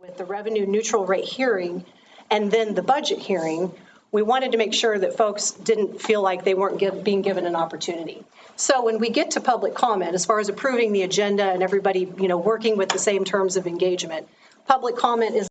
with the revenue neutral rate hearing and then the budget hearing, we wanted to make sure that folks didn't feel like they weren't being given an opportunity. So when we get to public comment, as far as approving the agenda and everybody, working with the same terms of engagement, public comment is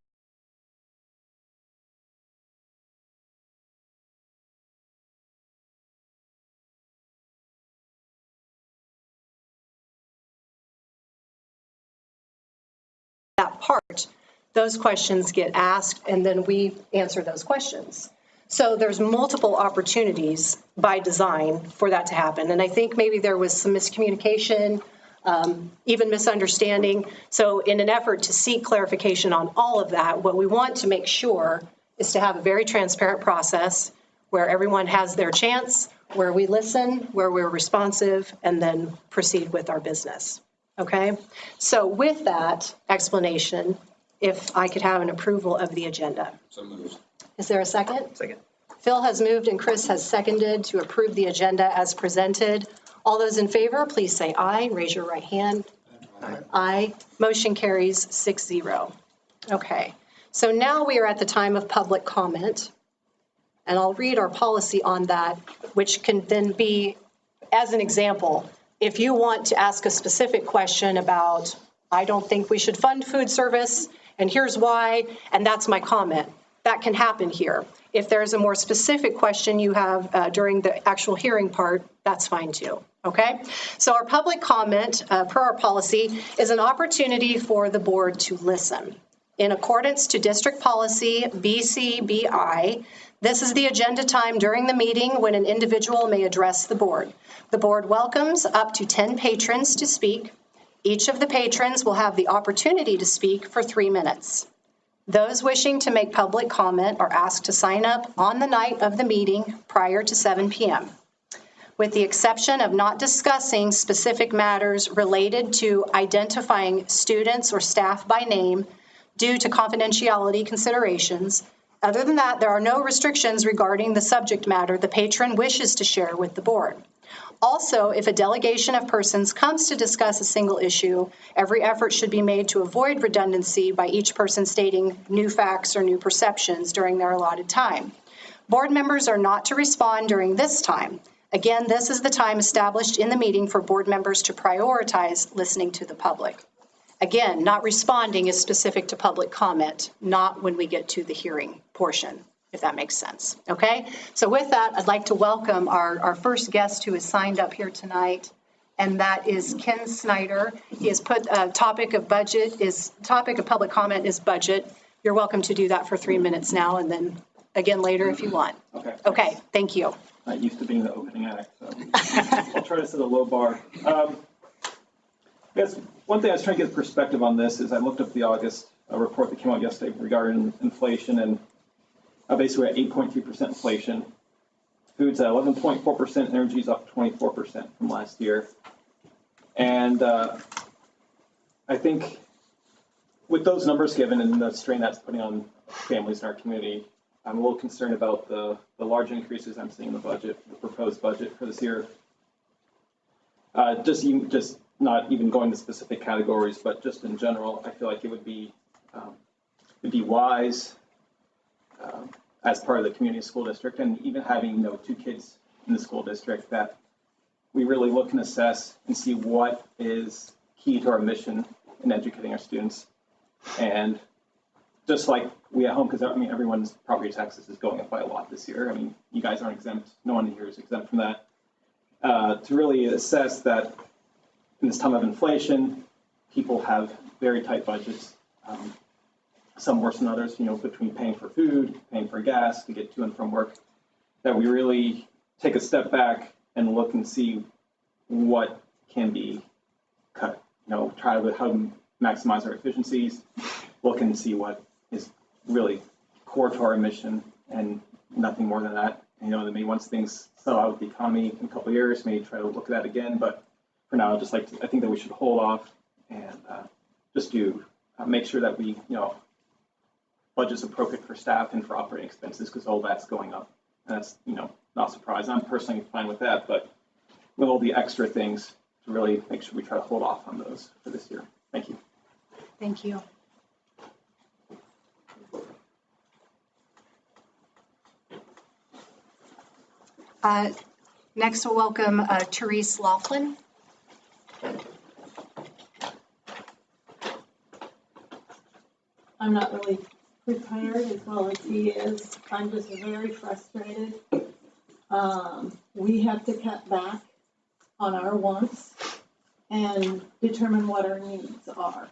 that part. Those questions get asked, and then we answer those questions. So there's multiple opportunities by design for that to happen. And I think maybe there was some miscommunication, even misunderstanding. So in an effort to seek clarification on all of that, what we want to make sure is to have a very transparent process where everyone has their chance, where we listen, where we're responsive, and then proceed with our business. Okay? So with that explanation, if I could have an approval of the agenda. So moved. Is there a second? Second. Phil has moved and Chris has seconded to approve the agenda as presented. All those in favor, please say aye. Raise your right hand. Aye. Aye. Motion carries 6-0. Okay. So now we are at the time of public comment. And I'll read our policy on that, which can then be, as an example, if you want to ask a specific question about, I don't think we should fund food service, and here's why, and that's my comment. That can happen here. If there's a more specific question you have during the actual hearing part, that's fine too, okay? So our public comment, per our policy, is an opportunity for the board to listen. In accordance to district policy BCBI, this is the agenda time during the meeting when an individual may address the board. The board welcomes up to 10 patrons to speak. Each of the patrons will have the opportunity to speak for 3 minutes. Those wishing to make public comment are asked to sign up on the night of the meeting prior to 7 p.m. With the exception of not discussing specific matters related to identifying students or staff by name due to confidentiality considerations, other than that, there are no restrictions regarding the subject matter the patron wishes to share with the board. Also, if a delegation of persons comes to discuss a single issue, every effort should be made to avoid redundancy by each person stating new facts or new perceptions during their allotted time. Board members are not to respond during this time. Again, this is the time established in the meeting for board members to prioritize listening to the public. Again, not responding is specific to public comment, not when we get to the hearing portion, if that makes sense. Okay? So with that, I'd like to welcome our first guest who is signed up here tonight, and that is Ken Snyder. He has put topic of public comment is budget. You're welcome to do that for 3 minutes now, and then again later if you want. Okay. Okay, thank you. Not used to being the opening act, so I'll try to set a low bar. I guess one thing I was trying to get perspective on this is I looked up the August report that came out yesterday regarding inflation, and basically at 8.3% inflation. Food's at 11.4%, energy's up 24% from last year. And I think with those numbers given and the strain that's putting on families in our community, I'm a little concerned about the large increases I'm seeing in the budget, the proposed budget for this year. Just not even going to specific categories, but just in general, I feel like it would be wise as part of the community school district, and even having 2 kids in the school district, that we really look and assess and see what is key to our mission in educating our students. And just like we at home, because everyone's property taxes is going up by a lot this year. I mean, you guys aren't exempt. No one here is exempt from that. To really assess that in this time of inflation, people have very tight budgets. Some worse than others, between paying for food, paying for gas to get to and from work, that we really take a step back and look and see what can be cut. Try to how to maximize our efficiencies, look and see what is really core to our mission and nothing more than that. Maybe once things settle out with the economy in a couple of years, maybe try to look at that again. But for now, I think that we should hold off and just make sure that we, budget's appropriate for staff and for operating expenses, because all that's going up. And that's, not surprising. I'm personally fine with that, but with all the extra things, to really make sure we try to hold off on those for this year. Thank you. Thank you. Next, we'll welcome Therese Laughlin. I'm not really prepared as well as he is. I'm just very frustrated. We have to cut back on our wants and determine what our needs are.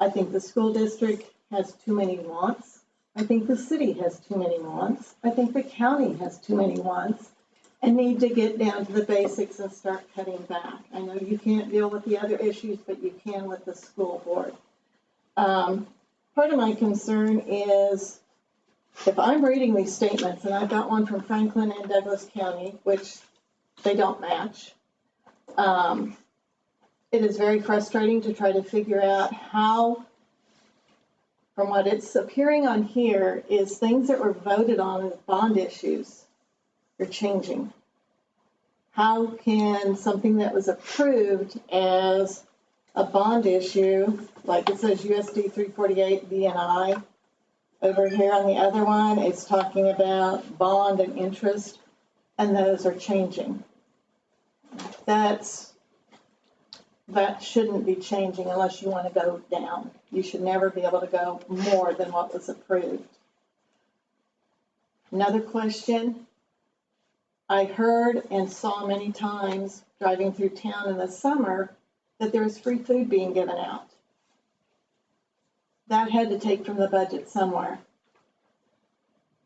I think the school district has too many wants. I think the city has too many wants. I think the county has too many wants and need to get down to the basics and start cutting back. I know you can't deal with the other issues, but you can with the school board. Part of my concern is if I'm reading these statements, and I've got one from Franklin and Douglas County, which they don't match, it is very frustrating to try to figure out how, from what it's appearing on here, is things that were voted on as bond issues are changing. How can something that was approved as a bond issue, like it says USD 348 DNI, over here on the other one, it's talking about bond and interest, and those are changing. That shouldn't be changing unless you want to go down. You should never be able to go more than what was approved. Another question, I heard and saw many times driving through town in the summer that there was free food being given out. That had to take from the budget somewhere.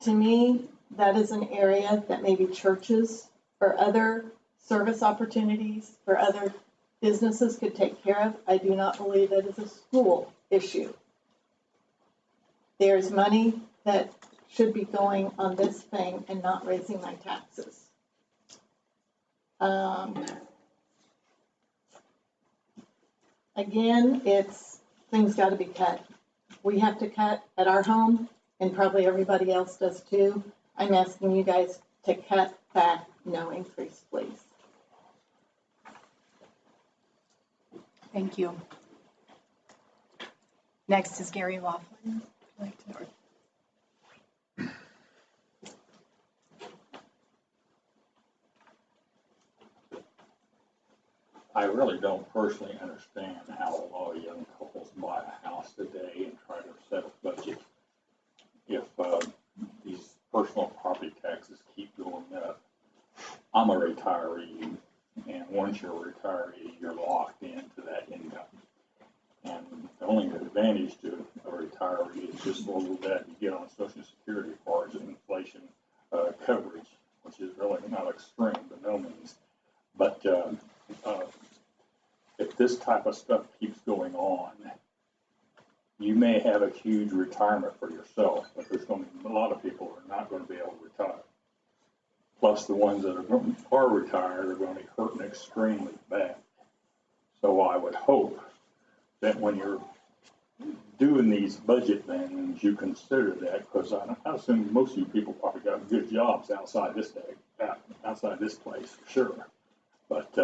To me, that is an area that maybe churches or other service opportunities for other businesses could take care of. I do not believe it is a school issue. There's money that should be going on this thing and not raising my taxes. Again, things got to be cut. We have to cut at our home, and probably everybody else does too. I'm asking you guys to cut back, no increase, please. Thank you. Next is Gary Laughlin. I really don't personally understand how a lot of young couples buy a house today and try to set a budget if these personal property taxes keep going up. I'm a retiree, and once you're a retiree, you're locked into that income. And the only advantage to a retiree is just a little bit you get on Social Security as far as inflation coverage, which is really not extreme, by no means. But if this type of stuff keeps going on, you may have a huge retirement for yourself, but there's going to be a lot of people who are not going to be able to retire. Plus, the ones that are retired are going to be hurting extremely bad. So I would hope that when you're doing these budget things, you consider that, because I assume most of you people probably got good jobs outside this place for sure. But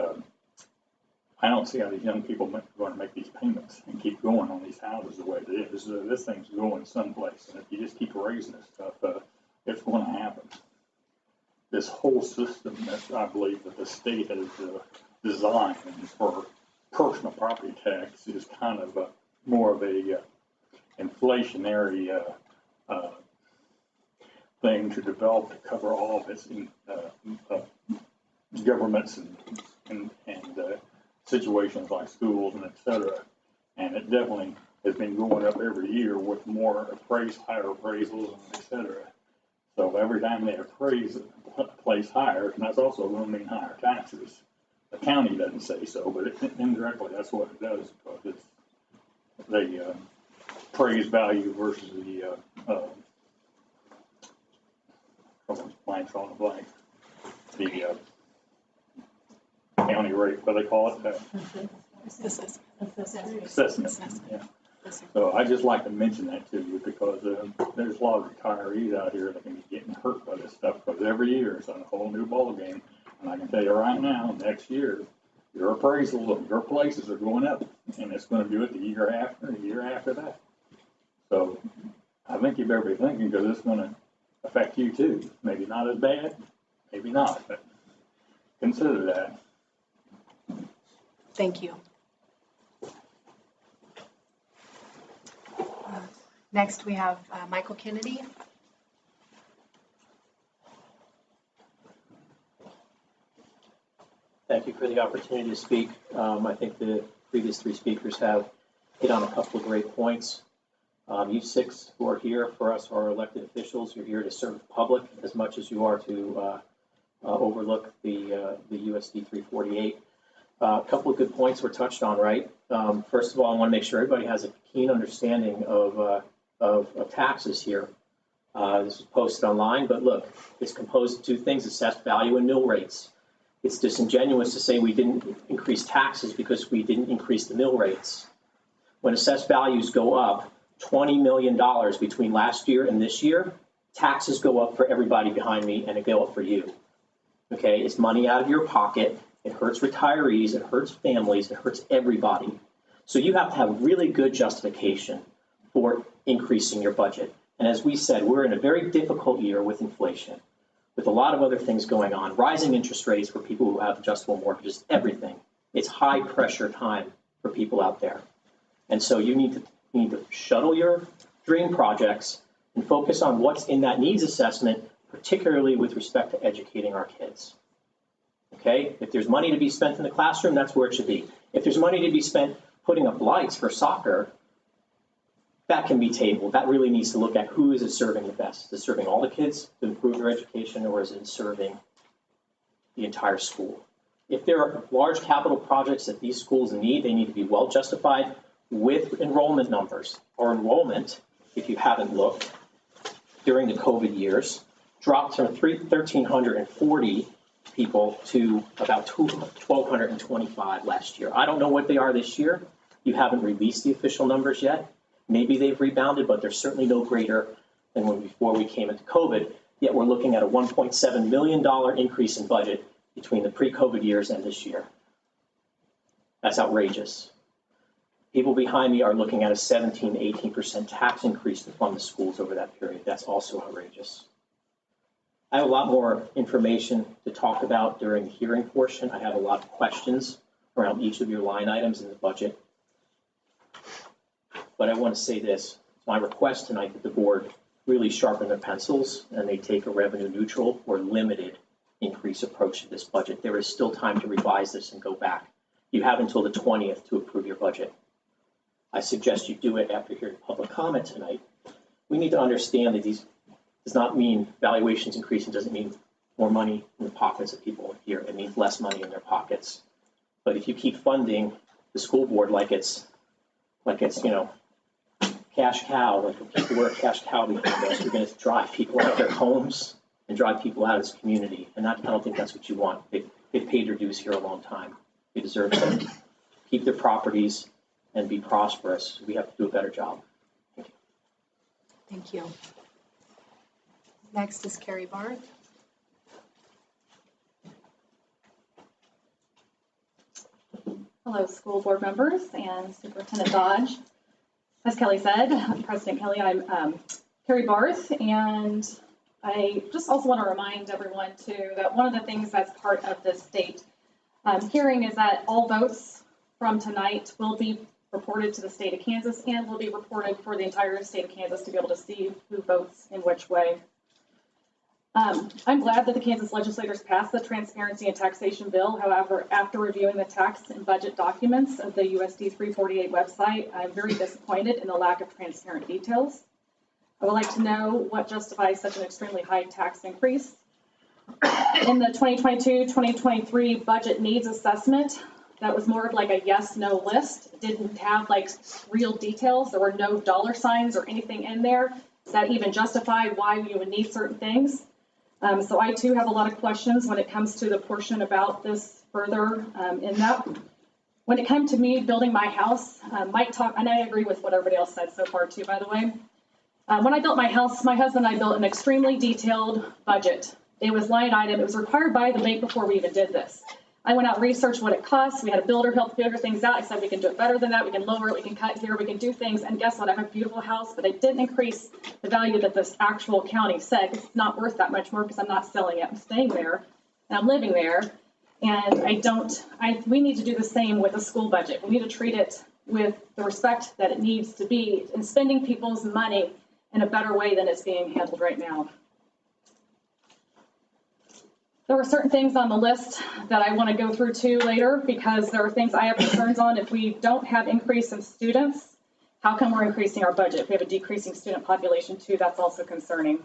I don't see how these young people are going to make these payments and keep going on these houses the way it is. This thing's going someplace, and if you just keep raising this stuff, it's going to happen. This whole system that I believe that the state has designed for personal property tax is kind of more of a inflationary thing to develop to cover all of its governments and situations like schools and et cetera. And it definitely has been going up every year with higher appraisals and et cetera. So every time they appraise a place higher, and that's also going to mean higher taxes. The county doesn't say so, but indirectly that's what it does, because it's the appraised value versus the blanks on the blank. The county rate, what do they call it? Assessment. Yeah. So I just like to mention that to you, because there's a lot of retirees out here that can be getting hurt by this stuff, because every year it's on a whole new ball game. And I can tell you right now, next year, your appraisal of your places are going up, and it's going to do it the year after that. So I think you better be thinking, because it's going to affect you too. Maybe not as bad, maybe not, but consider that. Thank you. Next, we have Michael Kennedy. Thank you for the opportunity to speak. I think the previous three speakers have hit on a couple of great points. You six who are here for us are elected officials. You're here to serve the public as much as you are to overlook the USD 348. A couple of good points were touched on, right? First of all, I want to make sure everybody has a keen understanding of taxes here. This is posted online, but look, it's composed of two things: assessed value and mill rates. It's disingenuous to say we didn't increase taxes because we didn't increase the mill rates. When assessed values go up $20 million between last year and this year, taxes go up for everybody behind me and it go up for you. Okay, it's money out of your pocket. It hurts retirees, it hurts families, it hurts everybody. So you have to have really good justification for increasing your budget. And as we said, we're in a very difficult year with inflation, with a lot of other things going on, rising interest rates for people who have adjustable mortgages, everything. It's high pressure time for people out there. And so you need to shuttle your dream projects and focus on what's in that needs assessment, particularly with respect to educating our kids. Okay, if there's money to be spent in the classroom, that's where it should be. If there's money to be spent putting up lights for soccer, that can be tabled. That really needs to look at who is it serving the best. Is it serving all the kids to improve their education, or is it serving the entire school? If there are large capital projects that these schools need, they need to be well justified with enrollment numbers. Or enrollment, if you haven't looked, during the COVID years, dropped from 1,340 people to about 1,225 last year. I don't know what they are this year. You haven't released the official numbers yet. Maybe they've rebounded, but they're certainly no greater than when before we came into COVID. Yet we're looking at a $1.7 million increase in budget between the pre-COVID years and this year. That's outrageous. People behind me are looking at a 17, 18% tax increase to fund the schools over that period. That's also outrageous. I have a lot more information to talk about during the hearing portion. I have a lot of questions around each of your line items in the budget. But I want to say this, it's my request tonight that the board really sharpen their pencils and they take a revenue neutral or limited increase approach to this budget. There is still time to revise this and go back. You have until the 20th to approve your budget. I suggest you do it after hearing public comment tonight. We need to understand that these does not mean valuations increasing, doesn't mean more money in the pockets of people here. It means less money in their pockets. But if you keep funding the school board like it's cash cow, like people were a cash cow behind us, you're going to drive people out of their homes and drive people out of this community. And I don't think that's what you want. They've paid their dues here a long time. They deserve to keep their properties and be prosperous. We have to do a better job. Thank you. Thank you. Next is Carrie Barth. Hello, school board members and Superintendent Dodge. As Kelly said, President Kelly, I'm Carrie Barth, and I just also want to remind everyone too that one of the things that's part of this state hearing is that all votes from tonight will be reported to the state of Kansas and will be reported for the entire state of Kansas to be able to see who votes in which way. I'm glad that the Kansas legislators passed the transparency and taxation bill. However, after reviewing the tax and budget documents of the USD 348 website, I'm very disappointed in the lack of transparent details. I would like to know what justifies such an extremely high tax increase. In the 2022-2023 budget needs assessment, that was more of like a yes/no list. It didn't have like real details. There were no dollar signs or anything in there that even justified why you would need certain things. So I too have a lot of questions when it comes to the portion about this further in that. When it comes to me building my house, Mike talked, and I agree with what everybody else said so far too, by the way. When I built my house, my husband and I built an extremely detailed budget. It was line item. It was required by the bank before we even did this. I went out and researched what it costs. We had a builder help figure things out. I said, we can do it better than that. We can lower it. We can cut here. We can do things. And guess what? I have a beautiful house, but I didn't increase the value that this actual county said. It's not worth that much more because I'm not selling it. I'm staying there and I'm living there. And we need to do the same with the school budget. We need to treat it with the respect that it needs to be in spending people's money in a better way than it's being handled right now. There were certain things on the list that I want to go through too later because there are things I have concerns on. If we don't have increase in students, how come we're increasing our budget? If we have a decreasing student population too, that's also concerning.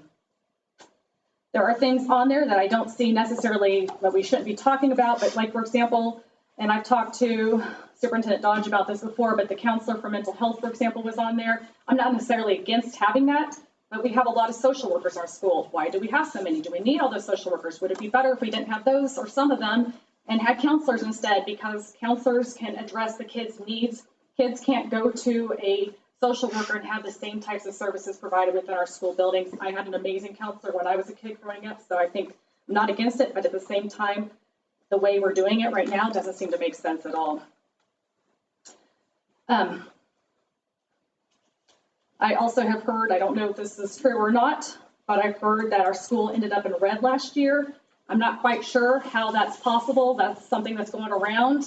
There are things on there that I don't see necessarily that we shouldn't be talking about, but like, for example, and I've talked to Superintendent Dodge about this before, but the counselor for mental health, for example, was on there. I'm not necessarily against having that, but we have a lot of social workers in our school. Why do we have so many? Do we need all those social workers? Would it be better if we didn't have those or some of them and had counselors instead? Because counselors can address the kids' needs. Kids can't go to a social worker and have the same types of services provided within our school buildings. I had an amazing counselor when I was a kid growing up, so I think I'm not against it, but at the same time, the way we're doing it right now doesn't seem to make sense at all. I also have heard, I don't know if this is true or not, but I've heard that our school ended up in red last year. I'm not quite sure how that's possible. That's something that's going around.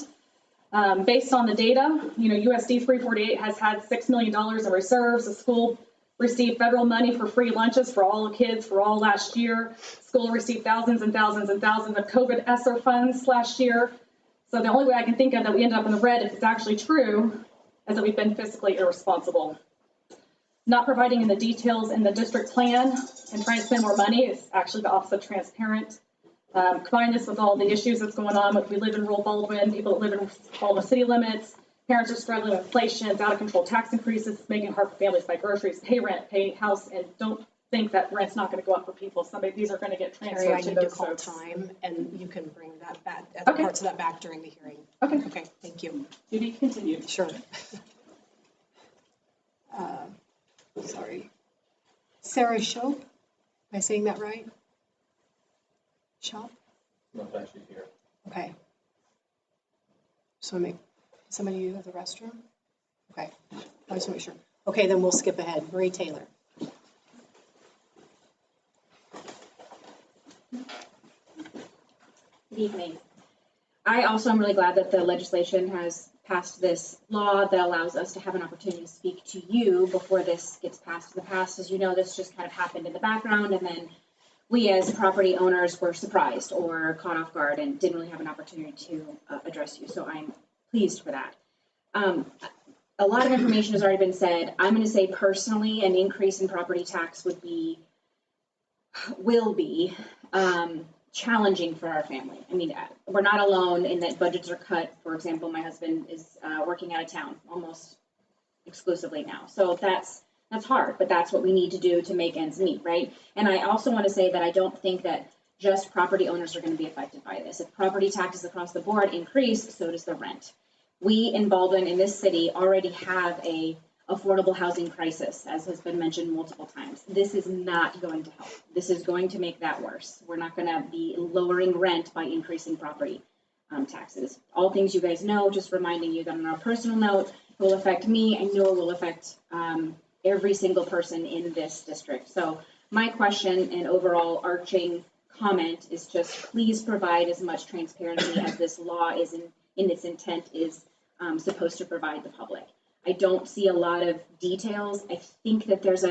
Based on the data, USD 348 has had $6 million in reserves. The school received federal money for free lunches for all the kids for all last year. School received thousands and thousands and thousands of COVID ESSER funds last year. So the only way I can think of that we ended up in the red, if it's actually true, is that we've been fiscally irresponsible. Not providing in the details in the district plan and trying to spend more money is actually the opposite of transparent. Combine this with all the issues that's going on with we live in rural Baldwin, people that live in all the city limits, parents are struggling with inflation, it's out of control tax increases, making it hard for families to buy groceries, pay rent, pay house, and don't think that rent's not going to go up for people. These are going to get transferred Carrie, I to need to those call folks. time, and you can bring that back, Okay. parts of that back during the hearing. Okay. Okay, thank you. To be continued. Sure. Sorry. Sarah Shope, am I saying that right? Shop? Not that she's here. Okay. So somebody use the restroom? Okay, I just want to make sure. Okay, then we'll skip ahead. Marie Taylor. Good evening. I also am really glad that the legislation has passed this law that allows us to have an opportunity to speak to you before this gets passed. In the past, as you know, this just kind of happened in the background, and then we as property owners were surprised or caught off guard and didn't really have an opportunity to address you. So I'm pleased for that. A lot of information has already been said. I'm going to say personally, an increase in property tax will be challenging for our family. I mean, we're not alone in that budgets are cut. For example, my husband is working out of town almost exclusively now. So that's hard, but that's what we need to do to make ends meet, right? And I also want to say that I don't think that just property owners are going to be affected by this. If property taxes across the board increase, so does the rent. We in Baldwin, in this city, already have a affordable housing crisis, as has been mentioned multiple times. This is not going to help. This is going to make that worse. We're not going to be lowering rent by increasing property taxes. All things you guys know, just reminding you that on a personal note, it will affect me. I know it will affect every single person in this district. So my question and overall arching comment is just please provide as much transparency as this law is in its intent is supposed to provide the public. I don't see a lot of details. I think that there's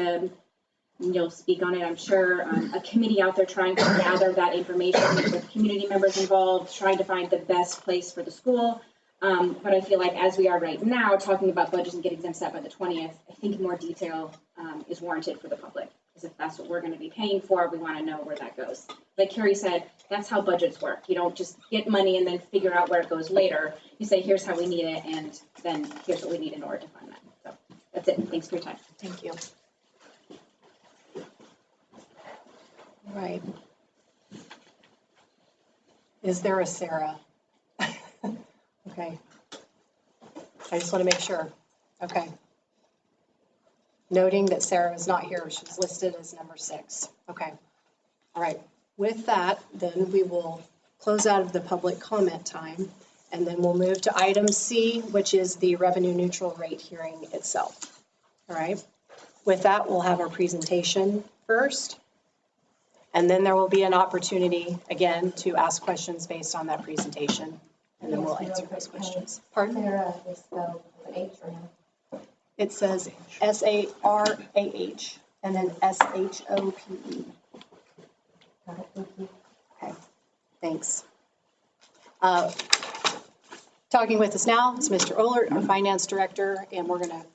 you'll speak on it, I'm sure, a committee out there trying to gather that information with community members involved, trying to find the best place for the school. But I feel like as we are right now, talking about budgets and getting them set by the 20th, I think more detail is warranted for the public. Because if that's what we're going to be paying for, we want to know where that goes. Like Carrie said, that's how budgets work. You don't just get money and then figure out where it goes later. You say, here's how we need it, and then here's what we need in order to fund that. So that's it. Thanks for your time. Thank you. All right. Is there a Sarah? Okay. I just want to make sure. Okay. Noting that Sarah is not here, she's listed as number 6. Okay. All right. With that, then we will close out of the public comment time, and then we'll move to item C, which is the revenue neutral rate hearing itself. All right? With that, we'll have our presentation first, and then there will be an opportunity, again, to ask questions based on that presentation, and then we'll answer those questions. Pardon? Sarah, is the H or no? It says SARAH and then SHOPE. Got it, thank you. Okay, thanks. Talking with us now is Mr. Ohlert, our finance director, and we're going to,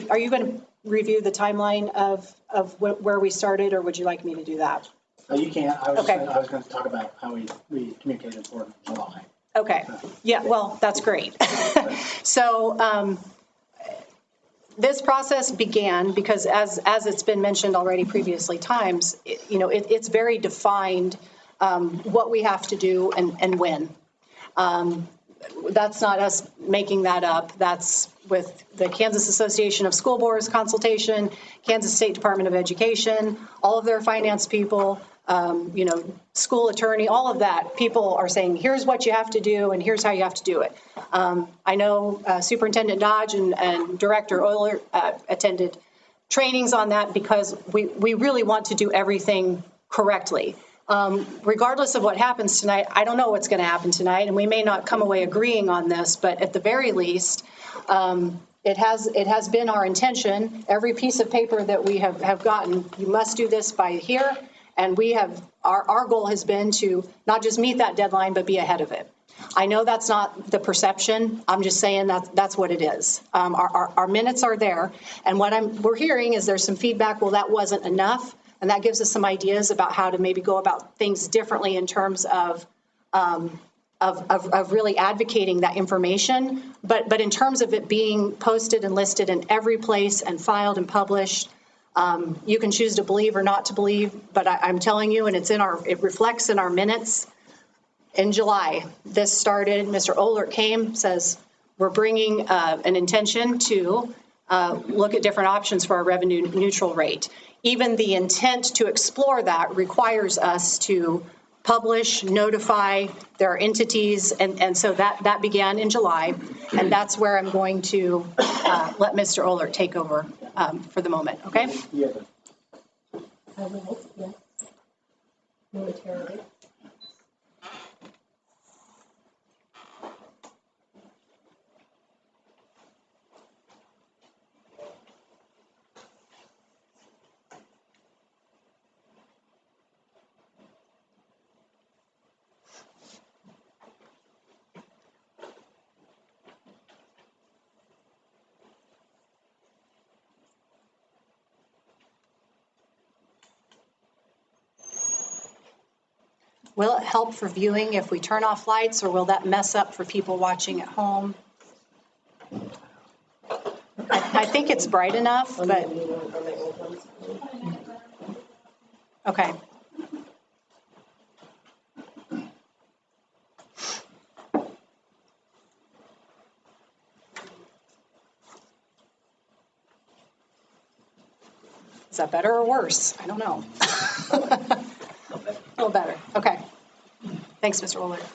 are you going to review the timeline of where we started, or would you like me to do that? You can. I was Okay. going to talk about how we communicated for July. Okay, yeah, well, that's great. So this process began because as it's been mentioned already previously times, it's very defined what we have to do and when. That's not us making that up. That's with the Kansas Association of School Boards consultation, Kansas State Department of Education, all of their finance people, school attorney, all of that. People are saying, here's what you have to do and here's how you have to do it. I know Superintendent Dodge and Director Euler attended trainings on that because we really want to do everything correctly. Regardless of what happens tonight, I don't know what's going to happen tonight, and we may not come away agreeing on this, but at the very least, it has been our intention, every piece of paper that we have gotten, you must do this by here, and our goal has been to not just meet that deadline, but be ahead of it. I know that's not the perception. I'm just saying that's what it is. Our minutes are there, and what we're hearing is there's some feedback, well, that wasn't enough. And that gives us some ideas about how to maybe go about things differently in terms of really advocating that information. But in terms of it being posted and listed in every place and filed and published, you can choose to believe or not to believe. But I'm telling you, and it reflects in our minutes. In July, this started. Mr. Ohlert came, says we're bringing an intention to look at different options for our revenue neutral rate. Even the intent to explore that requires us to publish, notify their entities, and so that began in July, and that's where I'm going to let Mr. Ohlert take over for the moment, okay? I would hope, yes. Momentarily. Will it help for viewing if we turn off lights, or will that mess up for people watching at home? I think it's bright enough, but, okay. Is that better or worse? I don't know. A little better. Okay. Thanks, Mr. Ohlert.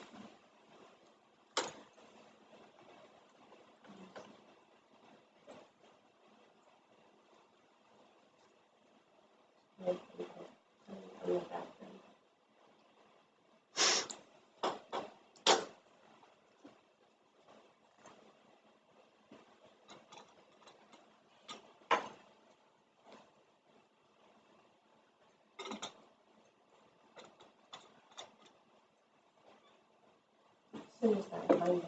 Soon as I find them.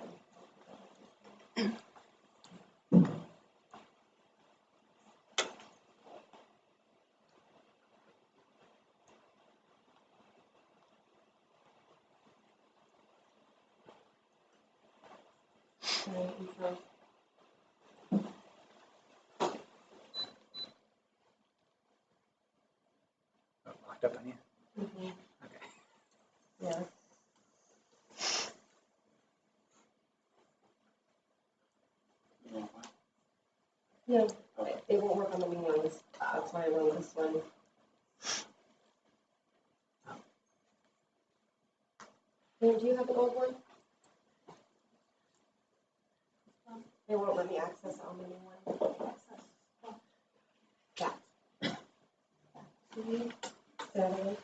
Locked up on you? Mhm. Okay. Yeah. Yeah, it won't work on the new ones. That's why I went with this one. And do you have an old one? They won't let me access it on the new one. That. TV, Saturday.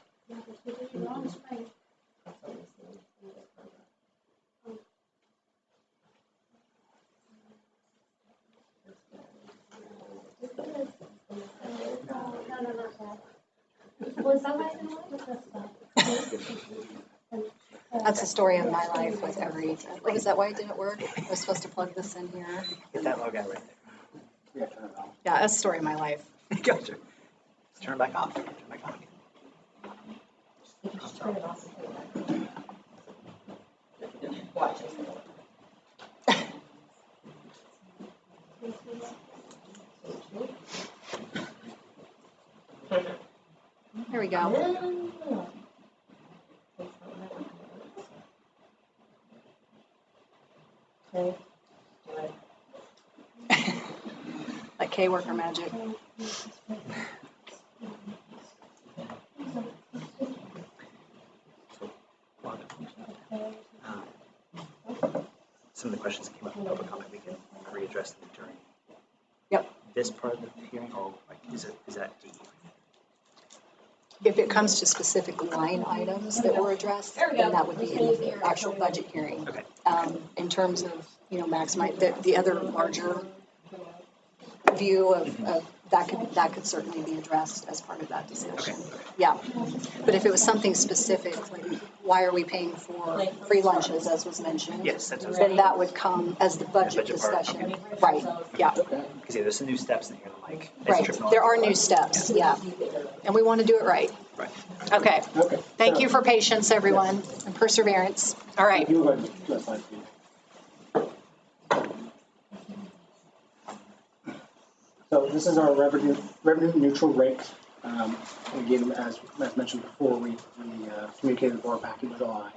That's the story of my life with every, what is that, why it didn't work? I was supposed to plug this in here. Get that logo right there. Yeah, turn it off. Yeah, that's the story of my life. Gotcha. Turn it back off. Turn it back on. Just turn it off and turn it back on. Watch it. There we go. Okay. Like K-worker magic. Some of the questions that came up in public comment, we can readdress them during Yep. this part of the hearing, or like, is that D? If it comes to specific line items that were addressed, then that would be in the actual budget hearing. Okay. In terms of, maximize, the other larger view of that could certainly be addressed as part of that discussion. Okay. Yeah. But if it was something specific, like why are we paying for free lunches, as was mentioned? Yes, that's what I was Then that would come as the budget Budget part, discussion. Right, yeah. Because yeah, there's some new steps in here, like. Right, there are new steps, yeah. And we want to do it right. Right. Okay. Okay. Thank you for patience, everyone, and perseverance. All right. You go ahead, that's fine. So this is our revenue neutral rate. Again, as mentioned before, we communicated the board back in July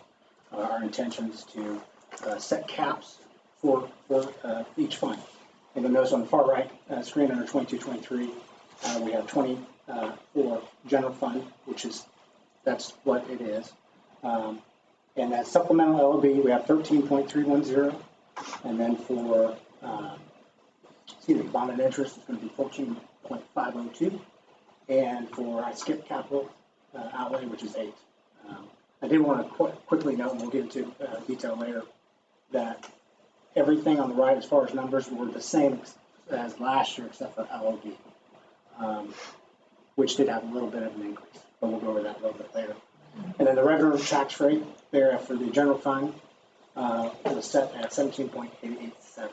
our intentions to set caps for each fund. And you'll notice on the far right screen under 22-23, we have 20 for general fund, that's what it is. And that supplemental LOB, we have 13.310, and then for bond and interest is going to be 14.502, and for I skipped capital outlay, which is 8. I did want to quickly note, and we'll get into detail later, that everything on the right as far as numbers were the same as last year except for LOB, which did have a little bit of an increase, but we'll go over that a little bit later. And then the revenue tax rate there for the general fund was set at 17.887.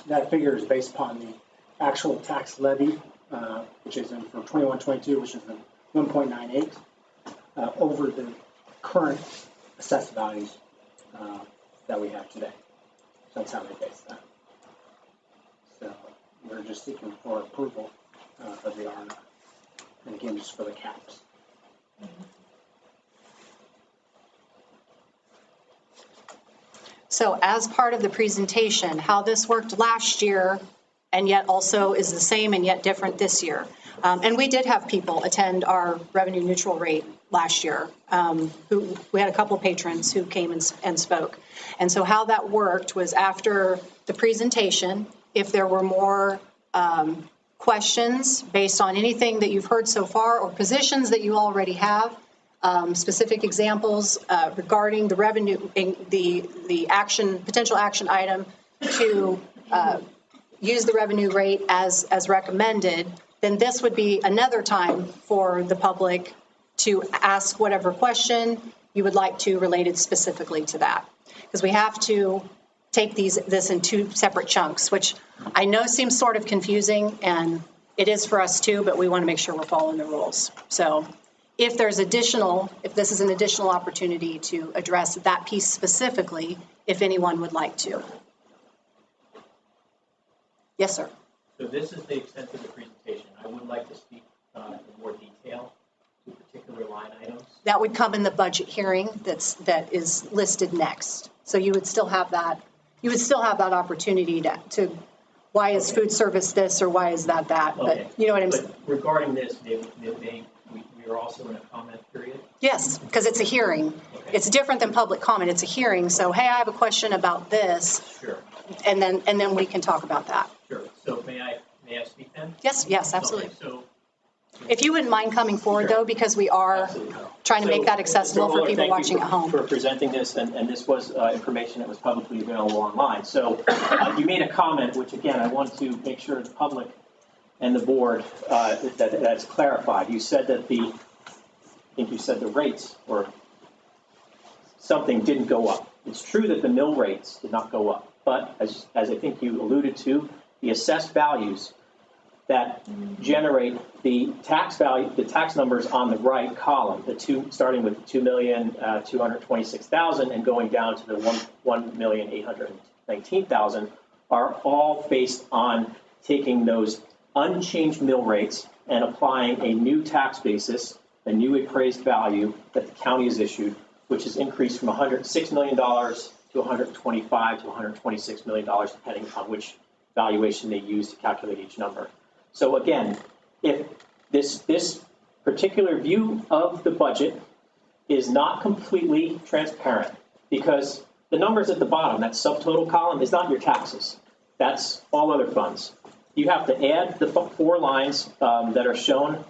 That figure is based upon the actual tax levy, which is in for 21-22, which is the 1.98, over the current assessed values that we have today. So that's how they base that. So we're just seeking for approval of the R&R, and again, just for the caps. So as part of the presentation, how this worked last year and yet also is the same and yet different this year. And we did have people attend our revenue neutral rate last year. We had a couple patrons who came and spoke. And so how that worked was after the presentation, if there were more questions based on anything that you've heard so far or positions that you already have, specific examples regarding the revenue, the potential action item to use the revenue rate as recommended, then this would be another time for the public to ask whatever question you would like to related specifically to that. Because we have to take this in 2 separate chunks, which I know seems sort of confusing, and it is for us too, but we want to make sure we're following the rules. So if this is an additional opportunity to address that piece specifically, if anyone would like to. Yes, sir. So this is the extent of the presentation. I would like to speak in more detail to particular line items. That would come in the budget hearing that is listed next. So you would still have that. You would still have that opportunity to why is food service this or why is that? Okay. But you know what I'm saying? But regarding this, we you're also in a comment period? Yes, because it's a hearing. Okay. It's different than public comment. It's a hearing. So, hey, I have a question about this, Sure, and then we can talk about that. sure. So may I speak then? Yes, yes, absolutely. Okay, so. If you wouldn't mind coming forward, Sure. though, because we are Absolutely. trying to make that accessible for people watching at home. For presenting this, and this was information that was publicly available online. So you made a comment, which again, I want to make sure the public and the board, that's clarified. You said that I think you said the rates or something didn't go up. It's true that the mill rates did not go up, but as I think you alluded to, the assessed values that generate the tax value, the tax numbers on the right column, starting with 2,226,000 and going down to the 1,819,000, are all based on taking those unchanged mill rates and applying a new tax basis, a new appraised value that the county has issued, which has increased from $106 million to $125 to $126 million, depending on which valuation they use to calculate each number. So again, if this particular view of the budget is not completely transparent, because the numbers at the bottom, that subtotal column, is not your taxes. That's all other funds. You have to add the 4 lines that are shown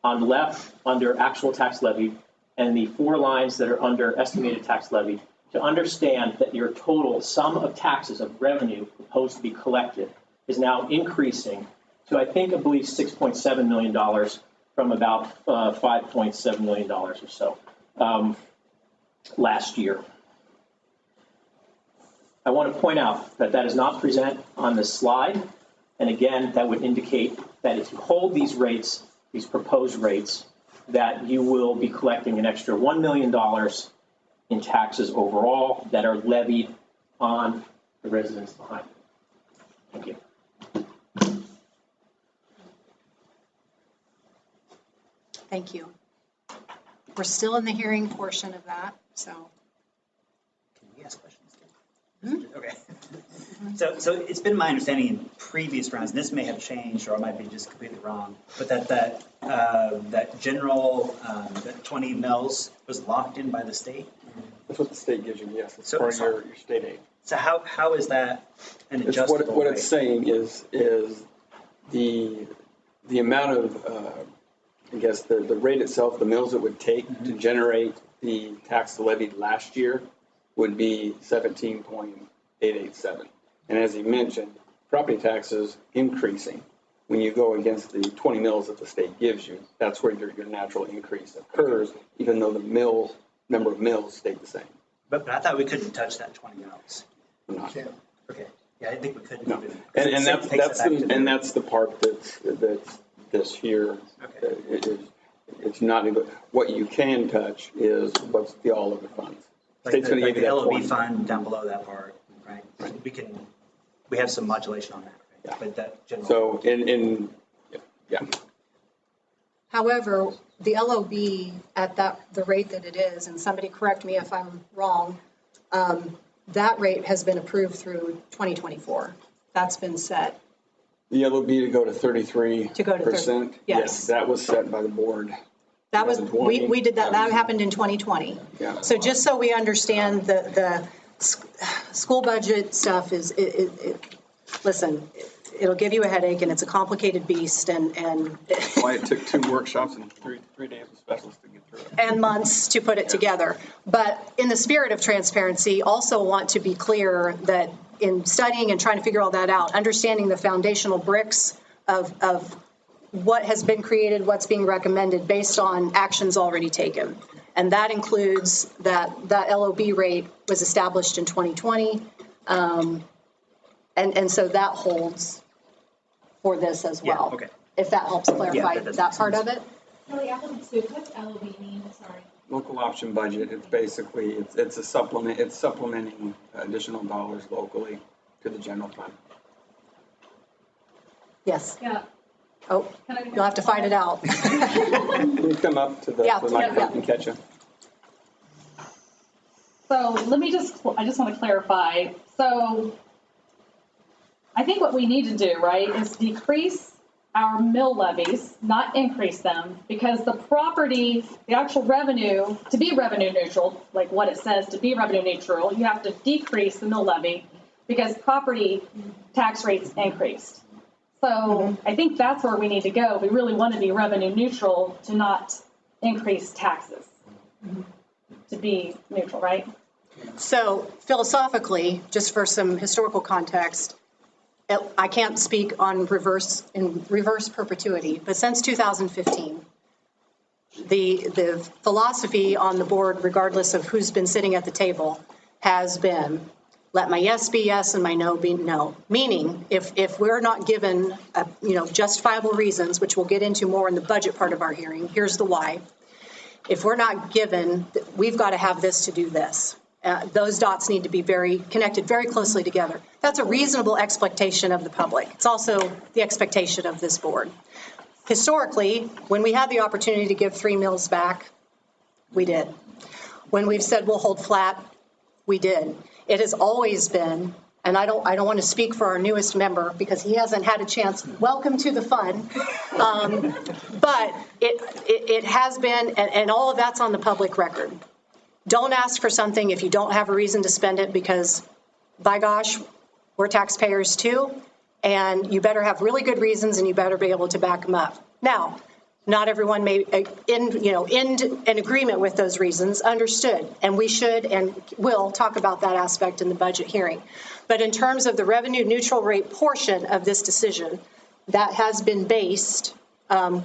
on the left under actual tax levy and the 4 lines that are under estimated tax levy to understand that your total sum of taxes of revenue proposed to be collected is now increasing to, I believe, $6.7 million from about $5.7 million or so last year. I want to point out that that is not present on this slide. And again, that would indicate that if you hold these rates, these proposed rates, that you will be collecting an extra $1 million in taxes overall that are levied on the residents behind it. Thank you. Thank you. We're still in the hearing portion of that, so. Can we ask questions? Okay. So it's been my understanding in previous rounds, and this may have changed or I might be just completely wrong, but that general, that 20 mils was locked in by the state? That's what the state gives you, yes. It's So- part of your state aid. So how is that an It's adjustable what rate? it's saying is the amount of, I guess, the rate itself, the mills it would take to generate the tax levied last year would be 17.887. And as he mentioned, property taxes increasing. When you go against the 20 mills that the state gives you, that's where your natural increase occurs, even though the number of mills stayed the same. But I thought we couldn't touch that 20 mils. Or not. Okay. Yeah, I think we couldn't. No. even- And it takes it back to that's the part that's this here. Okay. It's not, what you can touch is what's the all of the funds. Like State's the, gonna like give the you that LOB 20. fund down below that part, right? We have some modulation on that, right? Yeah. But that general. So yeah. However, the LOB at the rate that it is, and somebody correct me if I'm wrong, that rate has been approved through 2024. That's been set. The LOB to go to 33%. To go to 30, yes. That was set by the board. That was, 2020. we did that happened in 2020. Yeah. So just so we understand the school budget stuff is, listen, it'll give you a headache and it's a complicated beast and Why it took 2 workshops and 3 days of specialists to get through it. and months to put it together. But in the spirit of transparency, also want to be clear that in studying and trying to figure all that out, understanding the foundational bricks of what has been created, what's being recommended based on actions already taken. And that includes that LOB rate was established in 2020. And so that holds for this as well. Yeah, okay. If that helps clarify that does that make part sense. of it. Kelly, I don't too. What's LOB mean? Sorry. Local option budget, it's basically, it's a supplement, it's supplementing additional dollars locally to the general fund. Yes. Yeah. Oh, Can I- you'll have to fight it out. Can you come up to the Yeah, microphone and catch you? So let me I just want to clarify. So I think what we need to do, right, is decrease our mill levies, not increase them, because the property, the actual revenue, to be revenue neutral, like what it says to be revenue neutral, you have to decrease the mill levy because property tax rates increased. So I think that's where we need to go. We really want to be revenue neutral to not increase taxes, to be neutral, right? So philosophically, just for some historical context, I can't speak on reverse perpetuity, but since 2015, the philosophy on the board, regardless of who's been sitting at the table, has been let my yes be yes and my no be no. Meaning, if we're not given justifiable reasons, which we'll get into more in the budget part of our hearing, here's the why. If we're not given, we've got to have this to do this. Those dots need to be connected very closely together. That's a reasonable expectation of the public. It's also the expectation of this board. Historically, when we had the opportunity to give 3 mills back, we did. When we've said we'll hold flat, we did. It has always been, and I don't want to speak for our newest member because he hasn't had a chance. Welcome to the fun. But it has been, and all of that's on the public record. Don't ask for something if you don't have a reason to spend it because, by gosh, we're taxpayers too, and you better have really good reasons and you better be able to back them up. Now, not everyone may end in agreement with those reasons, understood, and we should and will talk about that aspect in the budget hearing. But in terms of the revenue neutral rate portion of this decision, that has been based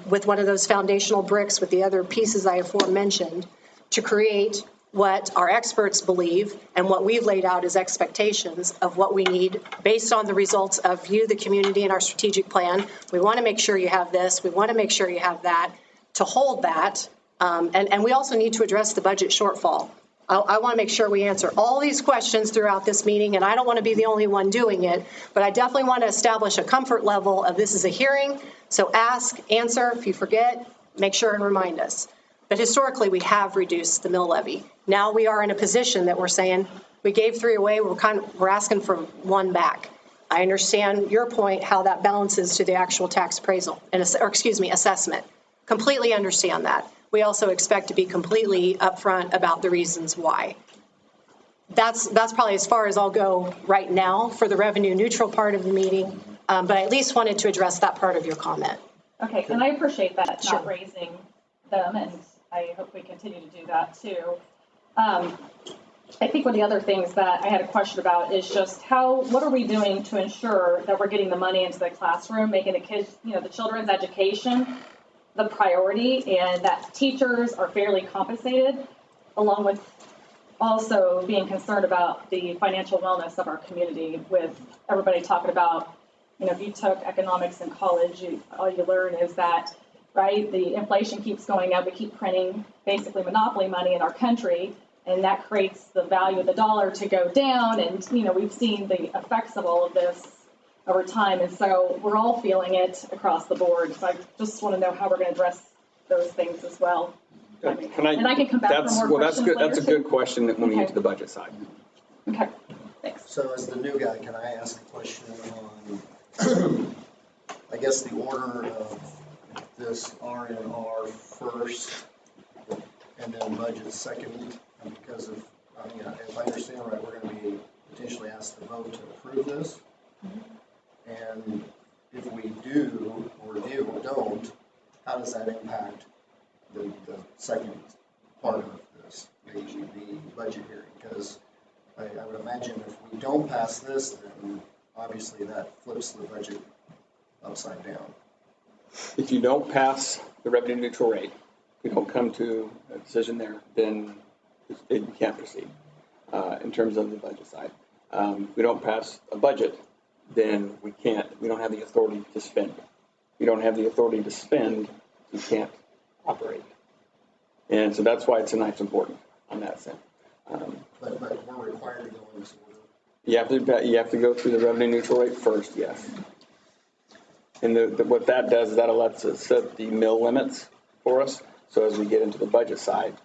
with one of those foundational bricks with the other pieces I aforementioned to create what our experts believe and what we've laid out as expectations of what we need based on the results of you, the community, and our strategic plan. We want to make sure you have this. We want to make sure you have that to hold that. And we also need to address the budget shortfall. I want to make sure we answer all these questions throughout this meeting, and I don't want to be the only one doing it, but I definitely want to establish a comfort level of this is a hearing. So ask, answer. If you forget, make sure and remind us. But historically, we have reduced the mill levy. Now we are in a position that we're saying we gave 3 away. We're asking for 1 back. I understand your point, how that balances to the actual tax appraisal assessment. Completely understand that. We also expect to be completely upfront about the reasons why. That's probably as far as I'll go right now for the revenue neutral part of the meeting. But I at least wanted to address that part of your comment. Okay, and I appreciate that, Sure. not raising them, and I hope we continue to do that too. I think one of the other things that I had a question about is just what are we doing to ensure that we're getting the money into the classroom, making the kids, the children's education the priority, and that teachers are fairly compensated, along with also being concerned about the financial wellness of our community, with everybody talking about, if you took economics in college, all you learn is that, right, the inflation keeps going up. We keep printing basically monopoly money in our country, and that creates the value of the dollar to go down. And, we've seen the effects of all of this over time. And so we're all feeling it across the board. So I just want to know how we're going to address those things as well. And I can come back for more questions later. That's a good question when we get to the budget side. Okay, thanks. So as the new guy, can I ask a question on, I guess, the order of this R&R first and then budget second? Because of, if I understand right, we're going to be potentially asked to vote to approve this. And if we do or don't, how does that impact the second part of this, the budget hearing? Because I would imagine if we don't pass this, then obviously that flips the budget upside down. If you don't pass the revenue neutral rate, we don't come to a decision there, then you can't proceed in terms of the budget side. If we don't pass a budget, then we don't have the authority to spend. You don't have the authority to spend, you can't operate. And so that's why tonight's important on that sense. But we're required to go in this order. You have to go through the revenue neutral rate first, yes. And what that does is that lets us set the mill limits for us. So as we get into the budget side.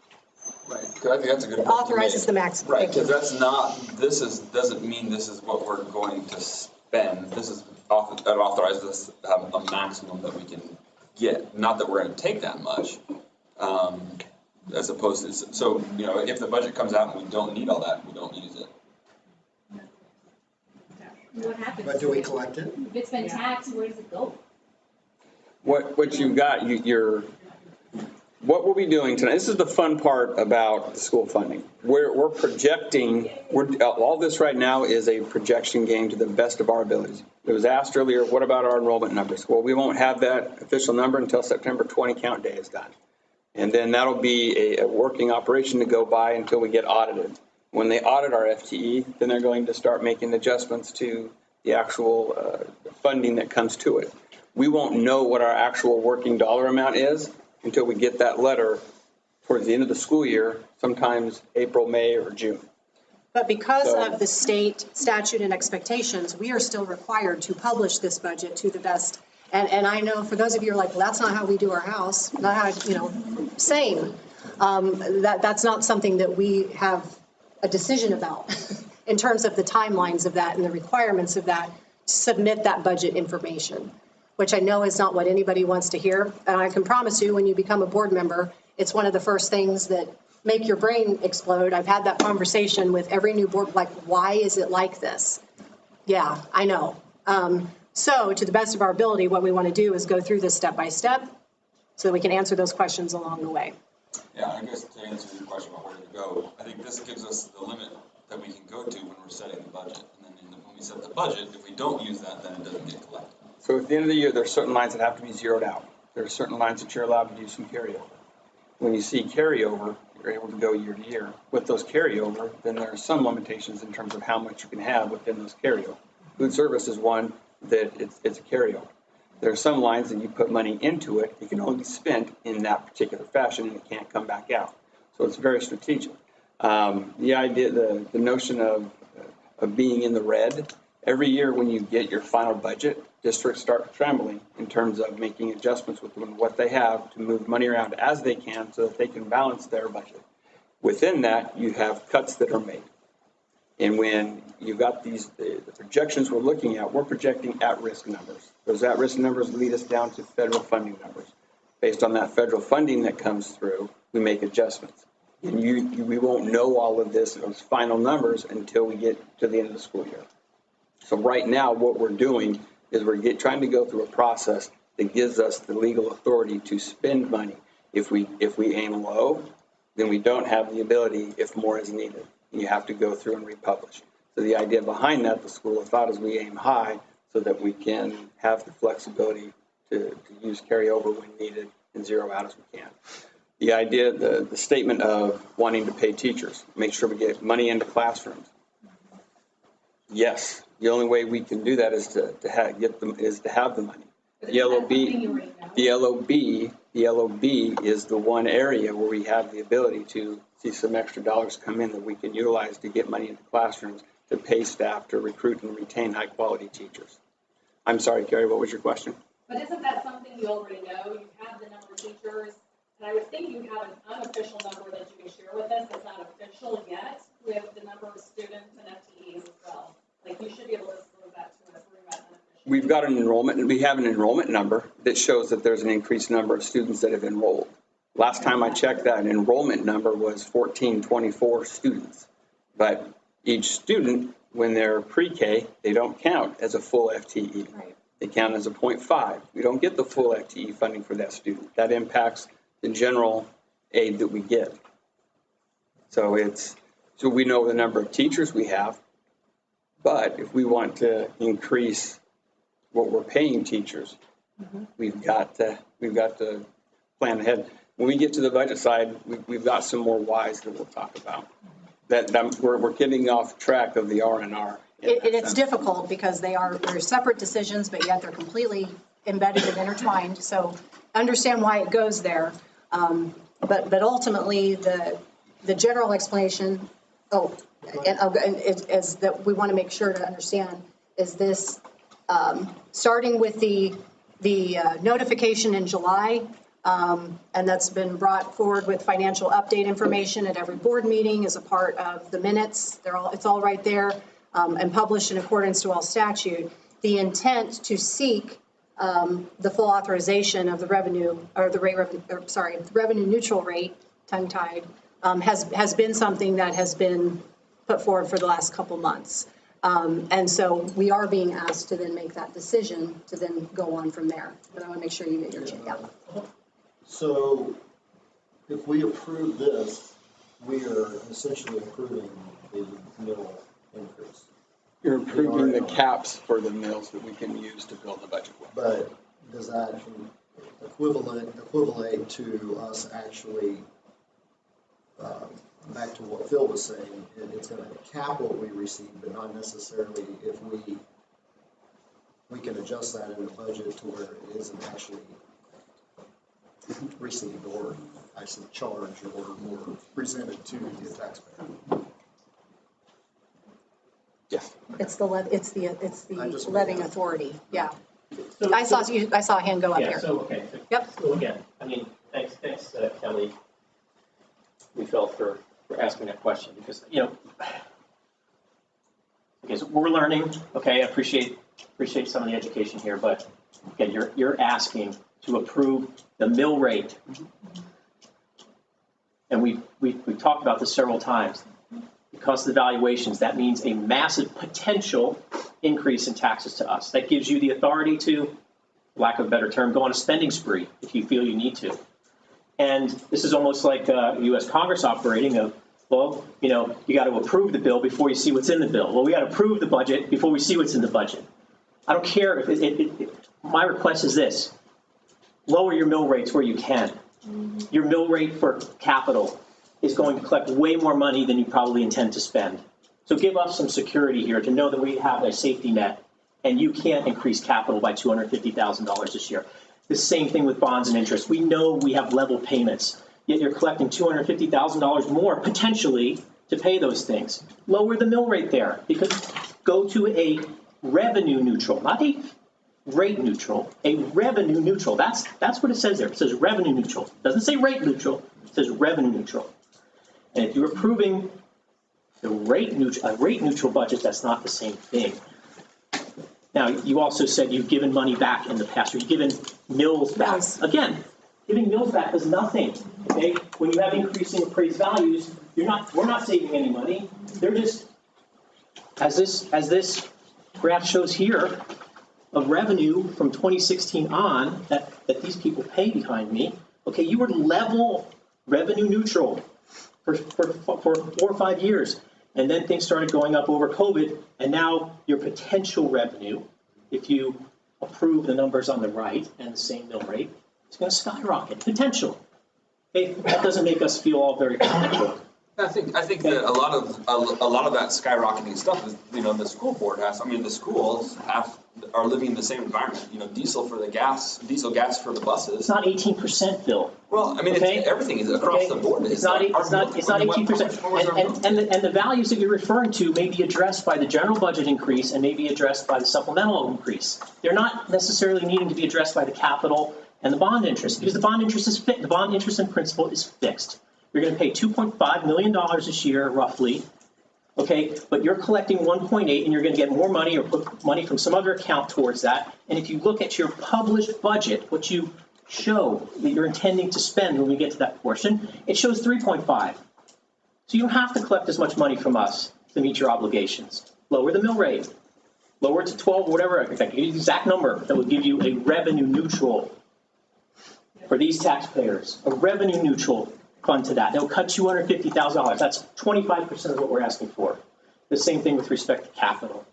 Right, because I think that's a good point. Authorizes the maximum. Right, because that's not, doesn't mean this is what we're going to spend. This is that authorizes us to have a maximum that we can get. Not that we're going to take that much, as opposed to, so, you know, if the budget comes out and we don't need all that, we don't use it. What happens? But do we collect it? If it's been taxed, where does it go? What you've got, what we'll be doing tonight, this is the fun part about the school funding. We're projecting, all this right now is a projection game to the best of our abilities. It was asked earlier, what about our enrollment numbers? Well, we won't have that official number until September 20 count day is done. And then that'll be a working operation to go by until we get audited. When they audit our FTE, then they're going to start making adjustments to the actual funding that comes to it. We won't know what our actual working dollar amount is until we get that letter towards the end of the school year, sometimes April, May, or June. But because of the state statute and expectations, we are still required to publish this budget to the best. And I know for those of you who are like, well, that's not how we do our house, not how, same. That's not something that we have a decision about in terms of the timelines of that and the requirements of that, to submit that budget information, which I know is not what anybody wants to hear. And I can promise you, when you become a board member, it's one of the first things that make your brain explode. I've had that conversation with every new board, like, why is it like this? Yeah, I know. So to the best of our ability, what we want to do is go through this step by step so that we can answer those questions along the way. Yeah, I guess to answer your question about where to go, I think this gives us the limit that we can go to when we're setting the budget. And then when we set the budget, if we don't use that, then it doesn't get collected. So at the end of the year, there are certain lines that have to be zeroed out. There are certain lines that you're allowed to do some carryover. When you see carryover, you're able to go year to year. With those carryover, then there are some limitations in terms of how much you can have within those carryover. Food service is one that it's a carryover. There are some lines that you put money into it, it can only be spent in that particular fashion and it can't come back out. So it's very strategic. The idea, the notion of being in the red, every year when you get your final budget, districts start trembling in terms of making adjustments within what they have to move money around as they can so that they can balance their budget. Within that, you have cuts that are made. And when you've got the projections we're looking at, we're projecting at-risk numbers. Those at-risk numbers lead us down to federal funding numbers. Based on that federal funding that comes through, we make adjustments. And we won't know all of this, those final numbers, until we get to the end of the school year. So right now, what we're doing is we're trying to go through a process that gives us the legal authority to spend money. If we aim low, then we don't have the ability if more is needed. You have to go through and republish. So the idea behind that, the school of thought, is we aim high so that we can have the flexibility to use carryover when needed and zero out as we can. The idea, the statement of wanting to pay teachers, make sure we get money into classrooms. Yes, the only way we can do that is to have the money. The LOB is the one area where we have the ability to see some extra dollars come in that we can utilize to get money into classrooms, to pay staff, to recruit and retain high quality teachers. I'm sorry, Carrie, what was your question? But isn't that something you already know? You have the number of teachers, and I would think you have an unofficial number that you can share with us that's not official yet, with the number of students and FTEs as well. Like, you should be able to disclose that to us. We've got an enrollment, we have an enrollment number that shows that there's an increased number of students that have enrolled. Last time I checked, that enrollment number was 1424 students. But each student, when they're pre-K, they don't count as a full FTE. Right. They count as a 0.5. We don't get the full FTE funding for that student. That impacts the general aid that we get. So we know the number of teachers we have, but if we want to increase what we're paying teachers, we've got to plan ahead. When we get to the budget side, we've got some more whys that we'll talk about. We're getting off track of the R&R. It's difficult because they're separate decisions, but yet they're completely embedded and intertwined. So understand why it goes there. But ultimately, the general explanation, is that we want to make sure to understand is this, starting with the notification in July, and that's been brought forward with financial update information at every board meeting as a part of the minutes. It's all right there, and published in accordance to all statute. the intent to seek the full authorization of the revenue, or the revenue neutral rate, tongue-tied, has been something that has been put forward for the last couple months. And so we are being asked to then make that decision to then go on from there. But I want to make sure you get your, yeah. So if we approve this, we are essentially approving the mill increase. You're approving the caps for the mills that we can use to build the budget with. But does that equivalent to us actually, back to what Phil was saying, it's going to cap what we receive, but not necessarily if we can adjust that in the budget to where it isn't actually received or actually charged or presented to the taxpayer. Yes. It's the levying authority, yeah. So- I saw a hand go up Yeah, here. so, okay. Yep. So again, I mean, thanks, Kelly. We felt for asking that question because, okay, so we're learning, okay, I appreciate some of the education here, but again, you're asking to approve the mill rate. And we've talked about this several times. Because of the valuations, that means a massive potential increase in taxes to us. That gives you the authority to, lack of a better term, go on a spending spree if you feel you need to. And this is almost like U.S. Congress operating of, well, you got to approve the bill before you see what's in the bill. Well, we got to approve the budget before we see what's in the budget. I don't care if my request is this: lower your mill rates where you can. Your mill rate for capital is going to collect way more money than you probably intend to spend. So give us some security here to know that we have a safety net and you can't increase capital by $250,000 this year. The same thing with bonds and interest. We know we have level payments, yet you're collecting $250,000 more potentially to pay those things. Lower the mill rate there, because go to a revenue neutral, not a rate neutral, a revenue neutral. That's what it says there. It says revenue neutral. It doesn't say rate neutral. It says revenue neutral. And if you're approving a rate neutral budget, that's not the same thing. Now, you also said you've given money back in the past, or you've given mills back. Again, giving mills back is nothing. Okay, when you have increasing appraised values, we're not saving any money. They're just, as this graph shows here, of revenue from 2016 on that these people pay behind me. Okay, you were level revenue neutral for 4 or 5 years. And then things started going up over COVID. And now your potential revenue, if you approve the numbers on the right and the same mill rate, it's going to skyrocket. Potential. Okay, that doesn't make us feel all very comfortable. I think that a lot of that skyrocketing stuff is, the school board has. I mean, the schools are living in the same environment. Diesel gas for the buses. It's not 18%, Bill. Well, I mean, okay? Everything is across the board. It's not 18%. And the values that you're referring to may be addressed by the general budget increase and may be addressed by the supplemental increase. They're not necessarily needing to be addressed by the capital and the bond interest, because the bond interest is fixed. The bond interest in principle is fixed. You're going to pay $2.5 million this year, roughly, okay? But you're collecting 1.8, and you're going to get more money or put money from some other account towards that. And if you look at your published budget, what you show that you're intending to spend when we get to that portion, it shows 3.5. So you don't have to collect as much money from us to meet your obligations. Lower the mill rate. Lower it to 12, whatever, in fact, the exact number that would give you a revenue neutral for these taxpayers, a revenue neutral fund to that. They'll cut $250,000. That's 25% of what we're asking for. The same thing with respect to capital.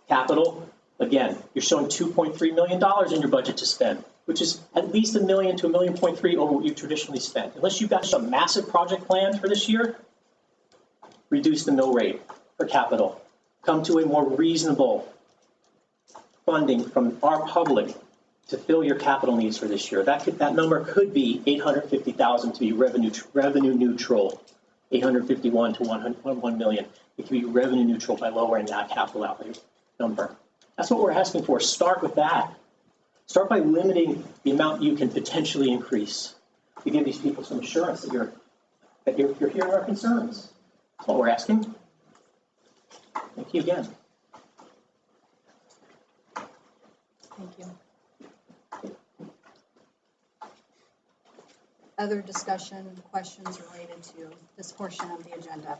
Capital, again, you're showing $2.3 million in your budget to spend, which is at least $1 million to $1.3 million over what you traditionally spent. Unless you've got some massive project planned for this year, reduce the mill rate for capital. Come to a more reasonable funding from our public to fill your capital needs for this year. That number could be $850,000 to be revenue neutral, 851 to 1 million. It could be revenue neutral by lowering that capital outlay number. That's what we're asking for. Start with that. Start by limiting the amount you can potentially increase to give these people some assurance that you're hearing our concerns. That's what we're asking. Thank you again. Thank you. Other discussion, questions related to this portion of the agenda?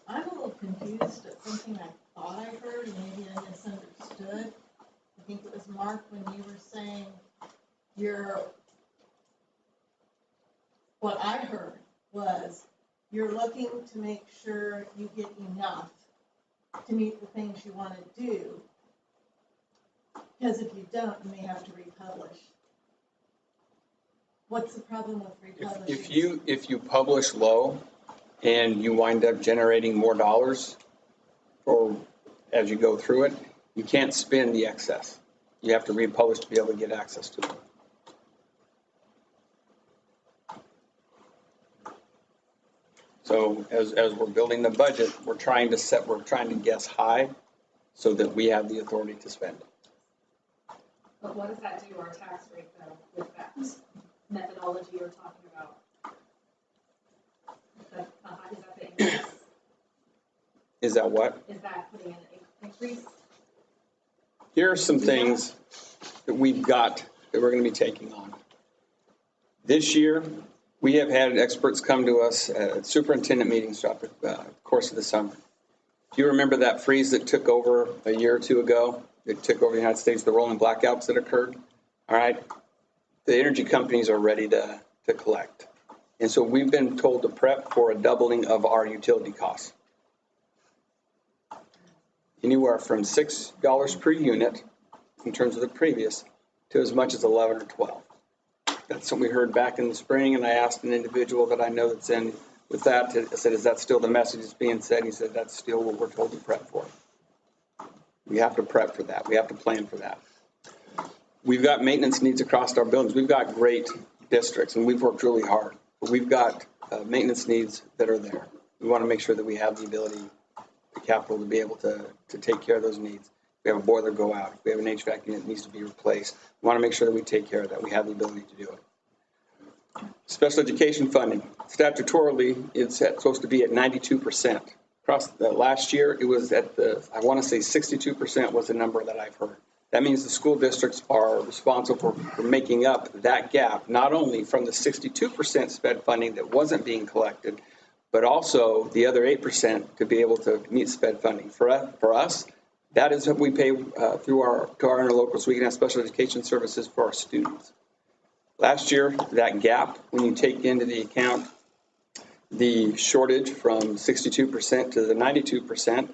I'm a little confused at something I thought I heard, and maybe I misunderstood. I think it was Mark when you were saying what I heard was you're looking to make sure you get enough to meet the things you want to do. Because if you don't, you may have to republish. What's the problem with republishing? If you publish low and you wind up generating more dollars, or as you go through it, you can't spend the excess. You have to republish to be able to get access to it. So as we're building the budget, we're trying to guess high so that we have the authority to spend. But what does that do to our tax rate though, with that methodology you're talking about? Is that the increase? Is that what? Is that putting in an increase? Here are some things that we've got that we're going to be taking on. This year, we have had experts come to us at superintendent meetings throughout the course of the summer. If you remember that freeze that took over a year or two ago, that took over the United States, the rolling blackouts that occurred, all right, the energy companies are ready to collect. And so we've been told to prep for a doubling of our utility costs. Anywhere from $6 per unit in terms of the previous to as much as 11 or 12. That's what we heard back in the spring, and I asked an individual that I know that's in with that. I said, is that still the message that's being said? He said, that's still what we're told to prep for. We have to prep for that. We have to plan for that. We've got maintenance needs across our buildings. We've got great districts, and we've worked really hard. But we've got maintenance needs that are there. We want to make sure that we have the ability, the capital to be able to take care of those needs. If we have a boiler go out, if we have an HVAC unit that needs to be replaced, we want to make sure that we take care of that. We have the ability to do it. Special education funding. Statutorily, it's supposed to be at 92%. Across the last year, it was at I want to say 62% was the number that I've heard. That means the school districts are responsible for making up that gap, not only from the 62% sped funding that wasn't being collected, but also the other 8% to be able to meet sped funding. For us, that is what we pay through our interlocals, so we can have special education services for our students. Last year, that gap, when you take into the account the shortage from 62% to the 92%,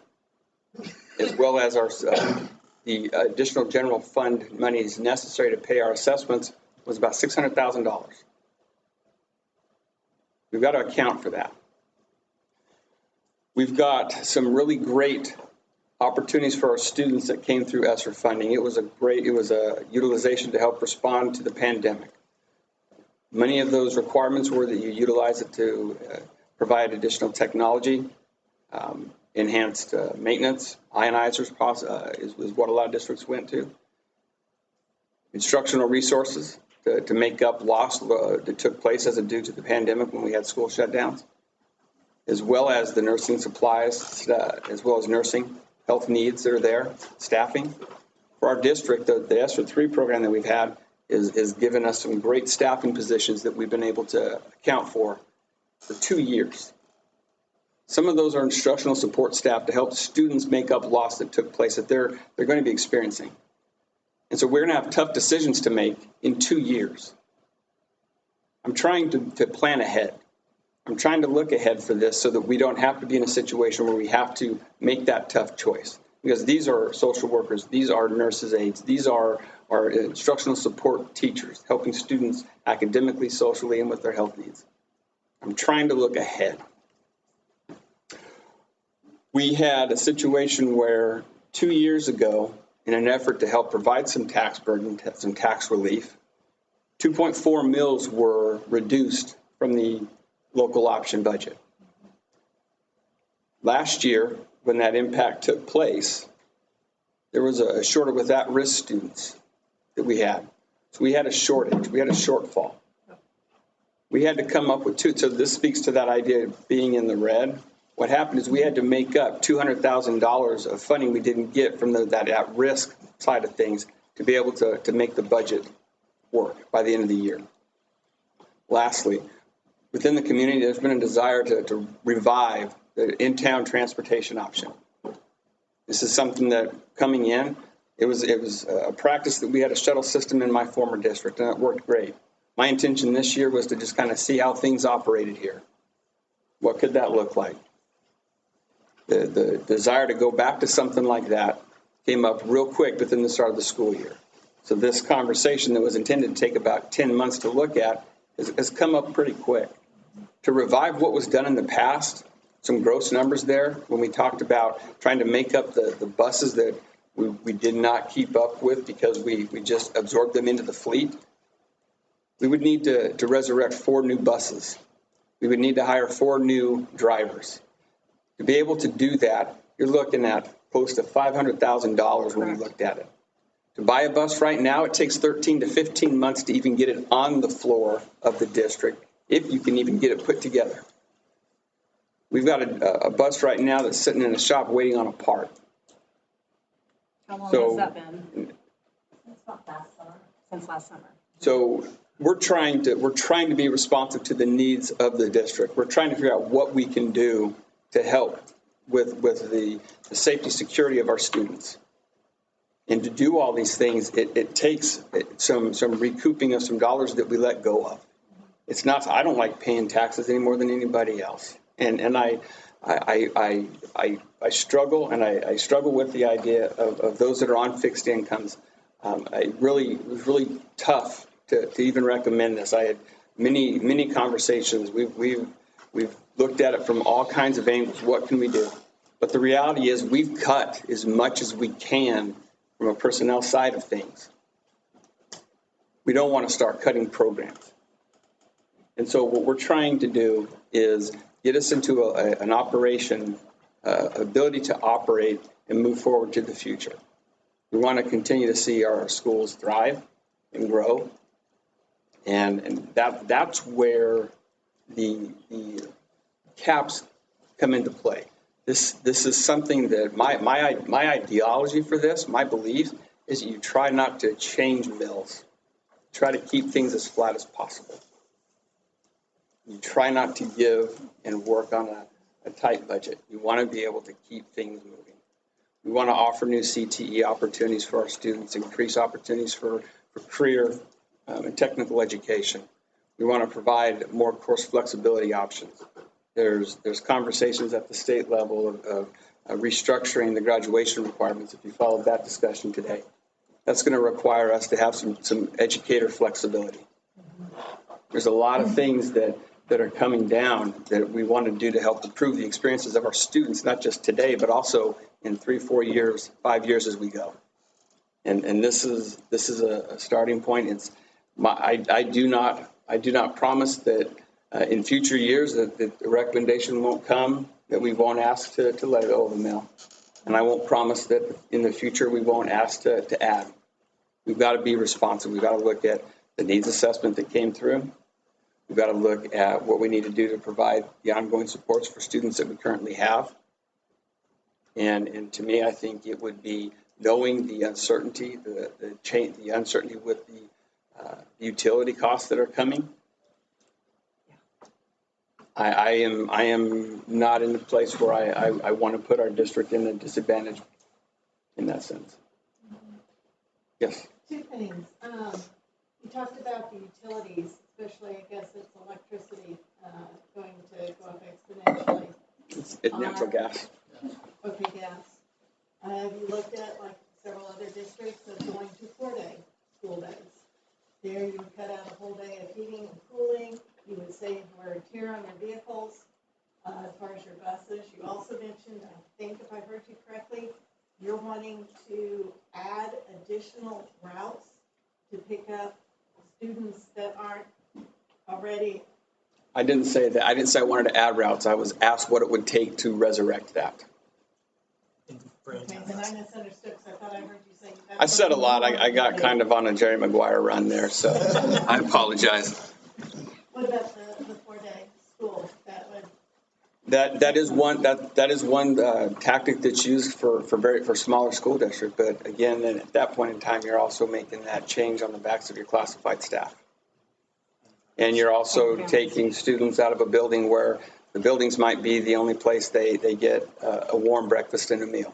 as well as our the additional general fund monies necessary to pay our assessments, was about $600,000. We've got to account for that. We've got some really great opportunities for our students that came through ESSER funding. It was a utilization to help respond to the pandemic. Many of those requirements were that you utilize it to provide additional technology, enhanced maintenance. Ionizers is what a lot of districts went to. Instructional resources to make up loss that took place as a due to the pandemic when we had school shutdowns, as well as the nursing supplies, as well as nursing health needs that are there, staffing. For our district, the ESSER 3 program that we've had is given us some great staffing positions that we've been able to account for 2 years. Some of those are instructional support staff to help students make up loss that took place that they're going to be experiencing. And so we're going to have tough decisions to make in 2 years. I'm trying to plan ahead. I'm trying to look ahead for this so that we don't have to be in a situation where we have to make that tough choice. Because these are social workers, these are nurses' aides, these are our instructional support teachers, helping students academically, socially, and with their health needs. I'm trying to look ahead. We had a situation where 2 years ago, in an effort to help provide some tax burden, some tax relief, 2.4 mills were reduced from the local option budget. Last year, when that impact took place, there was a shortage with at-risk students that we had. So we had a shortage, we had a shortfall. we had to come up with two. So this speaks to that idea of being in the red. What happened is we had to make up $200,000 of funding we didn't get from that at-risk side of things to be able to make the budget work by the end of the year. Lastly, within the community, there's been a desire to revive the in-town transportation option. This is something that coming in, it was a practice that we had a shuttle system in my former district, and it worked great. My intention this year was to just kind of see how things operated here. What could that look like? The desire to go back to something like that came up real quick within the start of the school year. So this conversation that was intended to take about 10 months to look at has come up pretty quick. To revive what was done in the past, some gross numbers there, when we talked about trying to make up the buses that we did not keep up with because we just absorbed them into the fleet, we would need to resurrect 4 new buses. We would need to hire 4 new drivers. To be able to do that, you're looking at close to $500,000 when we looked at it. To buy a bus right now, it takes 13 to 15 months to even get it on the floor of the district, if you can even get it put together. We've got a bus right now that's sitting in a shop waiting on a part. How long So- has that been? Since last summer. So we're trying to be responsive to the needs of the district. We're trying to figure out what we can do to help with the safety, security of our students. And to do all these things, it takes some recouping of some dollars that we let go of. It's not, I don't like paying taxes any more than anybody else. And I struggle, and I struggle with the idea of those that are on fixed incomes. It was really tough to even recommend this. I had many conversations. We've looked at it from all kinds of angles. What can we do? But the reality is we've cut as much as we can from a personnel side of things. We don't want to start cutting programs. And so what we're trying to do is get us into an operation, ability to operate and move forward to the future. We want to continue to see our schools thrive and grow. And that's where the caps come into play. This is something that my ideology for this, my belief, is that you try not to change mills. Try to keep things as flat as possible. You try not to give and work on a tight budget. You want to be able to keep things moving. We want to offer new CTE opportunities for our students, increase opportunities for career and technical education. We want to provide more course flexibility options. There's conversations at the state level of restructuring the graduation requirements, if you followed that discussion today. That's going to require us to have some educator flexibility. There's a lot of things that are coming down that we want to do to help improve the experiences of our students, not just today, but also in 3, 4 years, 5 years as we go. And this is a starting point. I do not promise that in future years that the recommendation won't come, that we won't ask to let it go of the mill. And I won't promise that in the future we won't ask to add. We've got to be responsive. We've got to look at the needs assessment that came through. We've got to look at what we need to do to provide the ongoing supports for students that we currently have. And to me, I think it would be knowing the uncertainty, the uncertainty with the utility costs that are coming. I am not in a place where I want to put our district in a disadvantage in that sense. Yes. 2 things. You talked about the utilities, especially, I guess it's electricity going to go up exponentially. It's natural gas. Okay, gas. Have you looked at, like several other districts, of going to 4-day school days? There you would cut out a whole day of heating and cooling. You would save wear and tear on your vehicles. As far as your buses, you also mentioned, I think if I heard you correctly, you're wanting to add additional routes to pick up students that aren't already. I didn't say that. I didn't say I wanted to add routes. I was asked what it would take to resurrect that. Okay, then I misunderstood because I thought I heard you say. I said a lot. I got kind of on a Jerry Maguire run there, so I apologize. What about the That is one tactic that's used for smaller school district. But again, then at that point in time, you're also making that change on the backs of your classified staff. And you're also taking students out of a building where the buildings might be the only place they get a warm breakfast and a meal.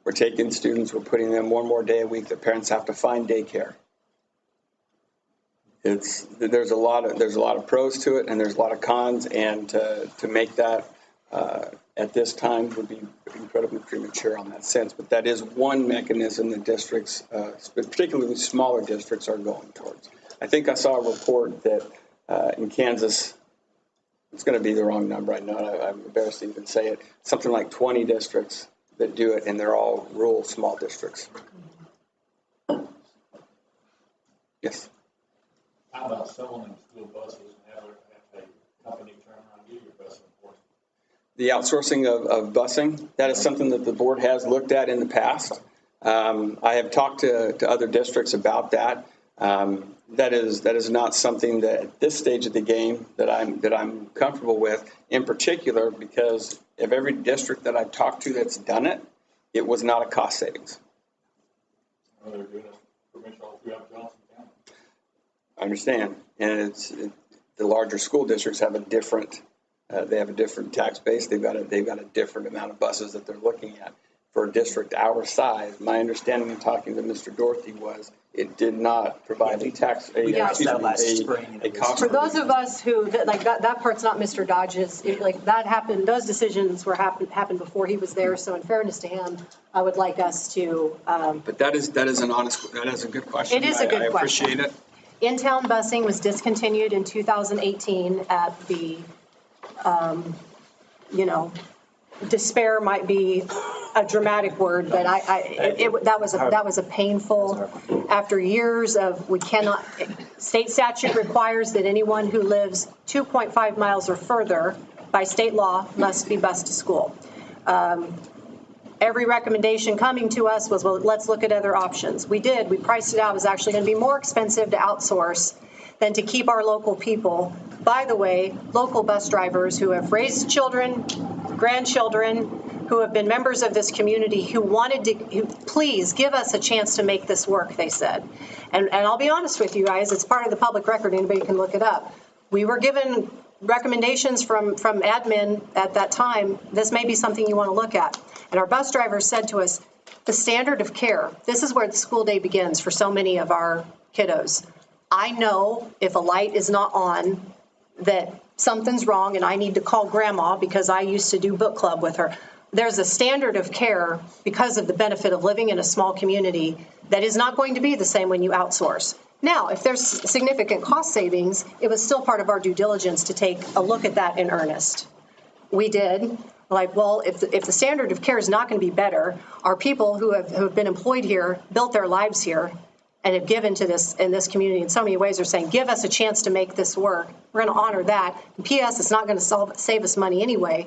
We're taking students, we're putting them one more day a week that parents have to find daycare. There's a lot of pros to it, and there's a lot of cons, and to make that at this time would be incredibly premature on that sense. But that is one mechanism that districts, particularly smaller districts, are going towards. I think I saw a report that in Kansas, it's going to be the wrong number. I know I'm embarrassed to even say it. Something like 20 districts that do it, and they're all rural small districts. Yes. How about selling them school buses and have a company turn around and do your bus enforcement? The outsourcing of busing, that is something that the board has looked at in the past. I have talked to other districts about that. That is not something that at this stage of the game that I'm comfortable with, in particular because of every district that I've talked to that's done it, it was not a cost savings. Well, they're doing it pretty much all throughout Johnson County. I understand, and the larger school districts have a different tax base. They've got a different amount of buses that they're looking at. For a district our size, my understanding in talking to Mr. Dorothy was it did not provide a cost. For those of us who, that part's not Mr. Dodge's, that happened, those decisions happened before he was there, so in fairness to him, I would like us to. But that is a good question. It is a good question. I appreciate it. In-town busing was discontinued in 2018 at the, despair might be a dramatic word, but that was a painful, after years of, we cannot, state statute requires that anyone who lives 2.5 miles or further by state law must be bused to school. Every recommendation coming to us was, well, let's look at other options. We did. We priced it out. It was actually going to be more expensive to outsource than to keep our local people. By the way, local bus drivers who have raised children, grandchildren, who have been members of this community, who please give us a chance to make this work, they said. And I'll be honest with you guys, it's part of the public record. Anybody can look it up. We were given recommendations from admin at that time. This may be something you want to look at. And our bus drivers said to us, the standard of care, this is where the school day begins for so many of our kiddos. I know if a light is not on that something's wrong and I need to call grandma because I used to do book club with her. There's a standard of care because of the benefit of living in a small community that is not going to be the same when you outsource. Now, if there's significant cost savings, it was still part of our due diligence to take a look at that in earnest. We did. If the standard of care is not going to be better, our people who have been employed here, built their lives here, and have given to this in this community in so many ways are saying, give us a chance to make this work. We're going to honor that. And P.S., it's not going to save us money anyway.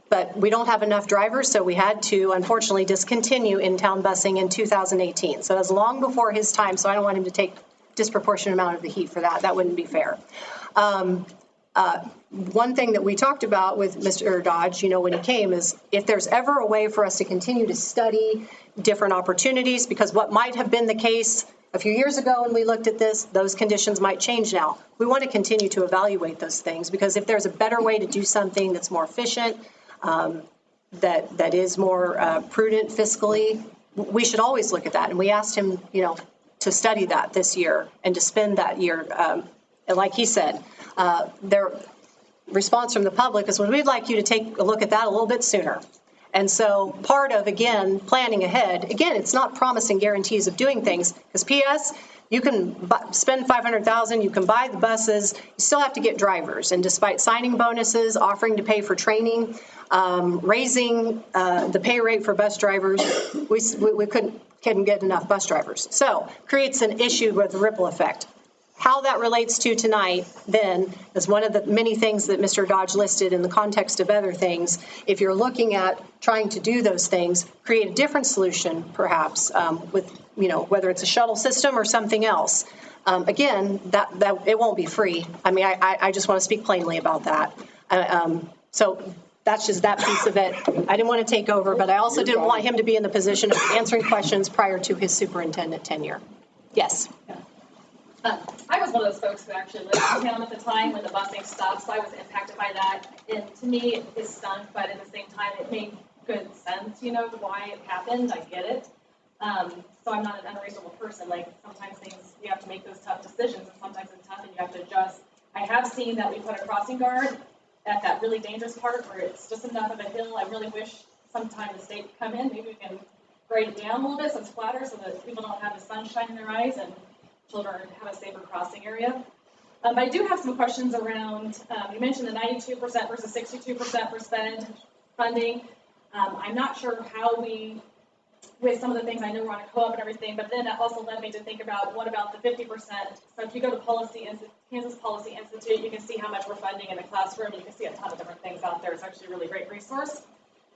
But we don't have enough drivers, so we had to, unfortunately, discontinue in-town busing in 2018. So it was long before his time, so I don't want him to take disproportionate amount of the heat for that. That wouldn't be fair. One thing that we talked about with Mr. Dodge, when he came, is if there's ever a way for us to continue to study different opportunities, because what might have been the case a few years ago when we looked at this, those conditions might change now. We want to continue to evaluate those things, because if there's a better way to do something that's more efficient, that is more prudent fiscally, we should always look at that. And we asked him, to study that this year and to spend that year. And like he said, their response from the public is, well, we'd like you to take a look at that a little bit sooner. And so part of, again, planning ahead, again, it's not promising guarantees of doing things, because P.S., you can spend $500,000, you can buy the buses, you still have to get drivers. And despite signing bonuses, offering to pay for training, raising the pay rate for bus drivers, we couldn't get enough bus drivers. So creates an issue with the ripple effect. How that relates to tonight, then, is one of the many things that Mr. Dodge listed in the context of other things. If you're looking at trying to do those things, create a different solution, perhaps, with, whether it's a shuttle system or something else. Again, that it won't be free. I mean, I just want to speak plainly about that. So that's just that piece of it. I didn't want to take over, but I also didn't want him to be in the position of answering questions prior to his superintendent tenure. Yes. I was one of those folks who actually lived in town at the time when the busing stopped, so I was impacted by that. And to me, it stunk, but at the same time, it made good sense, why it happened. I get it. So I'm not an unreasonable person. Like, sometimes you have to make those tough decisions, and sometimes it's tough and you have to adjust. I have seen that we put a crossing guard at that really dangerous part where it's just enough of a hill. I really wish sometime the state could come in. Maybe we can grade it down a little bit so it's flatter so that people don't have the sunshine in their eyes and children have a safer crossing area. I do have some questions around, you mentioned the 92% versus 62% for spend funding. I'm not sure how with some of the things, I know we're on a co-op and everything, but then it also led me to think about what about the 50%? So if you go to Kansas Policy Institute, you can see how much we're funding in the classroom. You can see a ton of different things out there. It's actually a really great resource.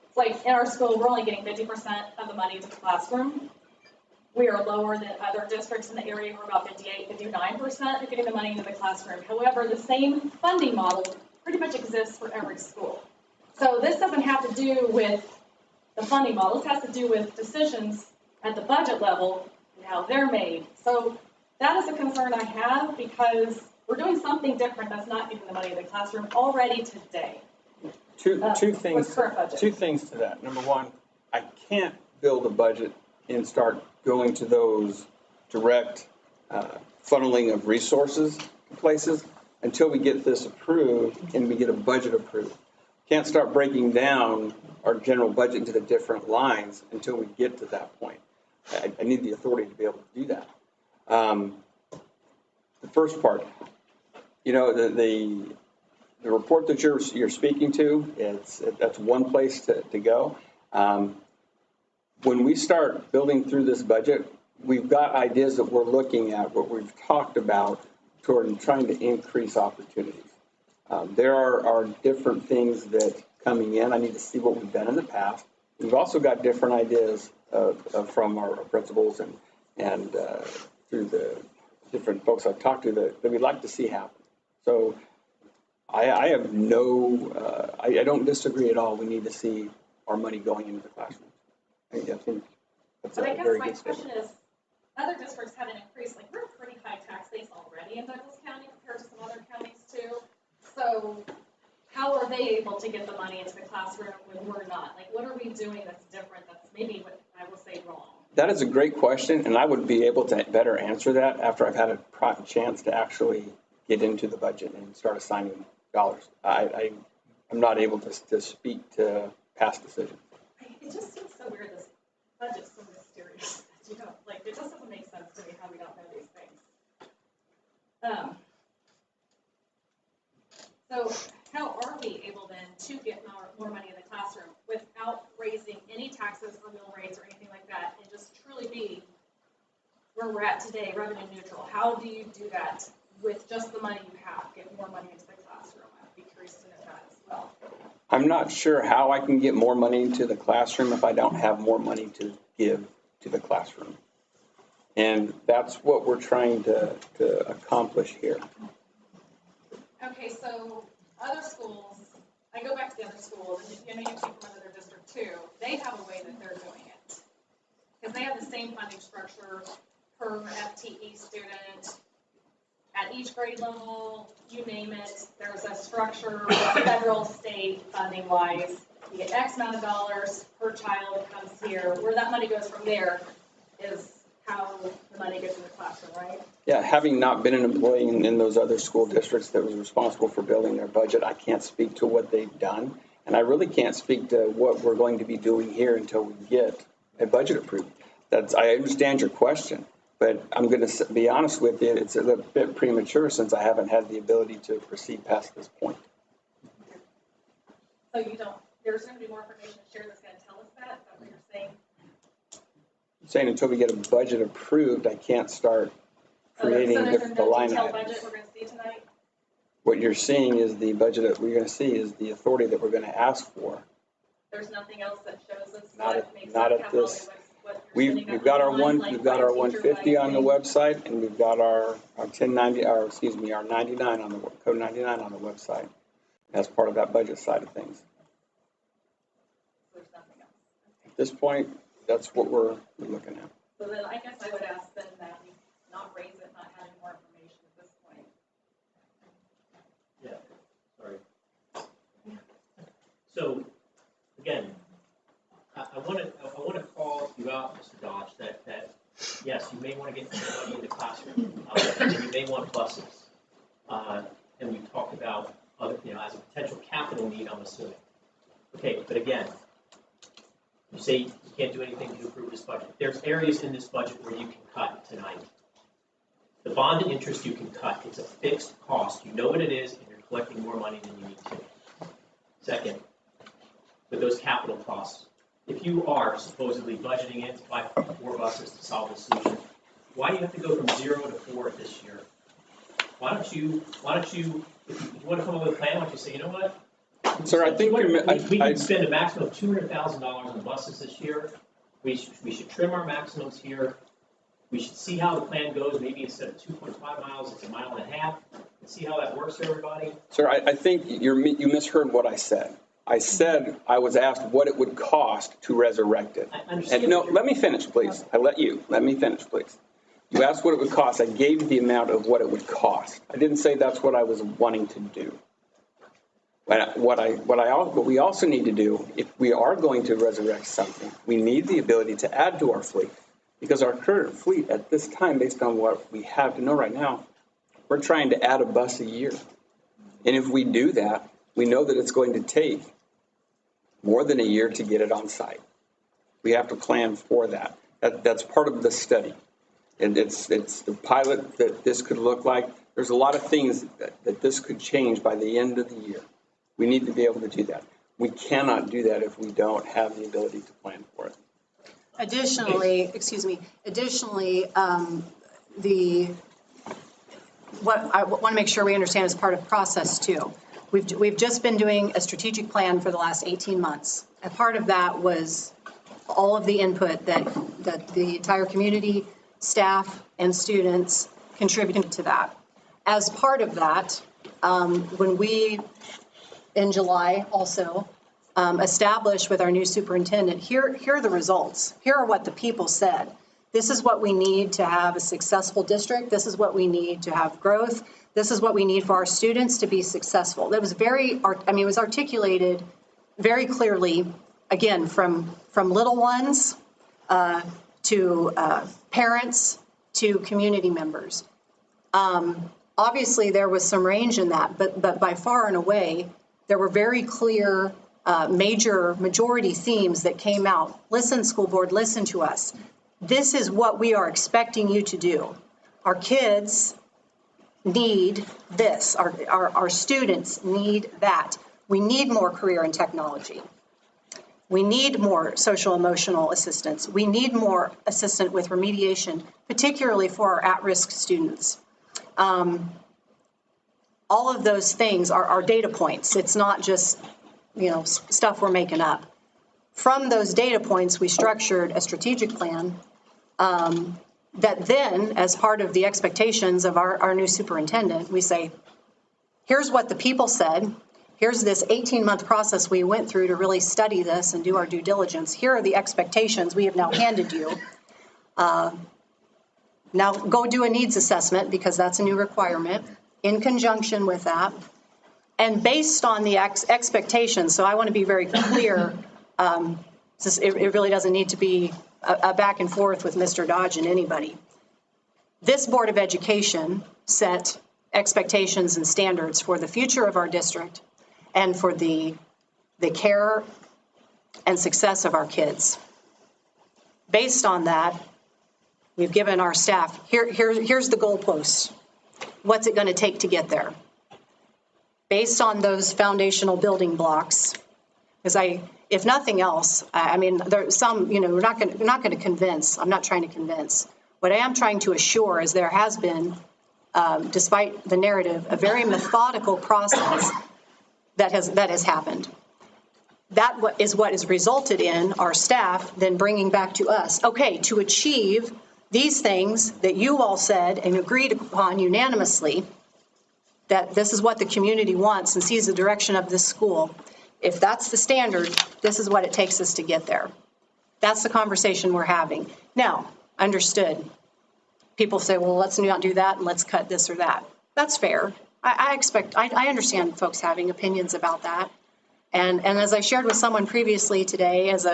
It's like in our school, we're only getting 50% of the money to the classroom. We are lower than other districts in the area. We're about 58, 59% of getting the money into the classroom. However, the same funding model pretty much exists for every school. So this doesn't have to do with the funding model. This has to do with decisions at the budget level and how they're made. So that is a concern I have because we're doing something different that's not giving the money to the classroom already today. Two things to that. Number one, I can't build a budget and start going to those direct funneling of resources to places until we get this approved and we get a budget approved. Can't start breaking down our general budget into the different lines until we get to that point. I need the authority to be able to do that. The first part, the report that you're speaking to, that's one place to go. When we start building through this budget, we've got ideas that we're looking at, what we've talked about toward trying to increase opportunities. There are different things that coming in. I need to see what we've done in the past. We've also got different ideas from our principals and through the different folks I've talked to that we'd like to see happen. So I have I don't disagree at all. We need to see our money going into the classroom. I think that's a very good statement. My question is, other districts have an increase, like we're a pretty high tax base already in Douglas County compared to some other counties too. So how are they able to get the money into the classroom when we're not? Like, what are we doing that's different that's maybe what I will say wrong? That is a great question, and I would be able to better answer that after I've had a chance to actually get into the budget and start assigning dollars. I'm not able to speak to past decisions. It just seems so weird, this budget's so mysterious. Like, it just doesn't make sense to me how we don't know these things. So how are we able then to get more money in the classroom without raising any taxes or mill rates or anything like that and just truly be where we're at today, revenue neutral? How do you do that with just the money you have, get more money into the classroom? I'd be curious to know that as well. I'm not sure how I can get more money into the classroom if I don't have more money to give to the classroom. And that's what we're trying to accomplish here. Okay, so other schools, I go back to the other schools, and you came from another district too, they have a way that they're doing it. Because they have the same funding structure per FTE student at each grade level, you name it, there's a structure, federal, state, funding wise. You get X amount of dollars per child that comes here. Where that money goes from there is how the money gets in the classroom, right? Yeah, having not been an employee in those other school districts that was responsible for building their budget, I can't speak to what they've done. And I really can't speak to what we're going to be doing here until we get a budget approved. I understand your question, but I'm going to be honest with you, it's a little bit premature since I haven't had the ability to proceed past this point. So there's going to be more information to share that's going to tell us that? Is that what you're saying? I'm saying until we get a budget approved, I can't start creating the line items. Budget we're going to see tonight? What you're seeing is the budget that we're going to see is the authority that we're going to ask for. There's nothing else that shows us not at this. We've got our 150 on the website, and we've got our 1090, our 99 on the code 99 on the website. as part of that budget side of things. There's nothing else. At this point, that's what we're looking at. So then I guess I would ask then that we not raise it, not having more information at this point. Yeah, sorry. So, again, I want to call you out, Mr. Dodge, that yes, you may want to get more money in the classroom, and you may want buses. And we talked about other, as a potential capital need, I'm assuming. Okay, but again, you say you can't do anything to improve this budget. There's areas in this budget where you can cut tonight. The bond and interest you can cut. It's a fixed cost. You know what it is, and you're collecting more money than you need to. Second, with those capital costs, if you are supposedly budgeting in to buy 4 buses to solve the solution, why do you have to go from 0 to 4 this year? Why don't you, if you want to come up with a plan, why don't you say, you know what? Sir, I think we can spend a maximum of $200,000 on buses this year. We should trim our maximums here. We should see how the plan goes. Maybe instead of 2.5 miles, it's 1.5 miles, and see how that works for everybody. Sir, I think you misheard what I said. I said I was asked what it would cost to resurrect it. I understand. And no, let me finish, please. Let me finish, please. You asked what it would cost. I gave you the amount of what it would cost. I didn't say that's what I was wanting to do. What we also need to do, if we are going to resurrect something, we need the ability to add to our fleet. Because our current fleet at this time, based on what we have to know right now, we're trying to add a bus a year. And if we do that, we know that it's going to take more than a year to get it on site. We have to plan for that. That's part of the study. And it's the pilot that this could look like. There's a lot of things that this could change by the end of the year. We need to be able to do that. We cannot do that if we don't have the ability to plan for it. Additionally, what I want to make sure we understand is part of process too. We've just been doing a strategic plan for the last 18 months. And part of that was all of the input that the entire community, staff, and students contributed to that. As part of that, when we, in July also, established with our new superintendent, here are the results. Here are what the people said. This is what we need to have a successful district. This is what we need to have growth. This is what we need for our students to be successful. That was it was articulated very clearly, again, from little ones to parents to community members. Obviously, there was some range in that, but by far and away, there were very clear majority themes that came out. Listen, school board, listen to us. This is what we are expecting you to do. Our kids need this. Our students need that. We need more career and technology. We need more social emotional assistance. We need more assistance with remediation, particularly for our at-risk students. All of those things are data points. It's not just stuff we're making up. From those data points, we structured a strategic plan that then, as part of the expectations of our new superintendent, we say, here's what the people said. Here's this 18-month process we went through to really study this and do our due diligence. Here are the expectations we have now handed you. Now go do a needs assessment, because that's a new requirement, in conjunction with that. And based on the expectations, so I want to be very clear, it really doesn't need to be a back and forth with Mr. Dodge and anybody. This Board of Education set expectations and standards for the future of our district and for the care and success of our kids. Based on that, we've given our staff, here's the goalposts. What's it going to take to get there? Based on those foundational building blocks, because if nothing else, there's some, we're not going to convince. I'm not trying to convince. What I am trying to assure is there has been, despite the narrative, a very methodical process that has happened. That is what has resulted in our staff then bringing back to us, okay, to achieve these things that you all said and agreed upon unanimously, that this is what the community wants and sees the direction of this school. If that's the standard, this is what it takes us to get there. That's the conversation we're having. Now, understood. People say, well, let's not do that and let's cut this or that. That's fair. I understand folks having opinions about that. And as I shared with someone previously today, as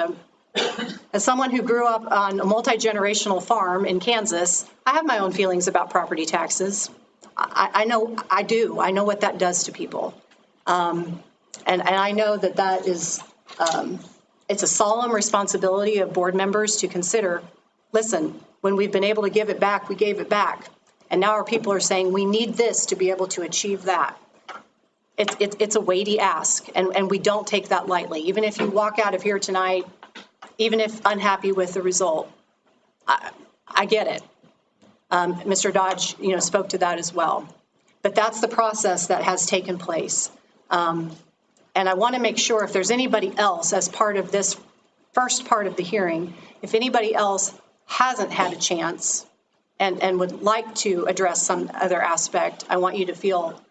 someone who grew up on a multi-generational farm in Kansas, I have my own feelings about property taxes. I know what that does to people. And I know that is, it's a solemn responsibility of board members to consider, listen, when we've been able to give it back, we gave it back. And now our people are saying we need this to be able to achieve that. It's a weighty ask, and we don't take that lightly. Even if you walk out of here tonight, even if unhappy with the result, I get it. Mr. Dodge, spoke to that as well. But that's the process that has taken place. And I want to make sure if there's anybody else as part of this first part of the hearing, if anybody else hasn't had a chance and would like to address some other aspect, I want you to feel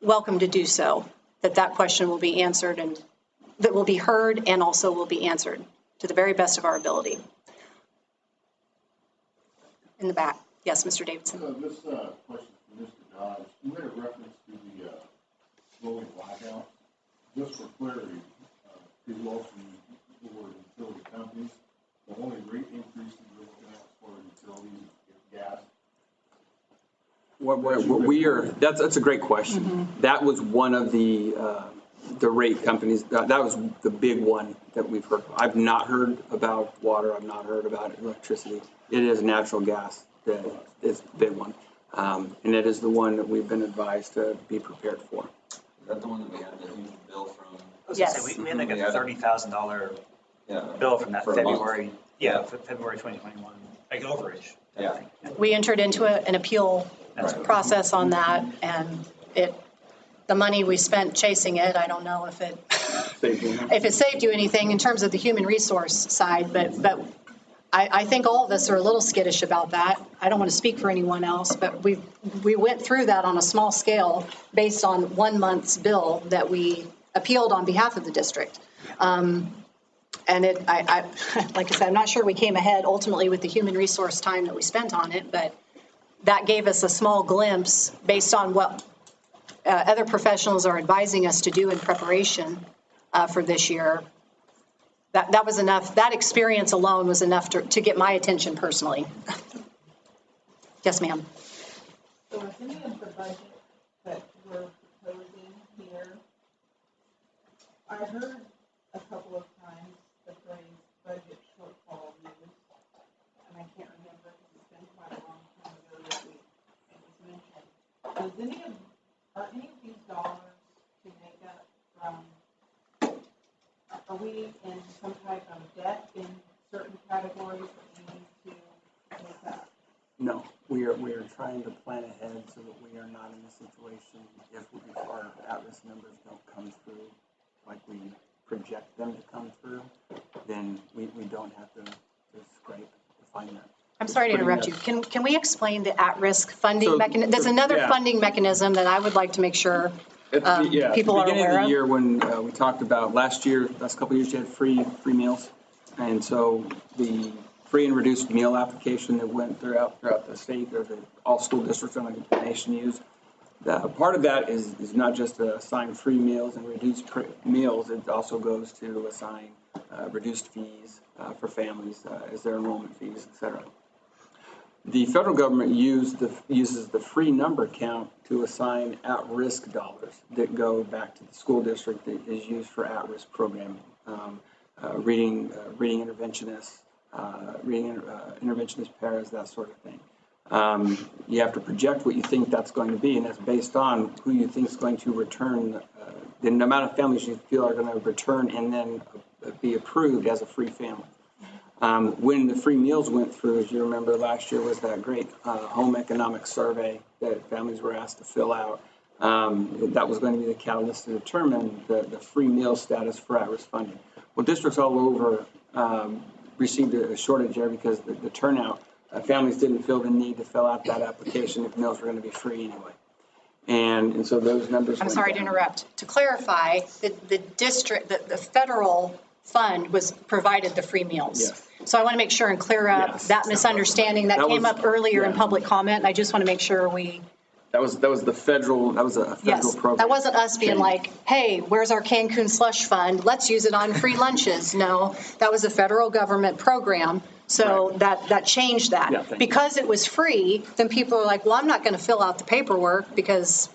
welcome to do so, that question will be answered and that will be heard and also will be answered to the very best of our ability. In the back. Yes, Mr. Davidson. This question for Mr. Dodge. You made a reference to the rolling blackout. Just for clarity, could you also use the word utility companies? The only rate increase that you're looking at for utilities is gas. That's a great question. Mm-hmm. That was one of the rate companies. That was the big one that we've heard. I've not heard about water. I've not heard about electricity. It is natural gas that is the big one. And it is the one that we've been advised to be prepared for. Is that the one that we had the huge bill from? Yes. We had like a $30,000 bill from that February. February 2021, like overage. Yeah. We entered into an appeal process on that, and the money we spent chasing it, I don't know if it saved you anything in terms of the human resource side, but I think all of us are a little skittish about that. I don't want to speak for anyone else, but we went through that on a small scale based on 1 month's bill that we appealed on behalf of the district. And like I said, I'm not sure we came ahead ultimately with the human resource time that we spent on it, but that gave us a small glimpse based on what other professionals are advising us to do in preparation for this year. That was enough. That experience alone was enough to get my attention personally. Yes, ma'am. So with any of the budget that we're proposing here, I heard a couple of times the phrase budget shortfall used, and I can't remember because it's been quite a long time ago that it was mentioned. Are any of these dollars to make up from? Are we in some type of debt in certain categories that we need to make up? No, we are trying to plan ahead so that we are not in a situation if our at-risk numbers don't come through like we project them to come through, then we don't have to scrape to find that. I'm sorry to interrupt you. Can we explain the at-risk funding mechanism? There's another funding mechanism that I would like to make sure people are aware of. At the beginning of the year when we talked about last couple of years, you had free meals. And so the free and reduced meal application that went throughout the state, or all school districts around the nation use. Part of that is not just to assign free meals and reduced meals. It also goes to assign reduced fees for families as their enrollment fees, et cetera. The federal government uses the free number count to assign at-risk dollars that go back to the school district that is used for at-risk programming, reading interventionists, interventionist paras, that sort of thing. You have to project what you think that's going to be, and that's based on who you think is going to return, the amount of families you feel are going to return and then be approved as a free family. When the free meals went through, as you remember, last year was that great home economic survey that families were asked to fill out. That was going to be the catalyst to determine the free meal status for at-risk funding. Well, districts all over received a shortage there because the turnout, families didn't feel the need to fill out that application if meals were going to be free anyway. And so those numbers. I'm went sorry to down. interrupt. To clarify, the district, the federal fund was provided the free meals. Yes. So I want to make sure and clear up Yes. that misunderstanding that That came was- up earlier in yeah. public comment. I just want to make sure we, That was the federal, that was a federal yes, program. that wasn't us being change. like, hey, where's our Cancun slush fund? Let's use it on free lunches. No, that was a federal government program. So that changed that. Yeah, thank you. Because it was free, then people are like, well, I'm not going to fill out the paperwork because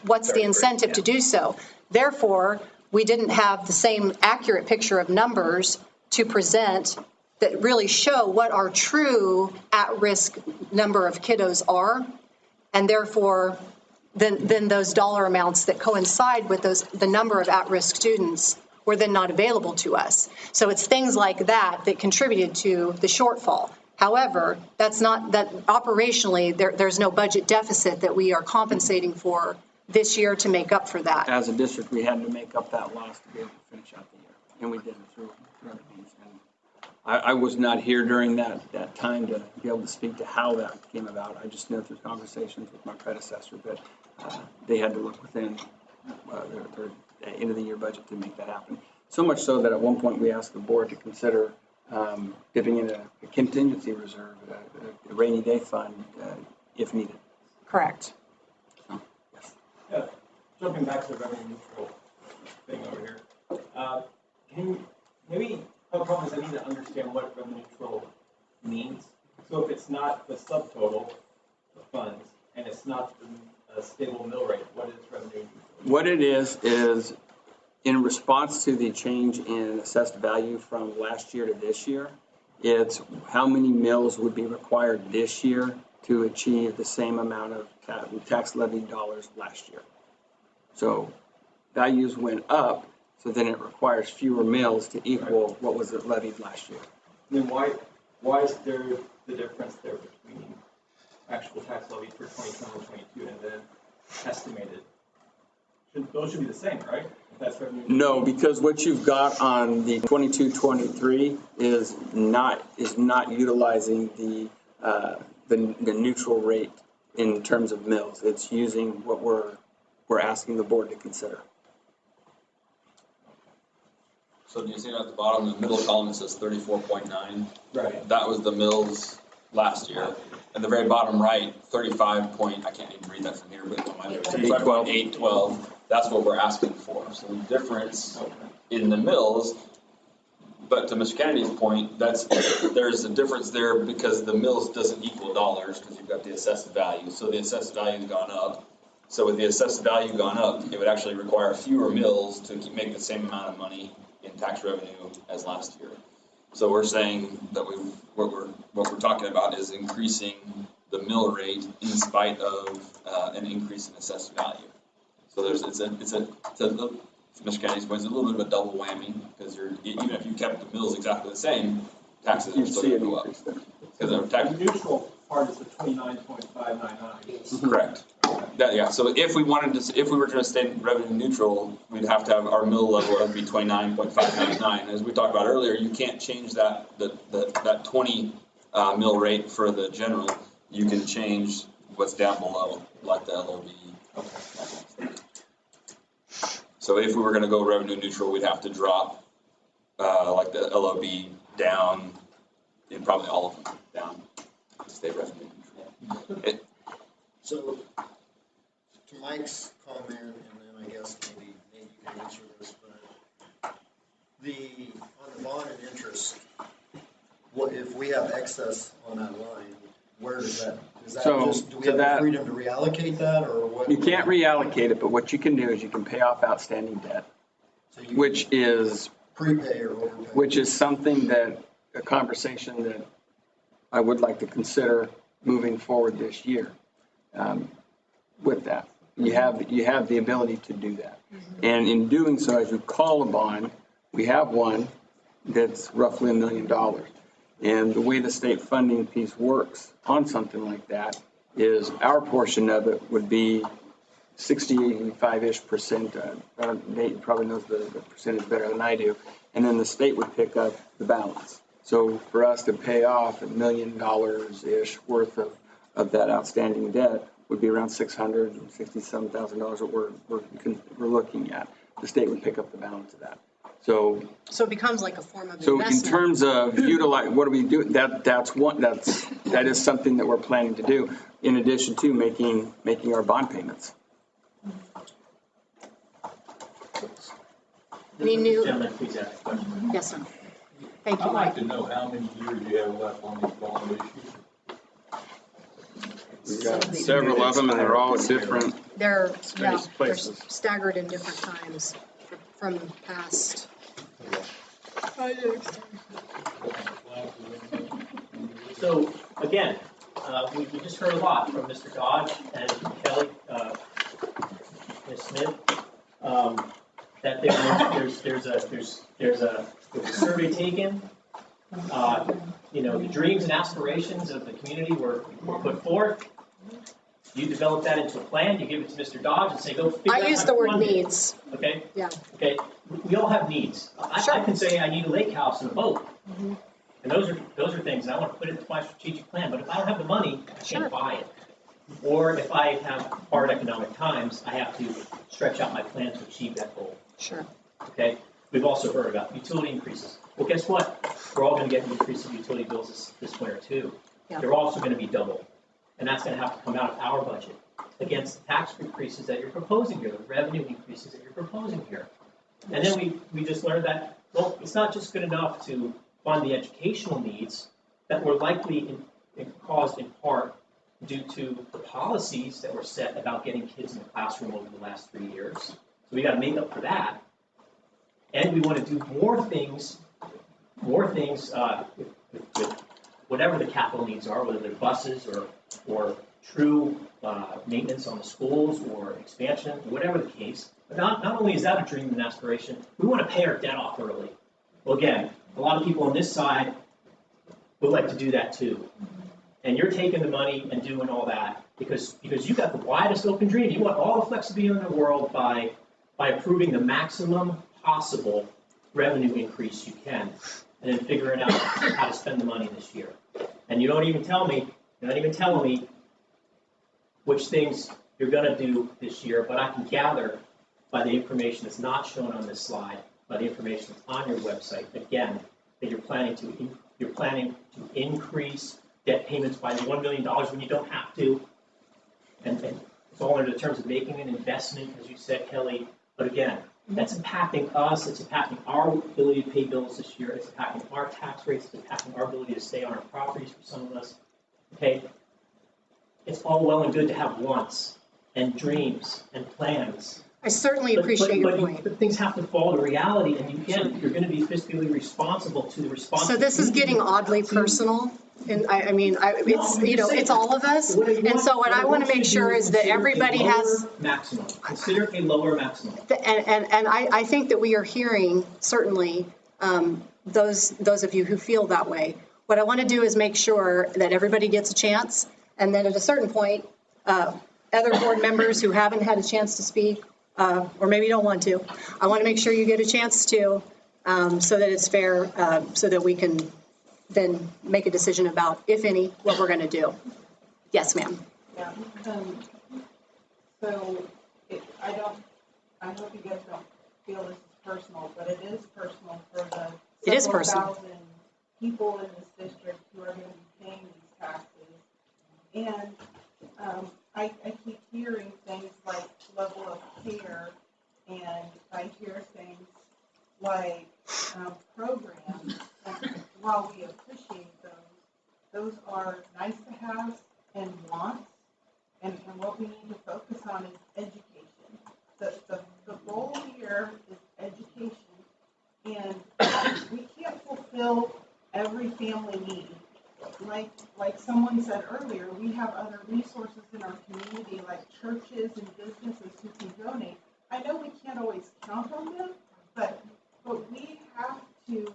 what's the incentive to do so? Therefore, we didn't have the same accurate picture of numbers to present that really show what our true at-risk number of kiddos are. And therefore, then those dollar amounts that coincide with the number of at-risk students were then not available to us. So it's things like that that contributed to the shortfall. However, that's not, that operationally, there's no budget deficit that we are compensating for this year to make up for that. As a district, we had to make up that loss to be able to finish out the year, and we did it through other means. And I was not here during that time to be able to speak to how that came about. I just know through conversations with my predecessor that they had to look within their end of the year budget to make that happen. So much so that at one point we asked the board to consider dipping in a contingency reserve, a rainy day fund, if needed. Correct. Yeah, jumping back to the revenue neutral thing over here. Can you maybe help us? I need to understand what revenue neutral means. So if it's not the subtotal of funds and it's not the stable mill rate, what is revenue neutral? What it is in response to the change in assessed value from last year to this year, it's how many mills would be required this year to achieve the same amount of tax levy dollars last year. So values went up, so then it requires fewer mills to equal what was levied last year. Then why is there the difference there between actual tax levy for 2021, 22 and then estimated? Those should be the same, right? If that's revenue. No, because what you've got on the 22-23 is not utilizing the neutral rate in terms of mills. It's using what we're asking the board to consider. So do you see at the bottom, the middle column, it says 34.9? Right. That was the mills last year. At the very bottom right, 35 point, I can't even read that from here, but it's on my 35.812, that's what we're asking for. So the difference in the mills, but to Mr. Kennedy's point, there's a difference there because the mills doesn't equal dollars because you've got the assessed value. So the assessed value has gone up. So with the assessed value gone up, it would actually require fewer mills to make the same amount of money in tax revenue as last year. So we're saying that what we're talking about is increasing the mill rate in spite of an increase in assessed value. So it's a Mr. Kennedy's point, it's a little bit of a double whammy because even if you kept the mills exactly the same, taxes are still going to go up. Because our tax neutral part is the 29.599. Correct. Yeah. So if we were to stay revenue neutral, we'd have to have our mill level of be 29.599. As we talked about earlier, you can't change that 20 mill rate for the general. You can change what's down below, like the LOB. So if we were going to go revenue neutral, we'd have to drop like the LOB down, and probably all of them down to stay revenue neutral. So, to Mike's comment, and then I guess maybe you can answer this, but on the bond and interest, what if we have excess on that line, where does that, do we have the freedom to reallocate that, or what? You can't reallocate it, but what you can do is you can pay off outstanding debt, which is prepay or overpay. Which is something that, a conversation that I would like to consider moving forward this year. With that, you have the ability to do that. And in doing so, as you call a bond, we have one that's roughly $1 million. And the way the state funding piece works on something like that is our portion of it would be 65-ish%. Nate probably knows the percentage better than I do. And then the state would pick up the balance. So for us to pay off $1 million-ish worth of that outstanding debt would be around $667,000 that we're looking at. The state would pick up the balance of that. So it becomes like a form of in investment. terms of utilize, what do we do? That is something that we're planning to do in addition to making our bond payments. Any new? Gentlemen, please ask a question. Yes, sir. Thank you, I'd like Mike. to know how many years you have left on these bond issues. We've got several of them, and they're all different. They're places. staggered in different times from past. So again, we just heard a lot from Mr. Dodge and Kelly, Ms. Smith, that there's a survey taken. The dreams and aspirations of the community were put forth. You develop that into a plan, you give it to Mr. Dodge and say, go figure out. I use the word needs. Okay? Yeah. Okay, we all have needs. I can say I need a lake house and a boat. Mm-hmm. And those are things that I want to put into my strategic plan, but if I don't have the money, I can't buy it. Or if I have hard economic times, I have to stretch out my plan to achieve that goal. Sure. Okay? We've also heard about utility increases. Well, guess what? We're all going to get an increase in utility bills this winter too. Yeah. They're also going to be double. And that's going to have to come out of our budget against the tax increases that you're proposing here, the revenue increases that you're proposing here. And then we just learned that, well, it's not just good enough to fund the educational needs that were likely caused in part due to the policies that were set about getting kids in the classroom over the last 3 years. So we got to make up for that. And we want to do more things with whatever the capital needs are, whether they're buses or true maintenance on the schools or expansion, whatever the case. But not only is that a dream and aspiration, we want to pay our debt off early. Well, again, a lot of people on this side would like to do that too. And you're taking the money and doing all that because you got the widest open dream. You want all the flexibility in the world by approving the maximum possible revenue increase you can, and then figuring out how to spend the money this year. And you're not even telling me which things you're going to do this year, but I can gather by the information that's not shown on this slide, by the information that's on your website, again, that you're planning to increase debt payments by $1 million when you don't have to. And it's all under the terms of making an investment, as you said, Kelly. But again, that's impacting us. It's impacting our ability to pay bills this year. It's impacting our tax rates. It's impacting our ability to stay on our properties for some of us. Okay? It's all well and good to have wants and dreams and plans. I certainly appreciate your point. But things have to fall to reality, and you're going to be fiscally responsible to the responsibility. So this is getting oddly personal. And it's all of us. And so what I want to make sure is that everybody has maximum. Consider a lower maximum. And I think that we are hearing certainly those of you who feel that way. What I want to do is make sure that everybody gets a chance, and then at a certain point, other board members who haven't had a chance to speak, or maybe don't want to, I want to make sure you get a chance to, so that it's fair, so that we can then make a decision about, if any, what we're going to do. Yes, ma'am. Yeah, I hope you guys don't feel this is personal, but it is personal for the It is personal. thousand people in this district who are going to be paying these taxes. And I keep hearing things like level of care, and I hear things like programs. And while we appreciate those are nice to have and wants, and what we need to focus on is education. The goal here is education, and we can't fulfill every family need. Like someone said earlier, we have other resources in our community, like churches and businesses who can donate. I know we can't always count on them, but we have to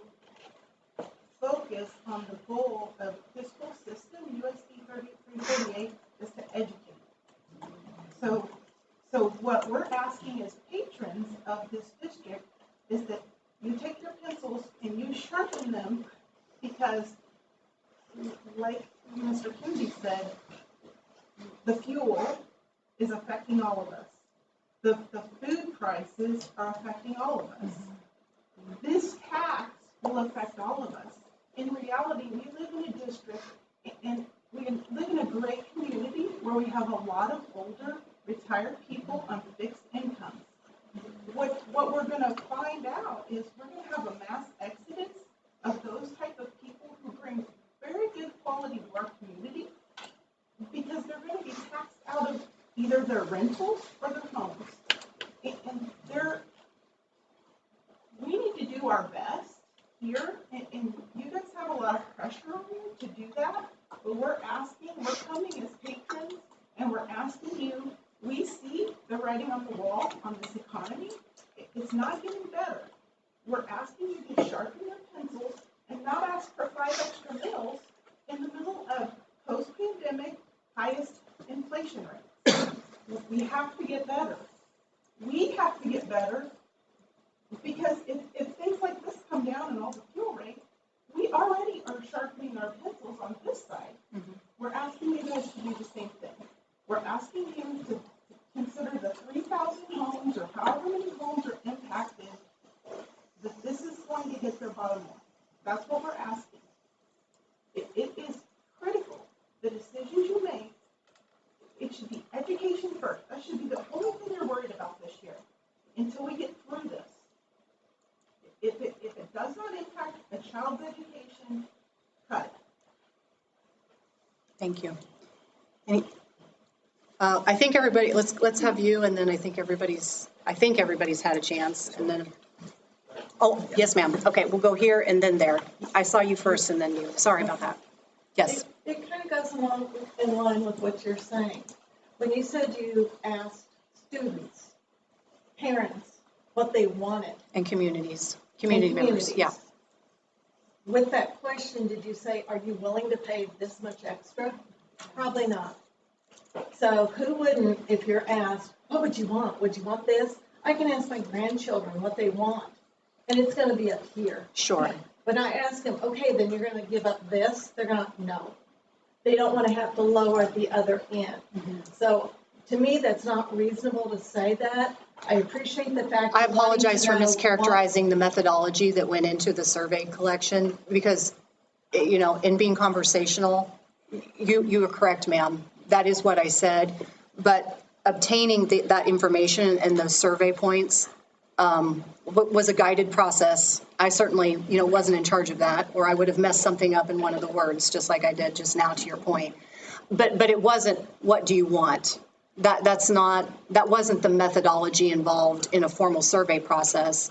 focus on the goal of this whole system. USD 3348 is to educate. So what we're asking as patrons of this district is that you take your pencils and you sharpen them, because like Mr. Kennedy said, the fuel is affecting all of us. The food prices are affecting all of us. This tax will affect all of us. In reality, we live in a district and we live in a great community where we have a lot of older, retired people on fixed incomes. What we're going to find out is we're going to have a mass exodus of those type of people who bring very good quality to our community because they're going to be taxed out of either their rentals or their homes. And we need to do our best here, and you guys have a lot of pressure on you to do that, but we're coming as patrons, and we're asking you, we see the writing on the wall on this economy. It's not getting better. We're asking you to sharpen your pencils and not ask for 5 extra meals in the middle of post-pandemic highest inflation rates. We have to get better. We have to get better because if things like this come down and all the fuel rates, we already are sharpening our pencils on this side. Mm-hmm. We're asking you guys to do the same thing. We're asking you to consider the 3,000 homes or however many homes are impacted, that this is going to hit their bottom line. That's what we're asking. It is critical. The decisions you make, it should be education first. That should be the only thing you're worried about this year until we get through this. If it does not impact a child's education, cut it. Thank you. I think everybody, let's have you, and then I think everybody's had a chance, and then, oh, yes, ma'am. Okay, we'll go here and then there. I saw you first and then you. Sorry about that. Yes. It kind of goes along in line with what you're saying. When you said you asked students, parents, what they wanted. And community members, yeah. With that question, did you say, are you willing to pay this much extra? Probably not. So who wouldn't, if you're asked, what would you want? Would you want this? I can ask my grandchildren what they want, and it's going to be up here. Sure. When I ask them, okay, then you're going to give up this, they're going to, no. They don't want to have to lower the other end. Mm-hmm. So to me, that's not reasonable to say that. I appreciate the fact. I apologize for mischaracterizing the methodology that went into the survey collection because, you know, in being conversational, you were correct, ma'am. That is what I said. But obtaining that information and those survey points was a guided process. I certainly, you know, wasn't in charge of that, or I would have messed something up in one of the words, just like I did just now to your point. But it wasn't, what do you want? That wasn't the methodology involved in a formal survey process.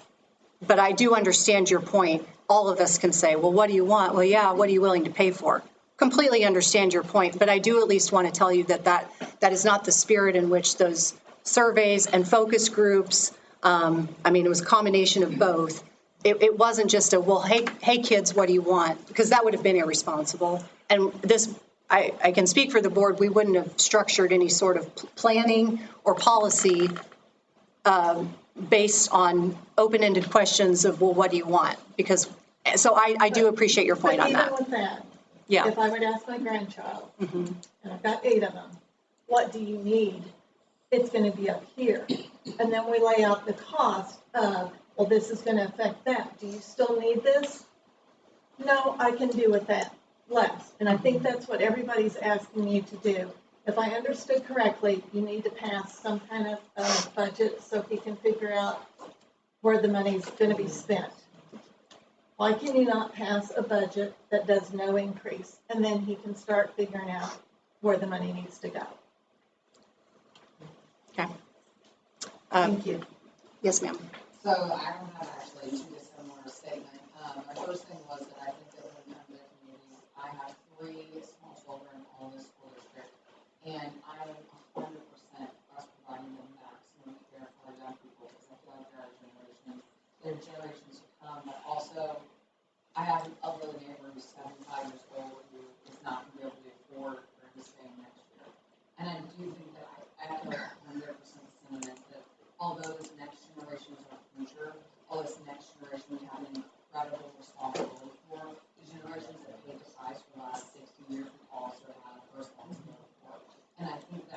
But I do understand your point. All of us can say, well, what do you want? Well, yeah, what are you willing to pay for? Completely understand your point, but I do at least want to tell you that is not the spirit in which those surveys and focus groups, it was a combination of both. It wasn't just a, well, hey kids, what do you want? Because that would have been irresponsible. And this, I can speak for the board, we wouldn't have structured any sort of planning or policy based on open-ended questions of, well, what do you want? Because, so I do appreciate your point on that. Even with that, yeah. If I would ask my grandchild, mm-hmm. and I've got 8 of them, what do you need? It's going to be up here. And then we lay out the cost of, well, this is going to affect that. Do you still need this? No, I can do with that less. And I think that's what everybody's asking you to do. If I understood correctly, you need to pass some kind of budget so he can figure out where the money's going to be spent. Why can you not pass a budget that does no increase? And then he can start figuring out where the money needs to go. Okay. Thank you. Yes, ma'am. So I don't have actually too dissimilar statement. My first thing was that I think that when it comes to communities, I have 3 small children on this school district, and I am 100% us providing the maximum care for our young people because I feel like they're generations to come, but also I have an elderly neighbor who's 75 years old who is not going to be able to afford for him to stay next year. And I do think that I echo 100% sentiment that although this next generation is our future, all this next generation we have an incredible responsibility for, the generations that paid the price for the last 60 years we also have a responsibility for. And I think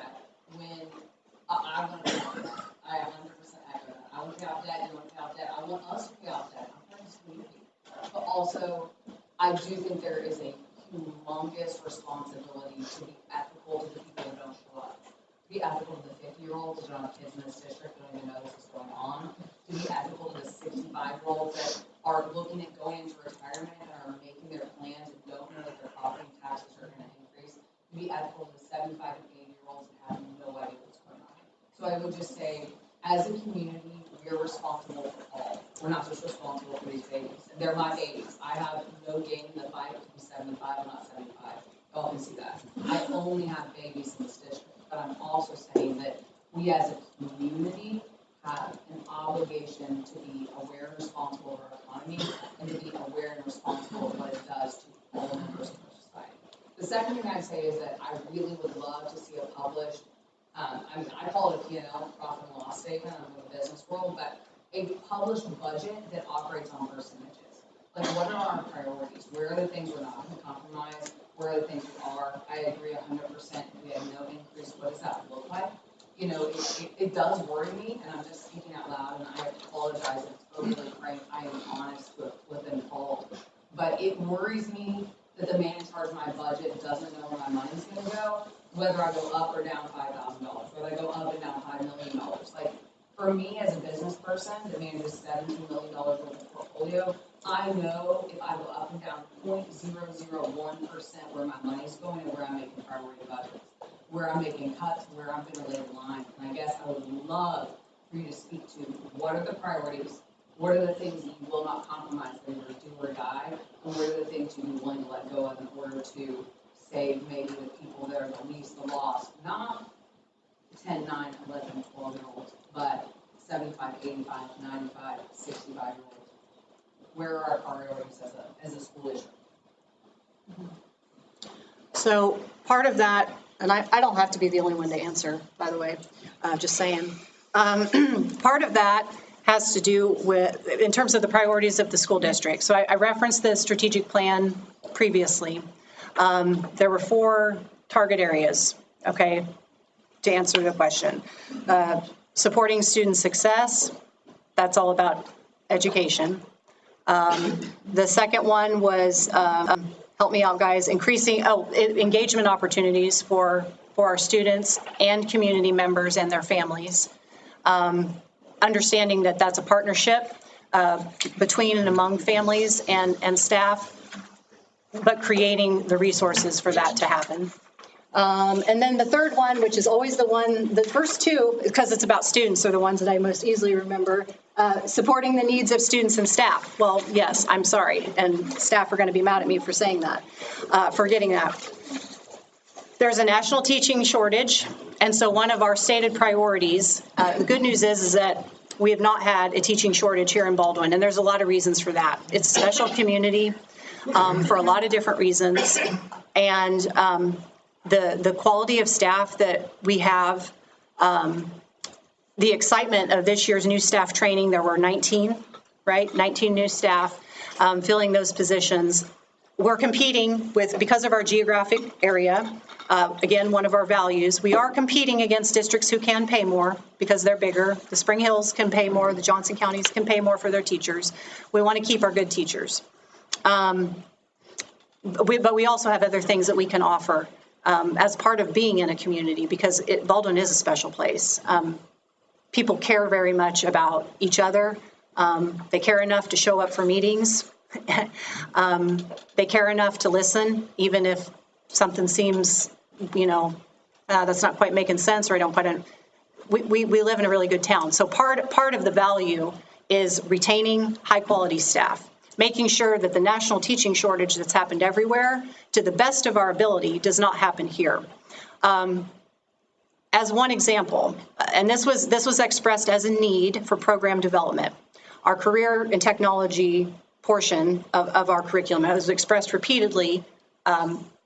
do think there is a humongous responsibility to be ethical to the people who don't show up. To be ethical to the 50-year-olds who don't have kids in this district, who don't even know this is going on. To be ethical to the 65-year-olds that are looking at going into retirement and are making their plans and don't know that their property taxes are going to increase. To be ethical to the 75 and 80-year-olds and have no idea what's going on. So I would just say, as a community, we're responsible for all. We're not just responsible for these babies. And they're my babies. I have no gain in the fight to be 75. I'm not 75. Y'all can see that. I only have babies in this district. But I'm also saying that we as a community have an obligation to be aware and responsible of our economy and to be aware and responsible of what it does to all members of our society. The second thing I'd say is that I really would love to see a published, I call it a P&L, profit and loss statement, I'm in the business world, but a published budget that operates on percentages. Like, what are our priorities? Where are the things we're not going to compromise? Where are the things we are? I agree 100%. If we have no increase, what does that look like? You know, it does worry me, and I'm just speaking out loud, and I apologize if it's overly frank. I am honest to a flip and fall. But it worries me that the man in charge of my budget doesn't know where my money's going to go, whether I go up or down $5,000, whether I go up and down $5 million. Like, for me as a business person that manages $17 million worth of portfolio, I know if I go up and down 0.001% where my money's going and where I'm making priority budgets, where I'm making cuts, where I'm going to lay the line. And I guess I would love for you to speak to what are the priorities, what are the things that you will not compromise, that are do or die, and what are the things you'd be willing to let go of in order to save maybe the people that are the least the lost, not 10, 9, 11, 12-year-olds, but 75, 85, 95, 65-year-olds. Where are our priorities as a school district? So part of that, and I don't have to be the only one to answer, by the way, just saying. Part of that has to do with, in terms of the priorities of the school district. So I referenced the strategic plan previously. There were 4 target areas, okay, to answer the question. Supporting student success, that's all about education. The second one was, help me out, guys, increasing engagement opportunities for our students and community members and their families. Understanding that that's a partnership between and among families and staff, but creating the resources for that to happen. And then the third one, which is always the first 2, because it's about students, are the ones that I most easily remember, supporting the needs of students and staff. Well, yes, I'm sorry, and staff are going to be mad at me for saying that, for getting that. There's a national teaching shortage, and so one of our stated priorities, the good news is that we have not had a teaching shortage here in Baldwin, and there's a lot of reasons for that. It's a special community for a lot of different reasons, and the quality of staff that we have, the excitement of this year's new staff training, there were 19, right? 19 new staff filling those positions. We're competing with, because of our geographic area, again, one of our values, we are competing against districts who can pay more because they're bigger. The Spring Hills can pay more, the Johnson counties can pay more for their teachers. We want to keep our good teachers. But we also have other things that we can offer as part of being in a community, because Baldwin is a special place. People care very much about each other. They care enough to show up for meetings. They care enough to listen, even if something seems, that's not quite making sense, or I don't quite. We live in a really good town. So part of the value is retaining high quality staff, making sure that the national teaching shortage that's happened everywhere, to the best of our ability, does not happen here. As one example, and this was expressed as a need for program development, our career and technology portion of our curriculum was expressed repeatedly,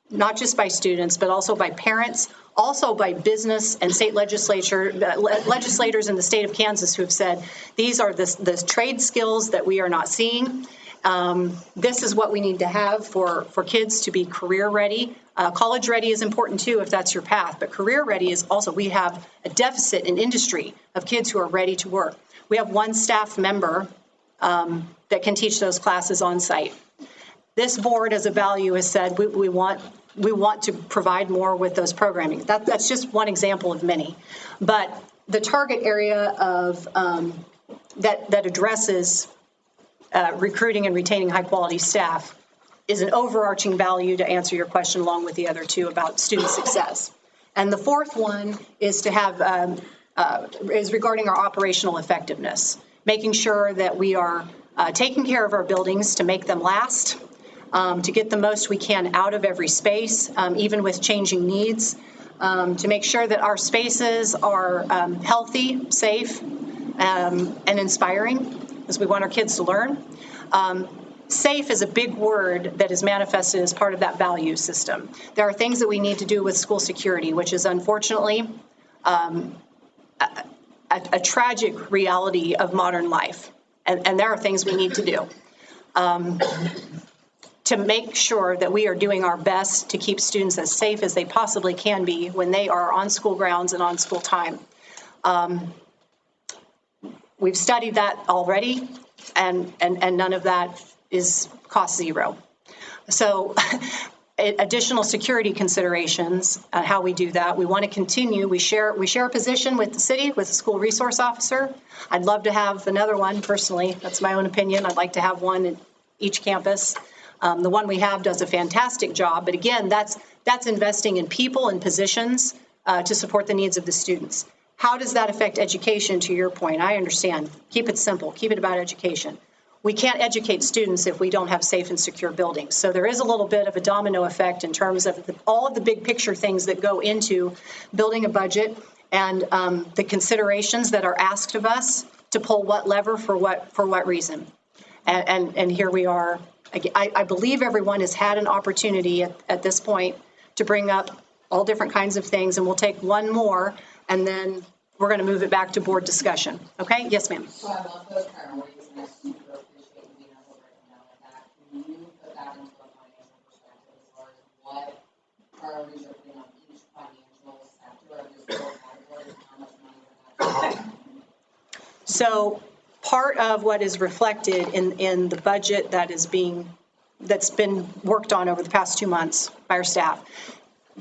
not just by students, but also by parents, also by business and state legislators in the state of Kansas who have said, these are the trade skills that we are not seeing. This is what we need to have for kids to be career ready. College ready is important too, if that's your path, but career ready is also, we have a deficit in industry of kids who are ready to work. We have one staff member that can teach those classes on site. this board as a value has said we want to provide more with those programming. That's just one example of many. But the target area of that addresses recruiting and retaining high quality staff is an overarching value to answer your question, along with the other two about student success. And the fourth one is to have is regarding our operational effectiveness, making sure that we are taking care of our buildings to make them last, to get the most we can out of every space, even with changing needs, to make sure that our spaces are healthy, safe, and inspiring, because we want our kids to learn. Safe is a big word that is manifested as part of that value system. There are things that we need to do with school security, which is unfortunately a tragic reality of modern life. And there are things we need to do to make sure that we are doing our best to keep students as safe as they possibly can be when they are on school grounds and on school time. We've studied that already, and none of that is cost zero. So additional security considerations on how we do that. We want to continue. We share a position with the city, with the school resource officer. I'd love to have another one personally. That's my own opinion. I'd like to have one at each campus. The one we have does a fantastic job, but again, that's investing in people and positions to support the needs of the students. How does that affect education, to your point? I understand. Keep it simple. Keep it about education. We can't educate students if we don't have safe and secure buildings. So there is a little bit of a domino effect in terms of all of the big picture things that go into building a budget and the considerations that are asked of us to pull what lever for what reason. And here we are. I believe everyone has had an opportunity at this point to bring up all different kinds of things, and we'll take one more, and then we're going to move it back to board discussion. Okay? Yes, ma'am. So I love those priorities, and I super appreciate you being able to break them down like that. Can you put that into a financial perspective as far as what priorities are putting on each financial sector of these four categories and how much money we're having? So part of what is reflected in the budget that's been worked on over the past 2 months by our staff,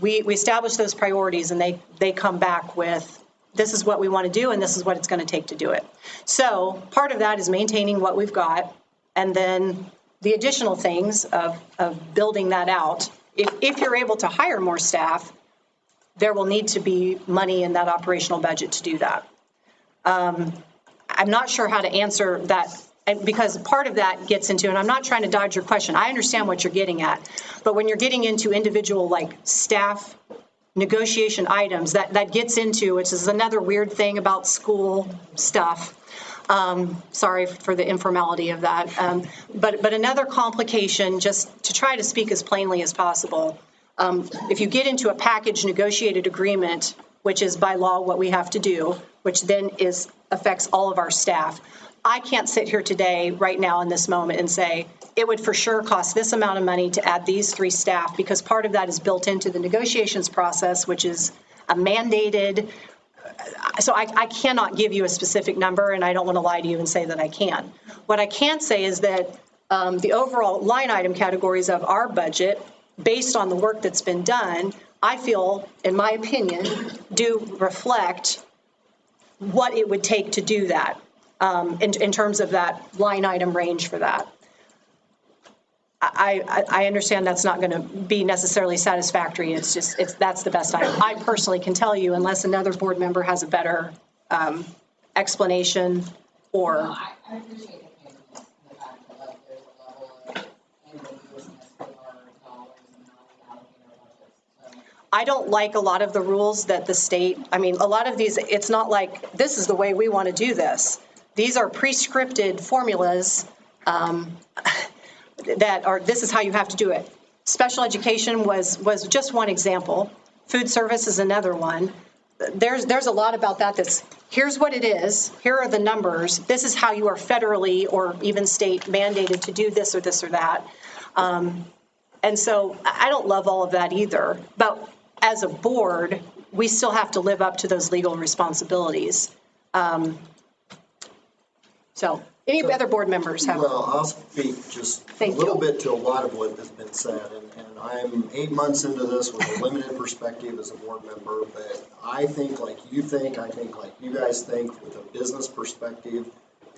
we establish those priorities, and they come back with, this is what we want to do, and this is what it's going to take to do it. So part of that is maintaining what we've got, and then the additional things of building that out. If you're able to hire more staff, there will need to be money in that operational budget to do that. I'm not sure how to answer that, because part of that gets into, and I'm not trying to dodge your question, I understand what you're getting at, but when you're getting into individual like staff negotiation items, that gets into, which is another weird thing about school stuff. Sorry for the informality of that. But another complication, just to try to speak as plainly as possible, if you get into a package negotiated agreement, which is by law what we have to do, which then affects all of our staff, I can't sit here today, right now in this moment, and say, it would for sure cost this amount of money to add these 3 staff, because part of that is built into the negotiations process, which is a mandated. So I cannot give you a specific number, and I don't want to lie to you and say that I can. What I can say is that the overall line item categories of our budget, based on the work that's been done, I feel, in my opinion, do reflect what it would take to do that in terms of that line item range for that. I understand that's not going to be necessarily satisfactory. That's the best I personally can tell you, unless another board member has a better explanation or. No, I appreciate the fact that like there's a level of ambiguousness with our dollars and how we allocate our budgets. So. I don't like a lot of the rules that the state, a lot of these, it's not like this is the way we want to do this. These are pre-scripted formulas that are, this is how you have to do it. Special education was just one example. Food service is another one. There's a lot about that that's, here's what it is, here are the numbers, this is how you are federally or even state mandated to do this or that. And so I don't love all of that either. But as a board, we still have to live up to those legal responsibilities. So Any other board members have? Well, I'll speak just a Thank little you. bit to a lot of what has been said, and I'm 8 months into this with a limited perspective as a board member, but I think like you think, I think like you guys think with a business perspective,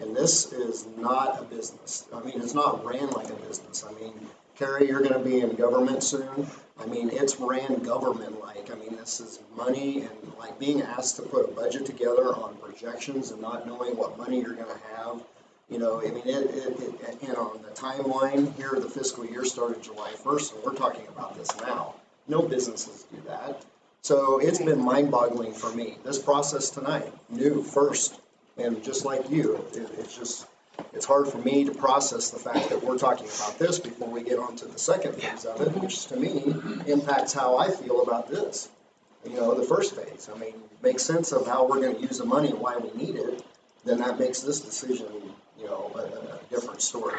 and this is not a business. I mean, it's not ran like a business. I mean, Carrie, you're gonna be in government soon. I mean, it's ran government-like. I mean, this is money and like being asked to put a budget together on projections and not knowing what money you're gonna have. You know, I mean, and on the timeline here, the fiscal year started July 1st, and we're talking about this now. No businesses do that. So it's been mind-boggling for me. This process tonight, new first, and just like you, it's hard for me to process the fact that we're talking about this before we get on to the second phase of it, which to me impacts how I feel about this. You know, the first phase. I mean, makes sense of how we're going to use the money and why we need it. Then that makes this decision, you know, a different story.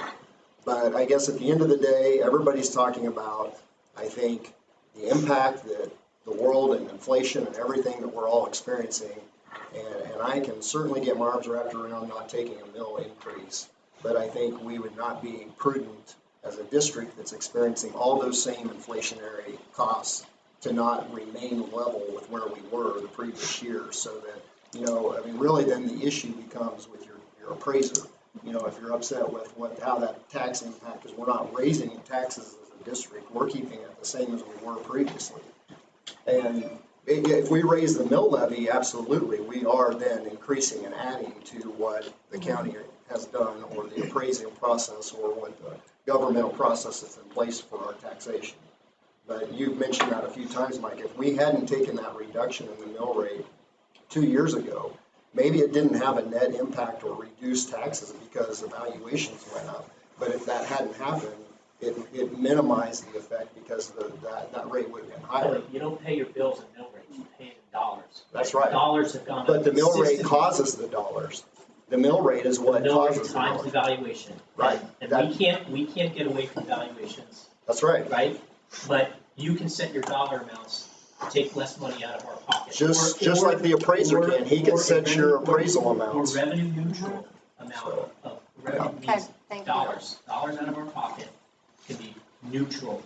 But I guess at the end of the day, everybody's talking about, I think, the impact that the world and inflation and everything that we're all experiencing. And I can certainly get my arms wrapped around not taking a mill increase. But I think we would not be prudent as a district that's experiencing all those same inflationary costs to not remain level with where we were the previous year, so that, you know, I mean, really then the issue becomes with your appraiser. You know, if you're upset with how that tax impact is, we're not raising taxes as a district, we're keeping it the same as we were previously. And if we raise the mill levy, absolutely, we are then increasing and adding to what the county has done, or the appraising process, or what the governmental process is in place for our taxation. But you've mentioned that a few times, Mike. If we hadn't taken that reduction in the mill rate 2 years ago, maybe it didn't have a net impact or reduced taxes because the valuations went up. But if that hadn't happened, it minimized the effect because that rate would have been higher. You don't pay your bills in mill rates, you pay it in dollars. That's right. Dollars have gone up. But the mill rate causes the dollars. The mill rate is what causes the times dollars. the valuation. Right. And we can't get away from valuations. That's right. Right? But you can set your dollar amounts to take less money out of our pocket. Just like the appraiser can, he can set your appraisal amounts. Or revenue neutral amount of revenue means dollars. Dollars out of our pocket can be neutral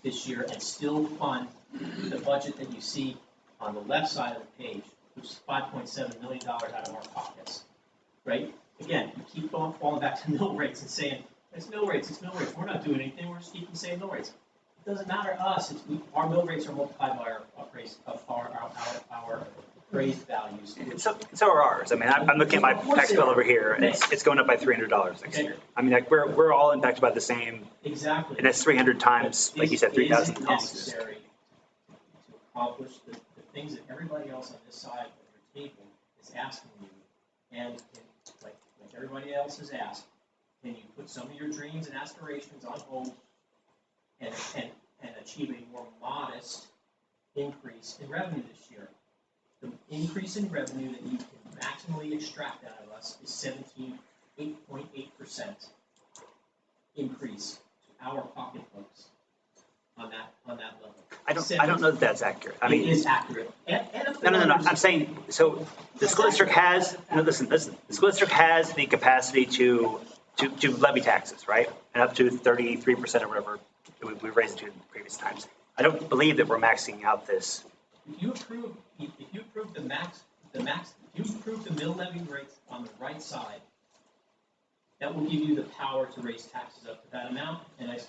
this year and still fund the budget that you see on the left side of the page, which is $5.7 million out of our pockets, right? Again, you keep falling back to mill rates and saying, it's mill rates, it's mill rates. We're not doing anything, we're just keeping the same mill rates. It doesn't matter to us. Our mill rates are multiplied by our appraised values. So are ours. I mean, I'm looking at my tax bill over here, and it's going up by $300 next year. I mean, like we're all impacted by the same. Exactly. And that's 300 times, like you said, 3,000 times. homes. Necessary to accomplish the things that everybody else on this side of your table is asking you, and like everybody else has asked, can you put some of your dreams and aspirations on hold and achieve a more modest increase in revenue this year? The increase in revenue that you can maximally extract out of us is 8.8% increase to our pocketbooks on that level. I don't know that that's accurate. I mean, it is accurate. No. I'm saying, so the school district has, listen, the school district has the capacity to levy taxes, right? And up to 33% or whatever we've raised it to in previous times. I don't believe that we're maxing out this. If you approve the mill levy rates on the right side, that will give you the power to raise taxes up to that amount.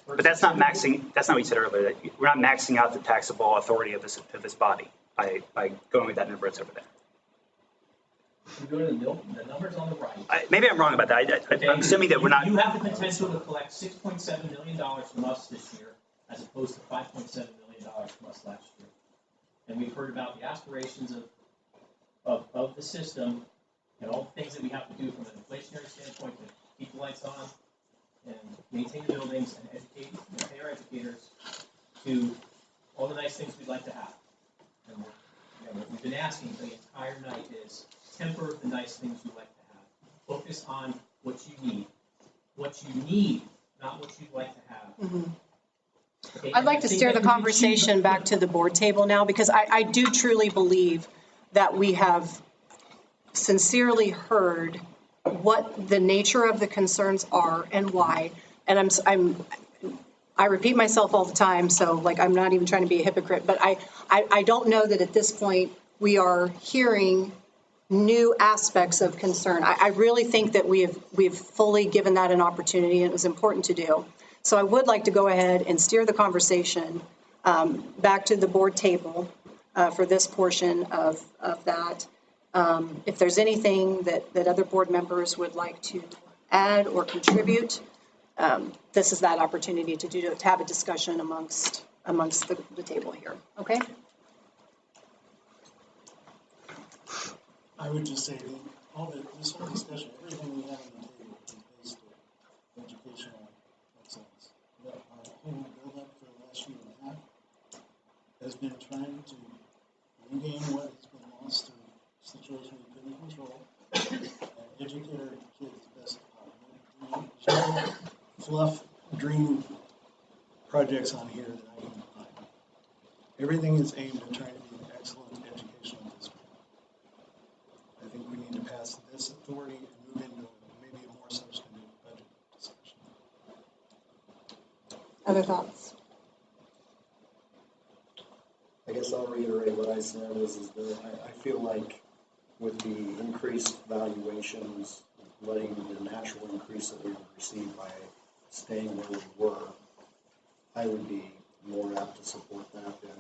But that's not maxing. That's not what you said earlier. That we're not maxing out the taxable authority of this body by going with that number that's over there. If you go to the mill, the numbers on the right. Maybe I'm wrong about that. I'm assuming that we're not. You have the potential to collect $6.7 million from us this year, as opposed to $5.7 million from us last year. And we've heard about the aspirations of the system and all the things that we have to do from an inflationary standpoint to keep the lights on and maintain the buildings and educate, pay our educators, to all the nice things we'd like to have. And what we've been asking the entire night is temper the nice things we like to have. Focus on what you need. What you need, not what you'd like to have. Mm-hmm. Okay, I'd like to steer the conversation back to the board table now, because I do truly believe that we have sincerely heard what the nature of the concerns are and why. And I repeat myself all the time, so like I'm not even trying to be a hypocrite, but I don't know that at this point we are hearing new aspects of concern. I really think that we've fully given that an opportunity, and it was important to do. So I would like to go ahead and steer the conversation back to the board table for this portion of that. If there's anything that other board members would like to add or contribute, this is that opportunity to have a discussion amongst the table here. Okay? I would just say this whole discussion, everything we have on the table is based on educational excellence. Our whole build-up for the last year and a half has been trying to regain what has been lost through a situation we couldn't control, and educate our kids the best possible. There's no fluff dream projects on here that I can find. Everything is aimed at trying to be an excellent educational district. I think we need to pass this authority and move into maybe a more substantive budget discussion. Other thoughts? I guess I'll reiterate what I said is that I feel like with the increased valuations, letting the natural increase that we've received by staying where we were, I would be more apt to support that than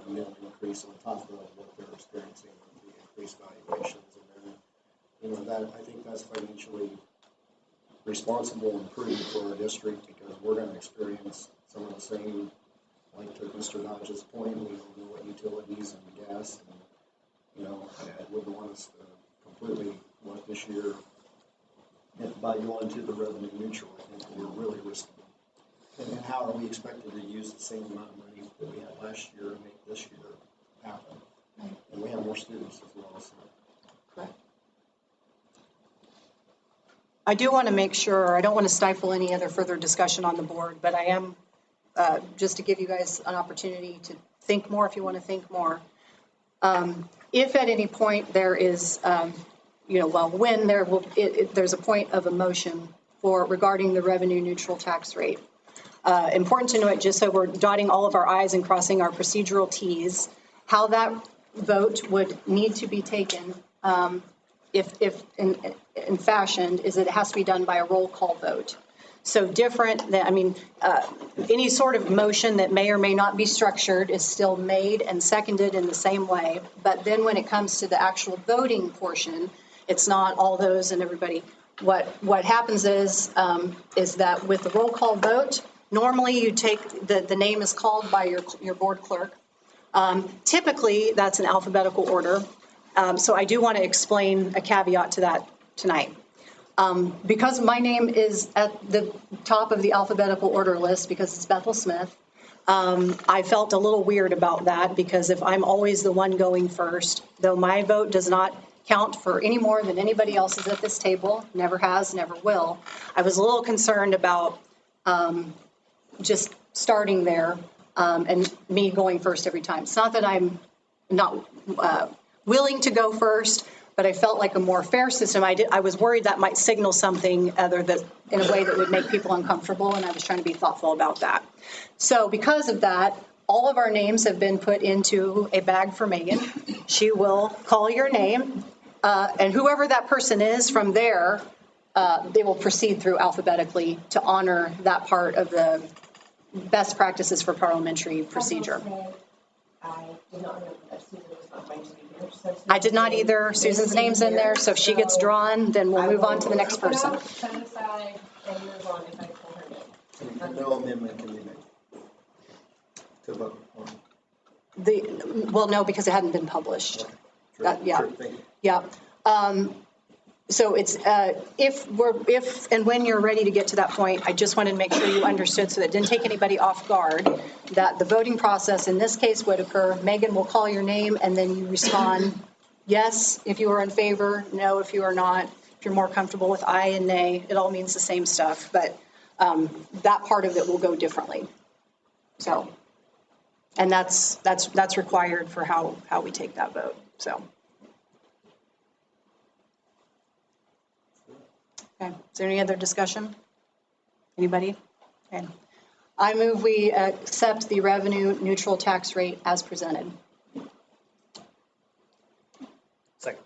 a mill increase on top of what they're experiencing with the increased valuations. And then, that I think that's financially responsible and prudent for our district because we're going to experience some of the same, like to Mr. Dodge's point, we don't know what utilities and gas and, I wouldn't want us to completely let this year, by going to the revenue neutral, I think we're really risking. And then how are we expected to use the same amount of money that we had last year and make this year happen? Right. And we have more students as well. So. Correct. I do want to make sure, I don't want to stifle any other further discussion on the board, but I am, just to give you guys an opportunity to think more if you want to think more. If at any point there is, when there will, there's a point of a motion regarding the revenue neutral tax rate. Important to note, just so we're dotting all of our I's and crossing our procedural T's, how that vote would need to be taken if in fashioned is that it has to be done by a roll call vote. So different than, any sort of motion that may or may not be structured is still made and seconded in the same way. But then when it comes to the actual voting portion, it's not all those and everybody. What happens is that with the roll call vote, normally you take, the name is called by your board clerk. Typically, that's in alphabetical order. So I do want to explain a caveat to that tonight. Because my name is at the top of the alphabetical order list because it's Bethel Smith, I felt a little weird about that because if I'm always the one going first, though my vote does not count for any more than anybody else's at this table, never has, never will, I was a little concerned about just starting there and me going first every time. It's not that I'm not willing to go first, but I felt like a more fair system. I was worried that might signal something other than in a way that would make people uncomfortable, and I was trying to be thoughtful about that. So because of that, all of our names have been put into a bag for Megan. She will call your name, and whoever that person is from there, they will proceed through alphabetically to honor that part of the best practices for parliamentary procedure. I did not know that Susan was not going to be here. So I did not either. Susan's name's in there, so if she gets drawn, then we'll move on to the next person. Set it aside and move on if I call her name. No amendment can be made to vote on. Well, no, because it hadn't been published. Okay. Yeah. Sure, thank you. Yeah. So it's if and when you're ready to get to that point, I just wanted to make sure you understood so that it didn't take anybody off guard that the voting process in this case would occur. Megan will call your name and then you respond yes if you are in favor, no if you are not. If you're more comfortable with aye and nay, it all means the same stuff, but that part of it will go differently. So, and that's required for how we take that vote. So. Okay, is there any other discussion? Anybody? Okay. I move we accept the revenue neutral tax rate as presented. Second.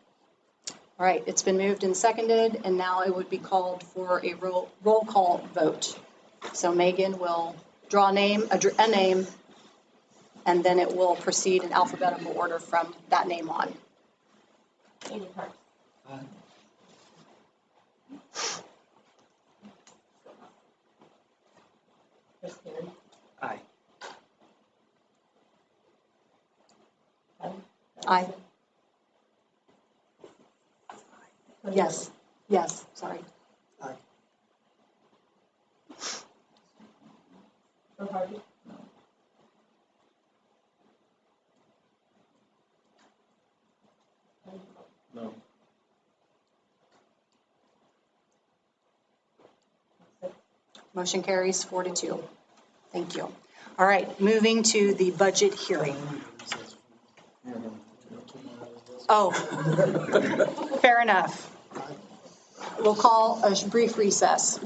All right, it's been moved and seconded, and now it would be called for a roll call vote. So Megan will draw a name, and then it will proceed in alphabetical order from that name on. Amy Parks. Chris Karen. Aye. Aye. Yes, yes, sorry. Joe Harvey. No. Motion carries 4-2. Thank you. All right, moving to the budget hearing. Oh, fair enough. We'll call a brief recess.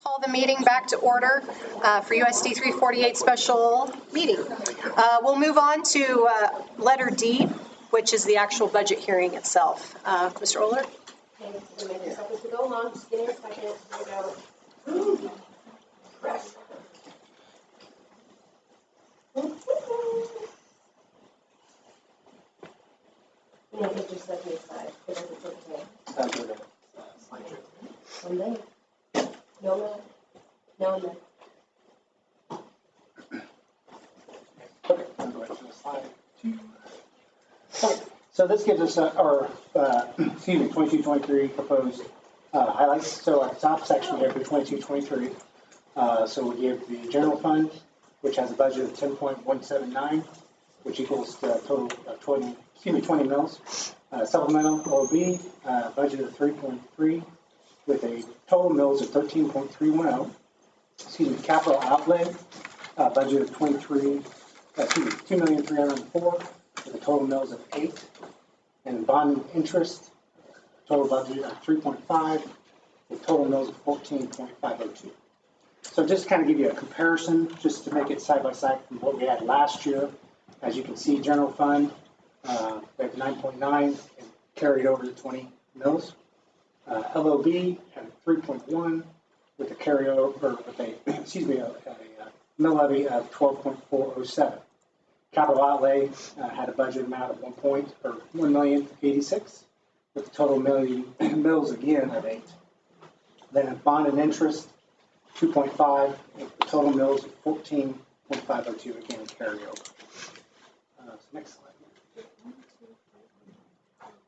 Call the meeting back to order for USD 348 special meeting. We'll move on to letter D, which is the actual budget hearing itself. Mr. Oler? Okay, give me a second to go along, just give me a second, here we go. You know, just set me aside, because it's okay. One minute. No minute. No minute. Okay, I'm going to slide 2. Okay, so this gives us our, 22-23 proposed highlights. So at the top section, we have the 22-23. So we give the general fund, which has a budget of 10.179, which equals a total of 20 mils. Supplemental OB, budget of 3.3 with a total mills of 13.310. Capital outlay, budget of 2,304,000 with a total mills of 8. And bond interest, total budget of 3.5 with total mills of 14.502. So just to kind of give you a comparison, just to make it side by side from what we had last year. As you can see, general fund, we have 9.9 and carried over to 20 mils. LOB had 3.1 with a carryover, with a mill levy of 12.407. Capital outlay had a budget amount of $1,086,000 with a total mills again of 8. Then bond and interest, 2.5 with the total mills of 14.502 again carryover. Next slide.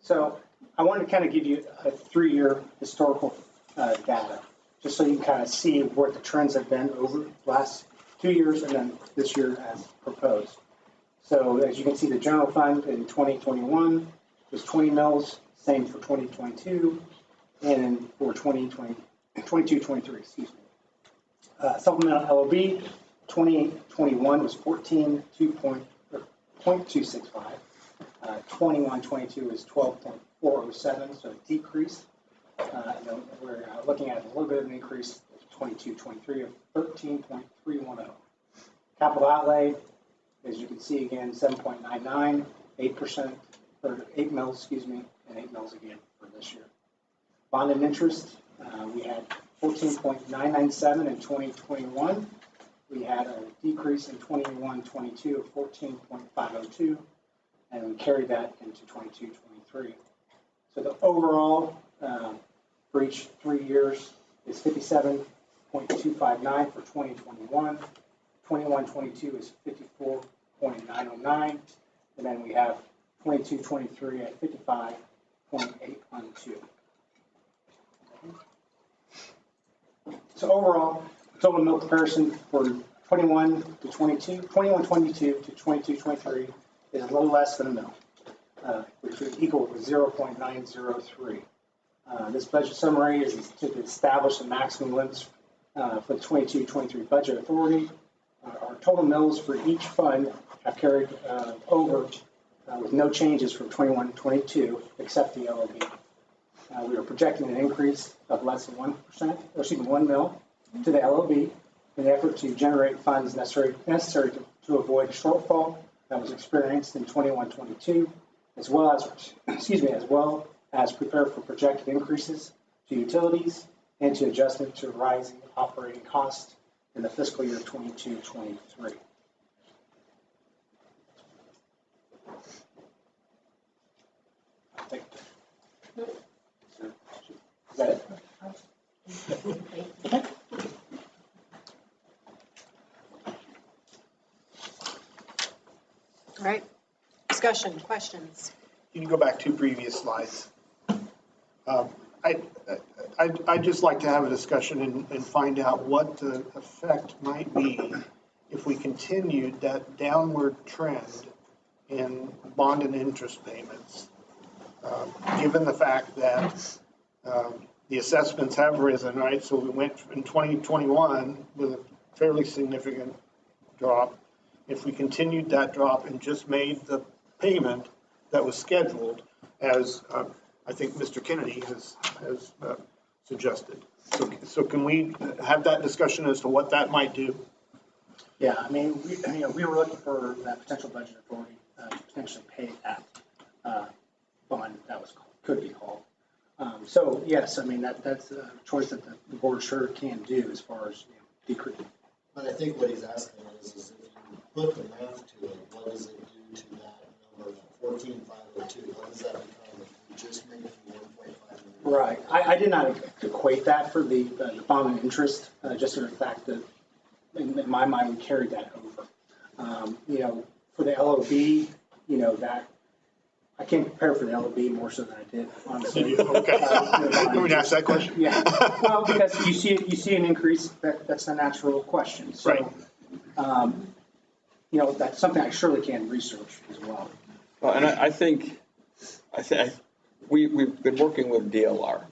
So I wanted to kind of give you a 3-year historical data, just so you can kind of see what the trends have been over the last 2 years and then this year as proposed. So as you can see, the general fund in 2021 was 20 mils, same for 2022, and for 22-23, excuse me. Supplemental LOB, 2021 was 0.265. 21-22 is 12.407, so a decrease. And then we're looking at a little bit of an increase of 22-23 of 13.310. Capital outlay, as you can see again, 7.99, 8%, or 8 mils, excuse me, and 8 mils again for this year. Bond and interest, we had 14.997 in 2021. We had a decrease in 21-22 of 14.502, and we carried that into 22-23. So the overall for each 3 years is 57.259 for 2021. 21-22 is 54.909, and then we have 22-23 at 55.812. So overall, total mill comparison for 21-22 to 22-23 is a little less than a mill, which would equal to 0.903. This budget summary is to establish the maximum limits for the 22-23 budget authority. Our total mills for each fund have carried over with no changes from 21-22 except the LOB. We are projecting an increase of less than 1%, or excuse me, 1 mil to the LOB in the effort to generate funds necessary to avoid a shortfall that was experienced in 21-22, as well as prepare for projected increases to utilities and to adjustment to rising operating costs in the fiscal year 22-23. Is that it? Okay. All right. Discussion, questions? You can go back 2 previous slides. I'd just like to have a discussion and find out what the effect might be if we continued that downward trend in bond and interest payments, given the fact that the assessments have risen, right? So we went in 2021 with a fairly significant drop. If we continued that drop and just made the payment that was scheduled, as I think Mr. Kennedy has suggested. So can we have that discussion as to what that might do? Yeah, I mean, we were looking for that potential budget authority to potentially pay that bond that could be called. So yes, I mean, that's a choice that the board sure can do as far as decreasing. But I think what he's asking is if you put the math to it, what does it do to that number, that 14,502? What does that become if we just make it 1.5 million? Right. I did not equate that for the bond and interest, just for the fact that in my mind, we carried that over. For the LOB, that I can't prepare for the LOB more so than I did, honestly. Okay. Let me ask that question. Yeah. Well, because you see an increase, that's a natural question. So, right. That's something I surely can research as well. Well, and I think we've been working with DLR,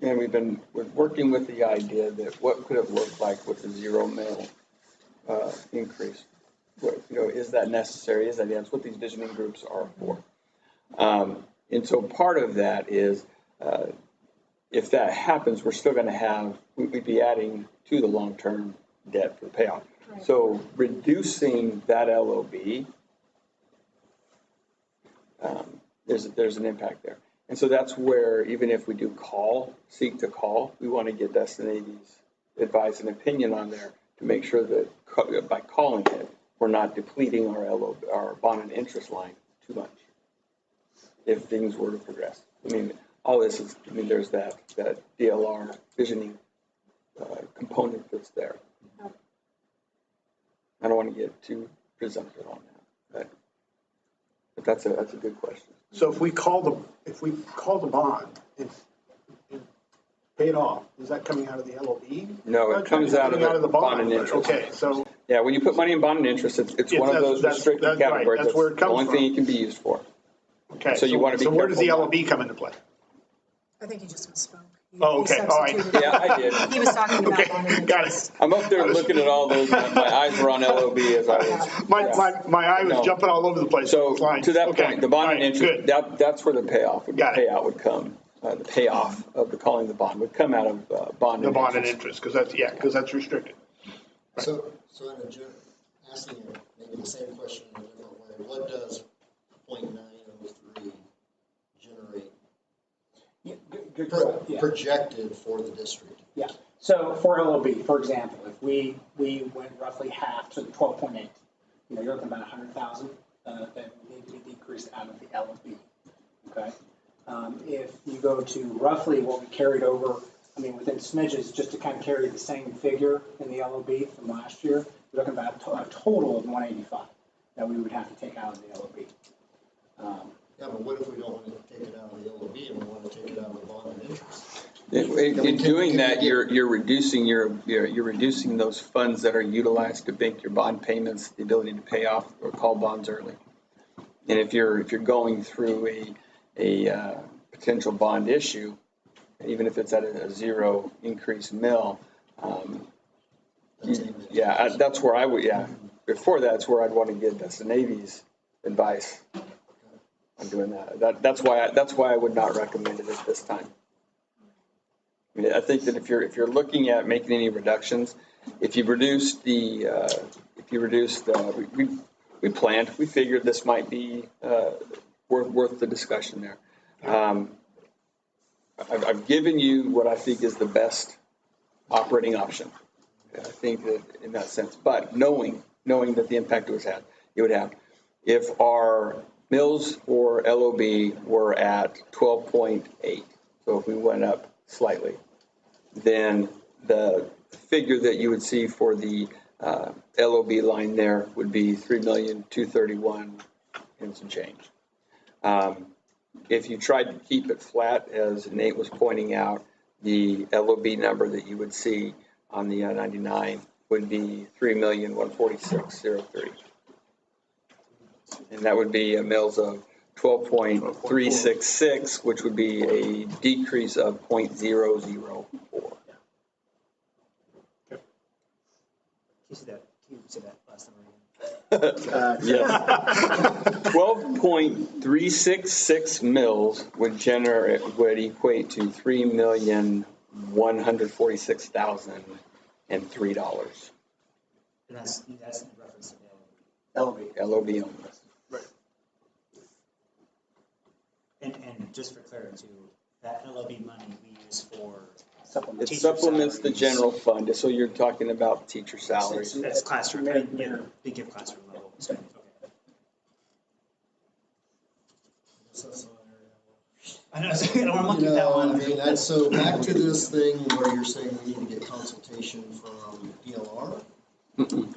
and we're working with the idea that what could it look like with a 0 mil increase? Is that necessary? Is that that's what these visioning groups are for? And so part of that is, if that happens, we're still going to we'd be adding to the long-term debt for payoff. Right. So reducing that LOB, there's an impact there. And so that's where, even if we do seek to call, we want to get Destinavy's advice and opinion on there to make sure that by calling it, we're not depleting our bond and interest line too much if things were to progress. I mean, all this is, there's that DLR visioning component that's there. I don't want to get too presumptive on that, but that's a good question. So if we call the bond and pay it off, is that coming out of the LOB? No, it comes out of the bond and interest. Okay, so. Yeah, when you put money in bond and interest, it's one of those restricted categories. Right, that's where it comes from. The only thing it can be used for. Okay, so you want to be so where does the LOB come into play? I think he just misspoke. Oh, okay, all right. Yeah, I did. He was talking about bond and interest. Got it. I'm up there looking at all those. My eyes were on LOB as I was. My eye was jumping all over the place. So to that point, the bond and interest, that's where the payout would come. The payoff of calling the bond would come out of bond and interest. The bond and interest, because that's restricted. Right. So asking maybe the same question in a different way, what does 0.903 generate projected for the district? Yeah. So for LOB, for example, if we went roughly half to 12.8, you're looking about 100,000 that need to be decreased out of the LOB. Okay. If you go to roughly what we carried over, within smidges, just to kind of carry the same figure in the LOB from last year, we're looking about a total of 185 that we would have to take out of the LOB. Yeah, but what if we don't want to take it out of the LOB and we want to take it out of the bond and interest? In doing that, you're reducing those funds that are utilized to make your bond payments, the ability to pay off or call bonds early. And if you're going through a potential bond issue, even if it's at a 0 increase mil, that's where I would, before that's where I'd want to get the Navy's advice on doing that. That's why I would not recommend it at this time. I think that if you're looking at making any reductions, we figured this might be worth the discussion there. I've given you what I think is the best operating option. I think that in that sense, but knowing that the impact it would have, if our mills or LOB were at 12.8, so if we went up slightly, then the figure that you would see for the LOB line there would be $3,231,000 and some change. If you tried to keep it flat, as Nate was pointing out, the LOB number that you would see on the 99 would be $3,146,003. And that would be a mills of 12.366, which would be a decrease of 0.004. Can you say that last time? Yes. 12.366 mils would equate to $3,146,003. $146,003. And that's in reference to LOB only. Right. And just for clarity too, that LOB money we use for It teacher supplements the salaries. general fund, so you're talking about teacher salaries. That's classroom, they give classroom level spending, okay. I know, so I don't want to monkey with that one. I mean, that's, so back to this thing where you're saying we need to get consultation from DLR?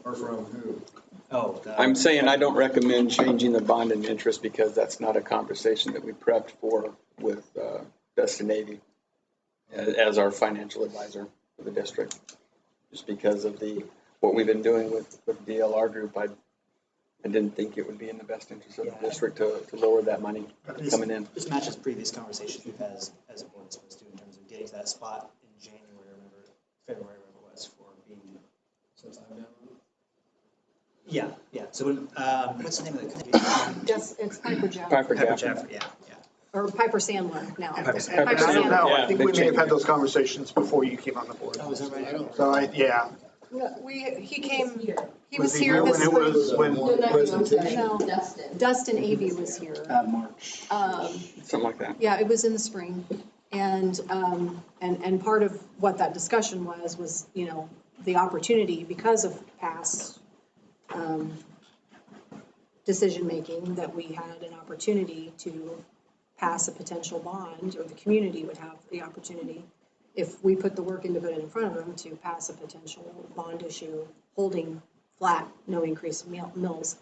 Or from who? Oh. I'm saying I don't recommend changing the bond and interest because that's not a conversation that we prepped for with Dustin Navy as our financial advisor for the district. Just because of what we've been doing with DLR Group, I didn't think it would be in the best interest of the district to lower that money coming in. This matches previous conversations we've had as a board as supposed to in terms of getting to that spot in January, February, whatever it was, for being. Since I've been. Yeah. So what's the name of the company? It's Piper Jaffray. Piper Jaffray, yeah. Or Piper Sandler now. Piper I don't know, I think we may have had those conversations before you came on the board. Oh, is that right? So yeah. No, he came, he was he here. when it was, when No, presentation? Dustin Avey was here. March. Something like that. Yeah, it was in the spring. And part of what that discussion was, the opportunity because of past decision-making that we had an opportunity to pass a potential bond, or the community would have the opportunity, if we put the work in to put it in front of them, to pass a potential bond issue holding flat, no increase in mills.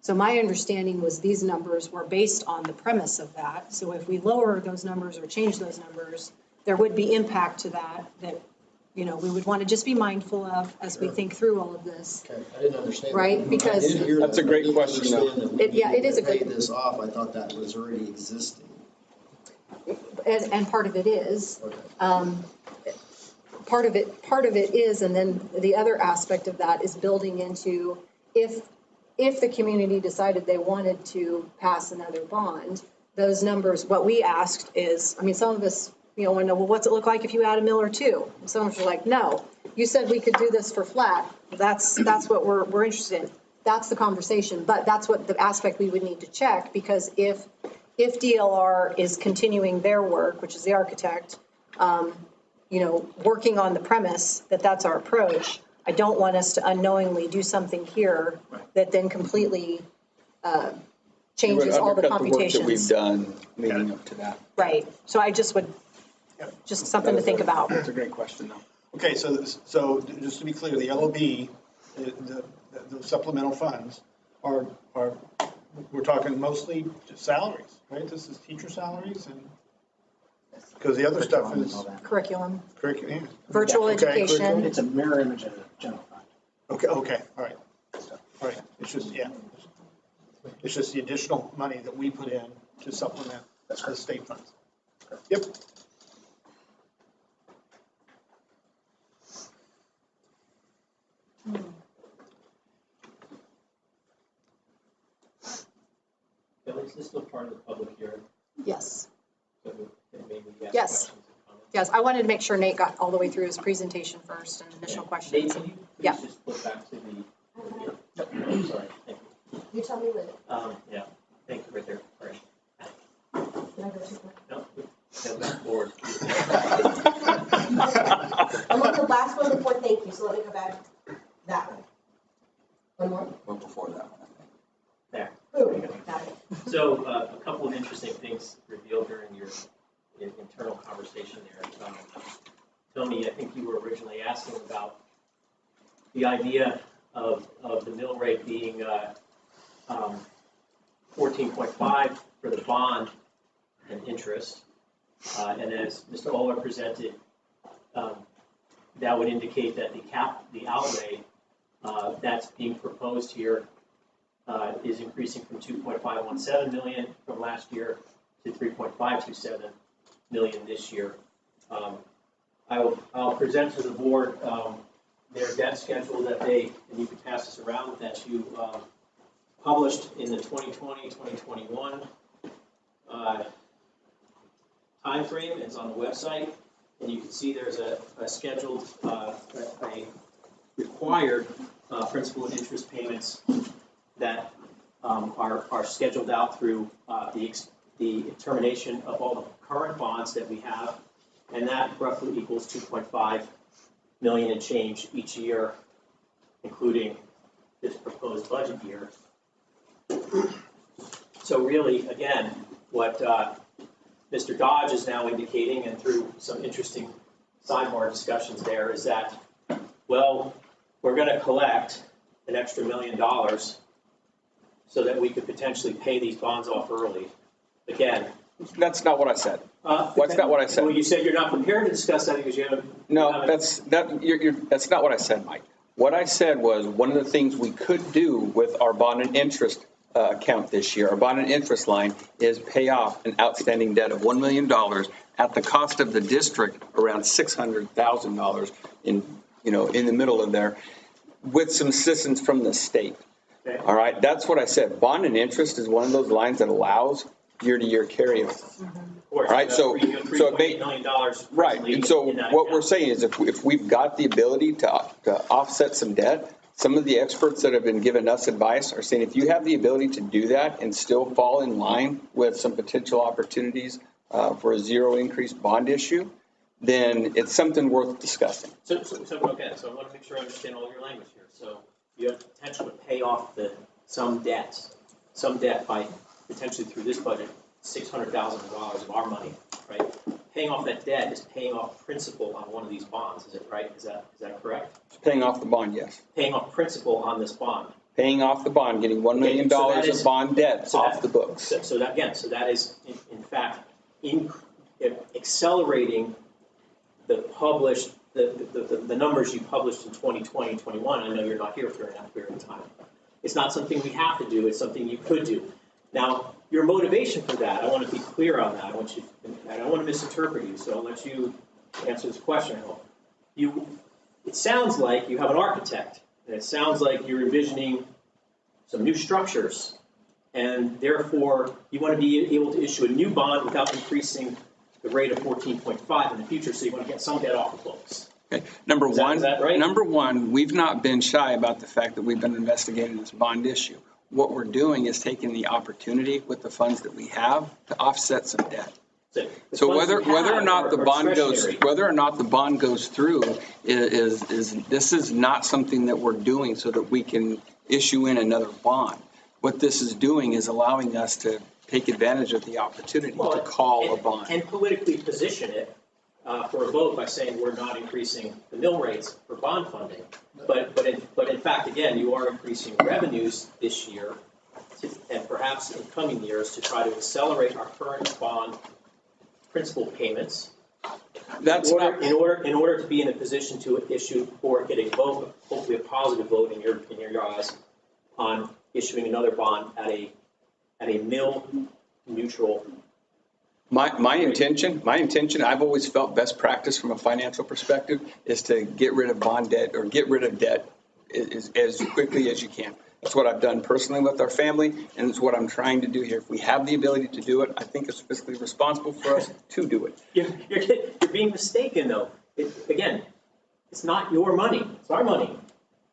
So my understanding was these numbers were based on the premise of that. So if we lower those numbers or change those numbers, there would be impact to that we would want to just be mindful of as we think through all of this. Okay, I didn't understand. Right, that. because- I did hear That's that, a but great I didn't question, though. understand that we It is a needed to great- pay this off. I thought that was already existing. And part of it is. Okay. Part of it is, and then the other aspect of that is building into if the community decided they wanted to pass another bond, those numbers, what we asked is, some of us, want to know, well, what's it look like if you add a mill or two? And some of us are like, no, you said we could do this for flat. That's what we're interested in. That's the conversation, but that's what the aspect we would need to check, because if DLR is continuing their work, which is the architect, working on the premise that that's our approach, I don't want us to unknowingly do something here that then completely changes all the computations. It would undercut the work that we've done leading up to that. Right. So I just would, just something to think about. That's a great question, though. Okay, so just to be clear, the LOB, the supplemental funds are, we're talking mostly just salaries, right? This is teacher salaries and, because the other stuff is. Curriculum, Curriculum. virtual Okay, education. curriculum. It's a mirror image of the general fund. Okay, all right. It's just, it's just the additional money that we put in to supplement the state funds. Yep. Kelly, is this still part of the public hearing? Yes. So maybe we ask Yes. questions and comments? Yes, I wanted to make sure Nate got all the way through his presentation first and initial questions. Nate, can you Yeah. please just flip back to the, I'm sorry, thank you. You tell me when. Yeah, thank you, right there, all right. Can I go too quick? No, back forward. I'm on the last one before thank you, so let me go back that one. One more? One before that one, There. Boom, got it. So a couple of interesting things revealed during your internal conversation there. Tony, I think you were originally asking about the idea of the mill rate being 14.5 for the bond and interest. And as Mr. Oler presented, that would indicate that the outlay that's being proposed here is increasing from 2.517 million from last year to 3.527 million this year. I'll present to the board their debt schedule that and you can pass this around, that you published in the 2020-2021 timeframe. It's on the website, and you can see there's a scheduled, a required principal and interest payments that are scheduled out through the termination of all the current bonds that we have, and that roughly equals 2.5 million and change each year, including this proposed budget year. So really, again, what Mr. Dodge is now indicating, and through some interesting sidebar discussions there, is that, well, we're going to collect an extra $1 million so that we could potentially pay these bonds off early. Again. That's not what I said. That's not what I said. Well, you said you're not prepared to discuss that because you haven't. No, that's not what I said, Mike. What I said was one of the things we could do with our bond and interest account this year, our bond and interest line, is pay off an outstanding debt of $1 million at the cost of the district around $600,000 in the middle of there, with some assistance from the state. Okay. All right, that's what I said. Bond and interest is one of those lines that allows year-to-year carryover. All right, so it may, right, and so what we're saying is if we've got the ability to offset some debt, some of the experts that have been giving us advice are saying if you have the ability to do that and still fall in line with some potential opportunities for a zero increase bond issue, then it's something worth discussing. So okay, so I want to make sure I understand all your language here. So you have the potential to pay off some debt by potentially through this budget, $600,000 of our money, right? Paying off that debt is paying off principal on one of these bonds, is it right? Is that correct? It's paying off the bond, yes. Paying off principal on this bond. Paying off the bond, getting $1 million of bond debt off the books. So that is in fact accelerating the published the numbers you published in 2020 and 21. I know you're not here for that period of time. It's not something we have to do. It's something you could do. Now, your motivation for that, I want to be clear on that. I don't want to misinterpret you, so I'll let you answer this question. It sounds like you have an architect, and it sounds like you're envisioning some new structures, and therefore you want to be able to issue a new bond without increasing the rate of 14.5 in the future, so you want to get some debt off the books. Okay. Number one, is that right? Number one, we've not been shy about the fact that we've been investigating this bond issue. What we're doing is taking the opportunity with the funds that we have to offset some debt. So whether or not the bond goes through this is not something that we're doing so that we can issue in another bond. What this is doing is allowing us to take advantage of the opportunity to call a bond and politically position it for a vote by saying we're not increasing the mill rates for bond funding. But in fact, again, you are increasing revenues this year and perhaps in coming years to try to accelerate our current bond principal payments. In order to be in a position to issue or get a vote, hopefully a positive vote in your eyes, on issuing another bond at a mill neutral. My intention, I've always felt best practice from a financial perspective is to get rid of bond debt or get rid of debt as quickly as you can. That's what I've done personally with our family, and it's what I'm trying to do here. If we have the ability to do it, I think it's fiscally responsible for us to do it. You're being mistaken, though. Again, it's not your money. It's our money.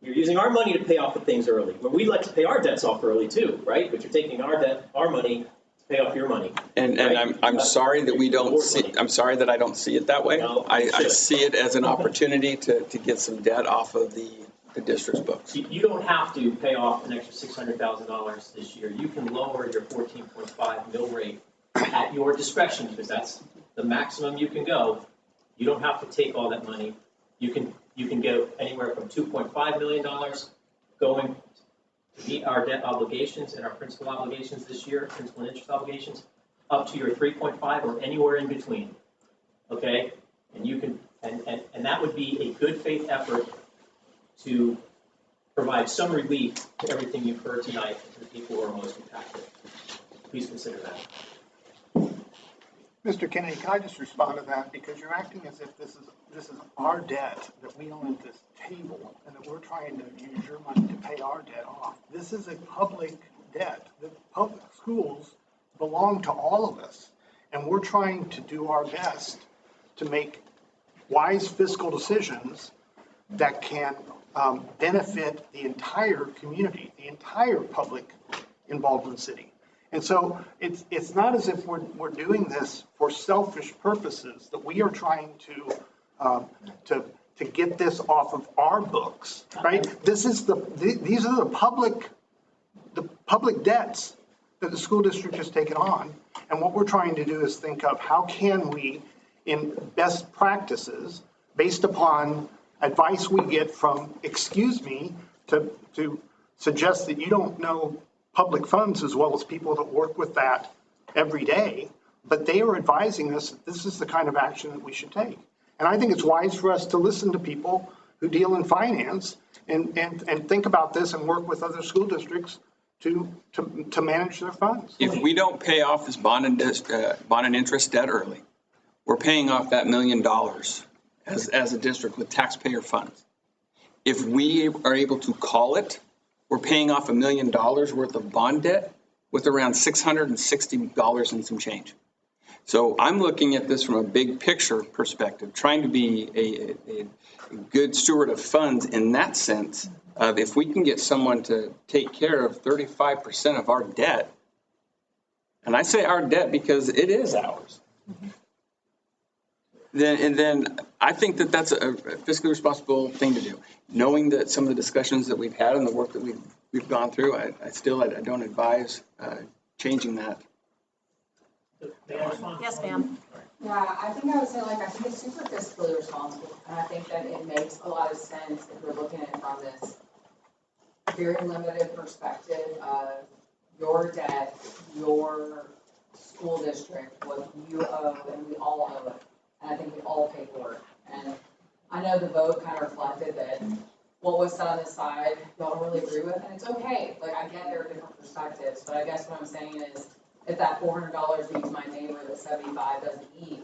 You're using our money to pay off the things early. Well, we like to pay our debts off early too, right? But you're taking our money to pay off your money. And right? I'm sorry that we don't see. I'm sorry that I don't see it that way. No, I see it as an opportunity to get some debt off of the district's books. You don't have to pay off an extra $600,000 this year. You can lower your 14.5 mill rate at your discretion because that's the maximum you can go. You don't have to take all that money. You can get anywhere from $2.5 million going to meet our debt obligations and our principal obligations this year, principal and interest obligations, up to your 3.5 or anywhere in between. Okay? And you can and that would be a good faith effort to provide some relief to everything you've heard tonight to the people who are most impacted. Please consider that. Mr. Kennedy, can I just respond to that? Because you're acting as if this is our debt that we own at this table and that we're trying to use your money to pay our debt off. This is a public debt. The public schools belong to all of us. And we're trying to do our best to make wise fiscal decisions that can benefit the entire community, the entire public in Baldwin City. And so it's not as if we're doing this for selfish purposes, that we are trying to get this off of our books, right? These are the public debts that the school district has taken on. And what we're trying to do is think of how can we, in best practices, based upon advice we get from, excuse me, to suggest that you don't know public funds as well as people that work with that every day, but they are advising us that this is the kind of action that we should take. And I think it's wise for us to listen to people who deal in finance and think about this and work with other school districts to manage their funds. If we don't pay off this bond and interest debt early, we're paying off that $1 million as a district with taxpayer funds. If we are able to call it, we're paying off $1 million worth of bond debt with around $660 and some change. So I'm looking at this from a big picture perspective, trying to be a good steward of funds in that sense of if we can get someone to take care of 35% of our debt, and I say our debt because it is ours, then I think that that's a fiscally responsible thing to do. Knowing that some of the discussions that we've had and the work that we've gone through, I don't advise changing that. Yes, ma'am. Yeah, I think I would say, I think it's super fiscally responsible, and I think that it makes a lot of sense if we're looking at it from this very limited perspective of your debt, your school district, what you owe, and we all owe it, and I think we all pay for it. And I know the vote kind of reflected that what was set on this side, y'all don't really agree with, and it's okay. I get there are different perspectives, but I guess what I'm saying is, if that $400 feeds my neighbor that 75 doesn't eat,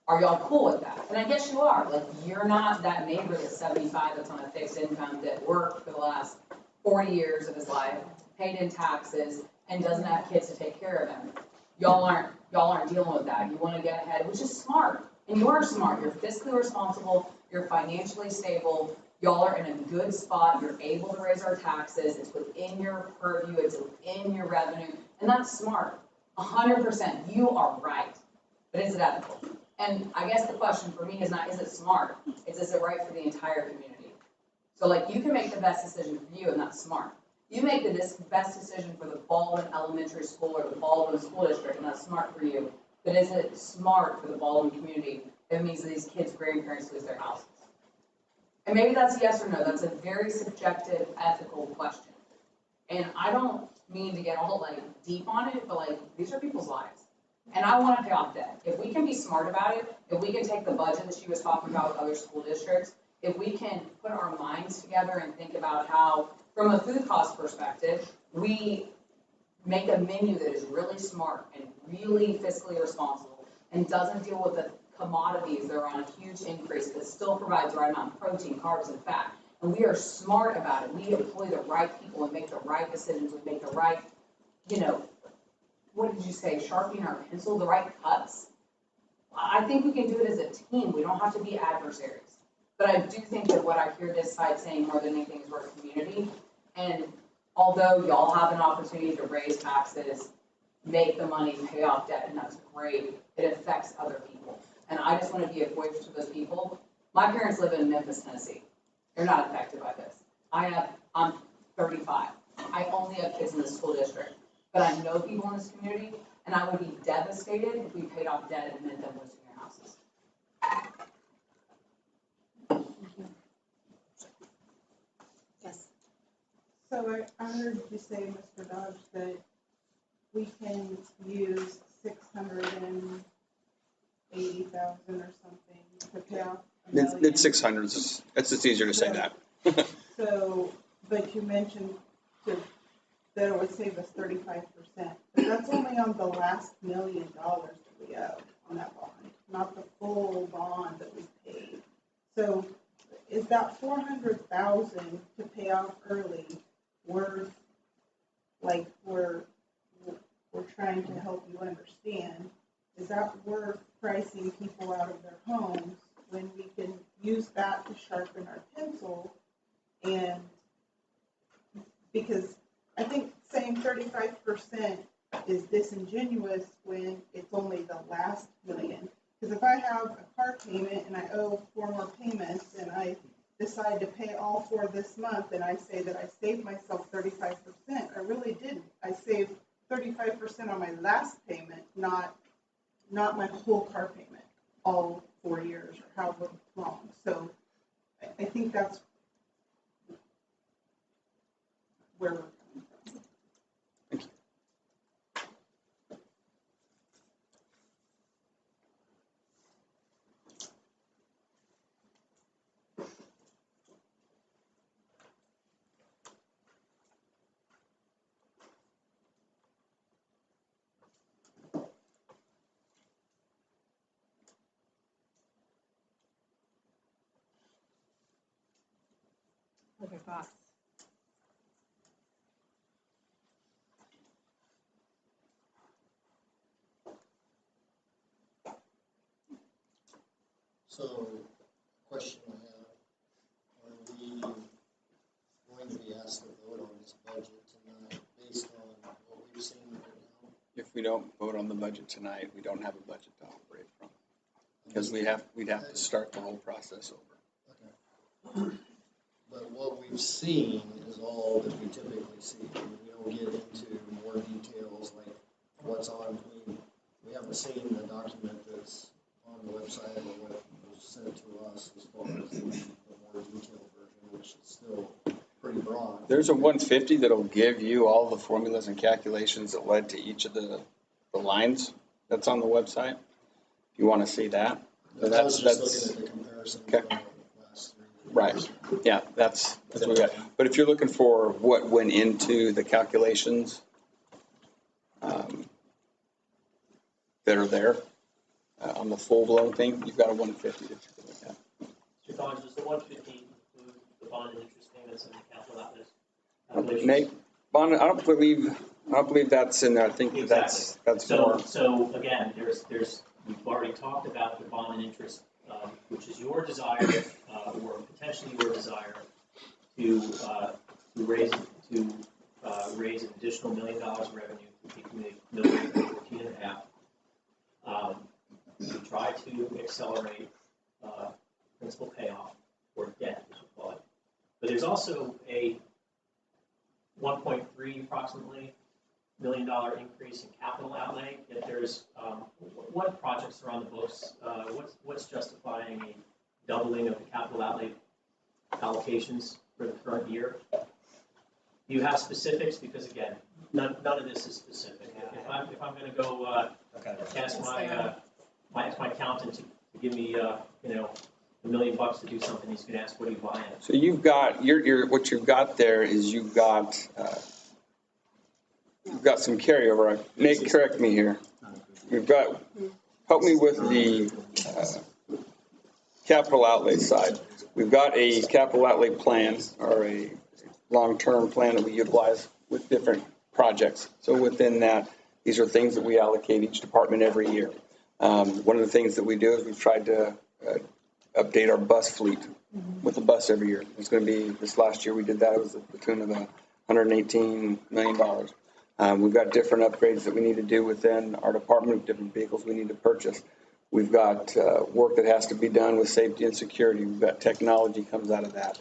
are y'all cool with that? And I guess you are. You're not that neighbor that's 75 that's on a fixed income that worked for the last 40 years of his life, paid in taxes, and doesn't have kids to take care of him. Y'all aren't dealing with that. You want to get ahead, which is smart. And you are smart. You're fiscally responsible. You're financially stable. Y'all are in a good spot. You're able to raise our taxes. It's within your purview. It's within your revenue. And that's smart. 100%. You are right. But is it ethical? And I guess the question for me is not, is it smart? It's, is it right for the entire community? So you can make the best decision for you, and that's smart. You make the best decision for the Baldwin Elementary School or the Baldwin School District, and that's smart for you. But is it smart for the Baldwin community if it means that these kids' grandparents lose their houses? And maybe that's a yes or no. That's a very subjective, ethical question. And I don't mean to get all deep on it, but these are people's lives. And I want to pay off debt. If we can be smart about it, if we can take the budget that she was talking about with other school districts, if we can put our minds together and think about how, from a food cost perspective, we make a menu that is really smart and really fiscally responsible and doesn't deal with the commodities that are on a huge increase, but still provides the right amount of protein, carbs, and fat. And we are smart about it. We employ the right people and make the right decisions and make the right, what did you say, sharpening our pencil, the right cuts. I think we can do it as a team. We don't have to be adversaries. But I do think that what I hear this side saying more than anything is we're a community. And although y'all have an opportunity to raise taxes, make the money, pay off debt, and that's great, it affects other people. And I just want to be a voice to those people. My parents live in Memphis, Tennessee. They're not affected by this. I'm 35. I only have kids in the school district. But I know people in this community, and I would be devastated if we paid off debt and meant them losing their houses. Yes. So I heard you say, Mr. Dodge, that we can use $680,000 or something to pay off $1 million. Mid-600s. It's just easier to say that. So, but you mentioned that it would save us 35%. But that's only on the last $1 million that we owe on that bond, not the full bond that we paid. So is that $400,000 to pay off early worth, we're trying to help you understand, is that worth pricing people out of their homes when we can use that to sharpen our pencil. And because I think saying 35% is disingenuous when it's only the last million. Because if I have a car payment and I owe 4 more payments and I decide to pay all 4 this month and I say that I saved myself 35%, I really didn't. I saved 35% on my last payment, not my whole car payment, all 4 years or however long. So I think that's where we're coming from. Other thoughts? So, question I have, are we going to be asked to vote on this budget tonight based on what we've seen right now? If we don't vote on the budget tonight, we don't have a budget to operate from. Because we'd have to start the whole process over. Okay. But what we've seen is all that we typically see. We don't get into more details like what's on, we haven't seen the document that's on the website or what was sent to us as far as the more detailed version, which is still pretty broad. There's a 150 that'll give you all the formulas and calculations that led to each of the lines that's on the website. If you want to see that. So I was just looking at the comparison. Okay. Right. Yeah, that's what we got. But if you're looking for what went into the calculations that are there on the full-blown thing, you've got a 150 that you can look at. Mr. Collins, does the 150 include the bond and interest payments and the capital outlets? Nate, bond, I don't believe that's in there. I think Exactly. that's so, more. So again, we've already talked about the bond and interest, which is your desire, or potentially your desire to raise an additional $1 million in revenue to keep the mill rate at 14.5. To try to accelerate principal payoff or debt, as we call it. But there's also a 1.3 approximately $1 million increase in capital outlay. If there's what projects are on the books, what's justifying a doubling of the capital outlay allocations for the current year? Do you have specifics? Because again, none of this is specific. If I'm going to go ask my accountant to give me $1 million to do something, he's going to ask what are you buying. So you've got what you've got there is you've got some carryover. Nate, correct me here. Help me with the capital outlay side. We've got a capital outlay plan or a long-term plan that we utilize with different projects. So within that, these are things that we allocate each department every year. One of the things that we do is we've tried to update our bus fleet with a bus every year. It's going to be, this last year we did that. It was the tune of $118 million. We've got different upgrades that we need to do within our department, different vehicles we need to purchase. We've got work that has to be done with safety and security. We've got technology comes out of that.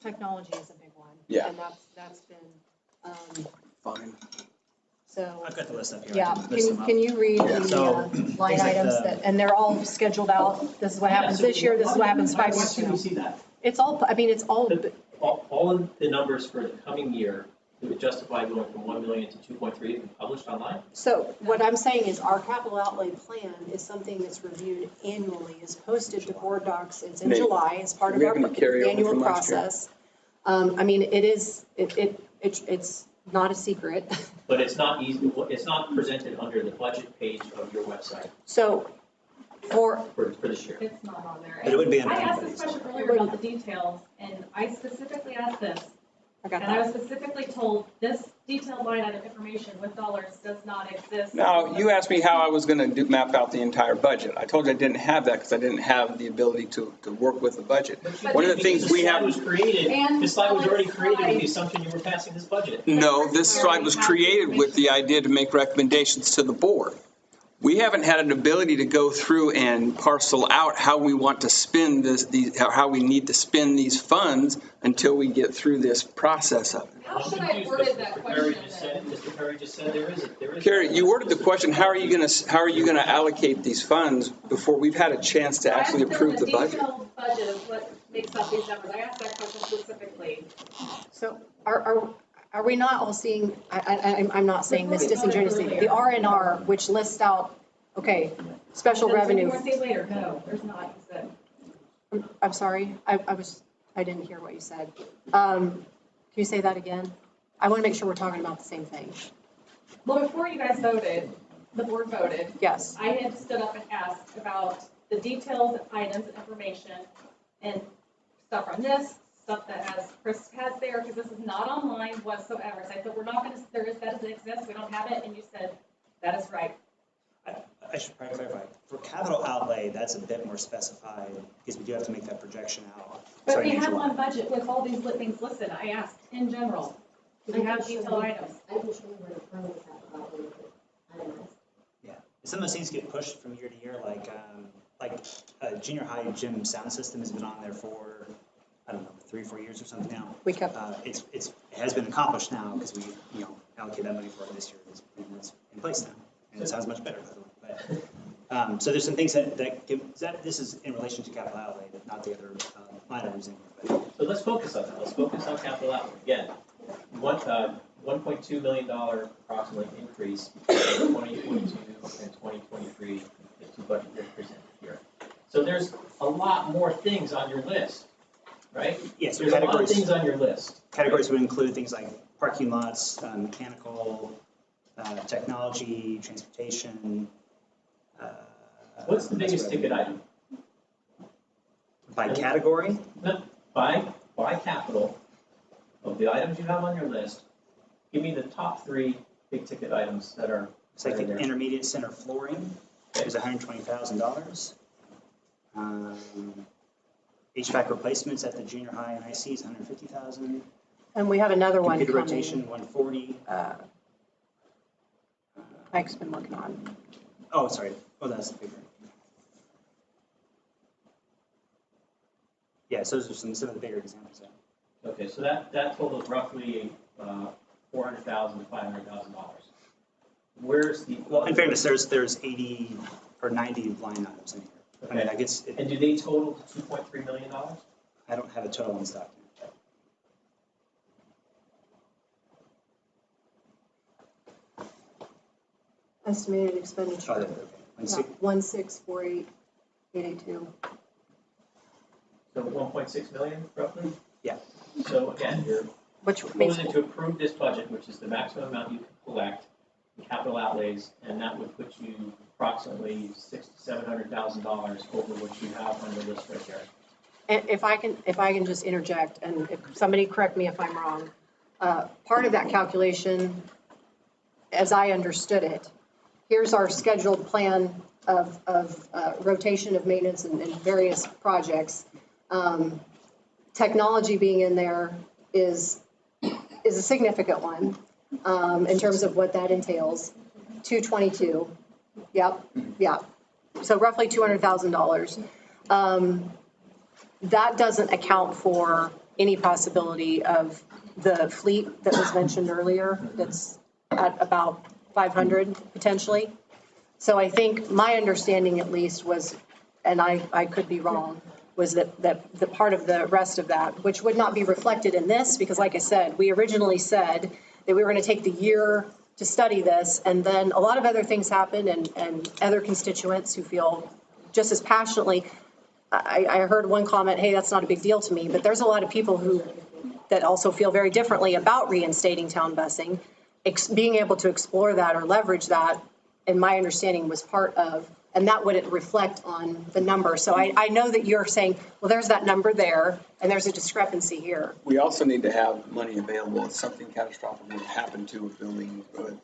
Technology is a big one. Yeah. And that's been, Fine. so. I've got the list up here. Yeah, can you read the line items and they're all scheduled out? This is what happens this year, this is what happens 5 years from now. We see that. It's all, I mean, it's all. All of the numbers for the coming year that would justify going from 1 million to 2.3 have been published online? So what I'm saying is our capital outlay plan is something that's reviewed annually, is posted to board docs. It's in Nate, July, it's part of we our have any carryover annual from last year? process. I mean, it's not a secret. But it's not easy, it's not presented under the budget page of your website So for this year. It's not on there. But it would be I asked anybody's. this question earlier about the details, and I specifically asked this. And I was specifically told this detailed line item information with dollars does not exist. Now, you asked me how I was going to map out the entire budget. I told you I didn't have that because I didn't have the ability to work with the budget. One of the things we have. This slide was created, And this slide was already created with slide. the assumption you were passing this budget. No, this slide was created with the idea to make recommendations to the board. We haven't had an ability to go through and parcel out how we want to spend how we need to spend these funds until we get through this process of it. How should I have worded that question then? Mr. Perry just said there is. Carrie, you worded the question, how are you going to allocate these funds before we've had a chance to actually approve the budget? I asked them a detailed budget of what makes up these numbers. I asked that question specifically. So are we not all seeing, I'm not saying this disingenuously, the R&R, which lists out, okay, special revenue. You want to say later? No, there's not, he said. I'm sorry, I didn't hear what you said. Can you say that again? I want to make sure we're talking about the same thing. Well, before you guys voted, the board voted. Yes. I had stood up and asked about the detailed items and information and stuff on this, stuff that Chris has there, because this is not online whatsoever. So I said, we're not going to, that doesn't exist, we don't have it, and you said, that is right. I should probably clarify. For capital outlay, that's a bit more specified because we do have to make that projection out. But we have one budget with all these things listed. I asked in general. Do we have detailed items? I can show you where the phone is at about what we put items. Yeah, some of those things get pushed from year to year, like junior high gym sound system has been on there for, I don't know, 3 or 4 years or something now. We kept. It has been accomplished now because we, allocate that money for it this year. It's in place now, and it sounds much better, by the way. But, so there's some things that this is in relation to capital outlay, not the other line items in here. So let's focus on that. Let's focus on capital outlay. Again, $1.2 million approximately increase between 2022 and 2023, the two budget years presented here. So there's a lot more things on your list, right? Yes, there's a lot of things on your list. Categories would include things like parking lots, mechanical, technology, transportation. What's the biggest ticket item? By category? No, by capital of the items you have on your list. Give me the top 3 big ticket items that are. It's like the intermediate center flooring is $120,000. HVAC replacements at the junior high and IC is $150,000. And we have another one computer coming. rotation, $140,000. Mike's been working on. Oh, sorry. Oh, that's the bigger. Yeah, so those are some of the bigger examples. Okay, so that totals roughly $400,000 to $500,000. Where's the? Well, in fairness, there's 80 or 90 line items in here. Okay. I mean, I guess. And do they total to $2.3 million? I don't have a total in stock. Estimated expenditure. Oh, okay. 1648882. So 1.6 million roughly? Yeah. So again, you're Which proposing to approve this budget, which is the maximum amount you can collect in capital outlays, and that would put you approximately $600,000 to $700,000 over what you have on the list right there. And if I can just interject, and if somebody correct me if I'm wrong, part of that calculation, as I understood it, here's our scheduled plan of rotation of maintenance and various projects. Technology being in there is a significant one in terms of what that entails. 222, yep. So roughly $200,000. That doesn't account for any possibility of the fleet that was mentioned earlier that's at about 500 potentially. So I think my understanding at least was, and I could be wrong, was that the part of the rest of that, which would not be reflected in this, because like I said, we originally said that we were going to take the year to study this, and then a lot of other things happen, and other constituents who feel just as passionately. I heard one comment, hey, that's not a big deal to me, but there's a lot of people that also feel very differently about reinstating town busing. Being able to explore that or leverage that in my understanding, was part of, and that wouldn't reflect on the number. So I know that you're saying, well, there's that number there, and there's a discrepancy here. We also need to have money available if something catastrophic would happen to a building with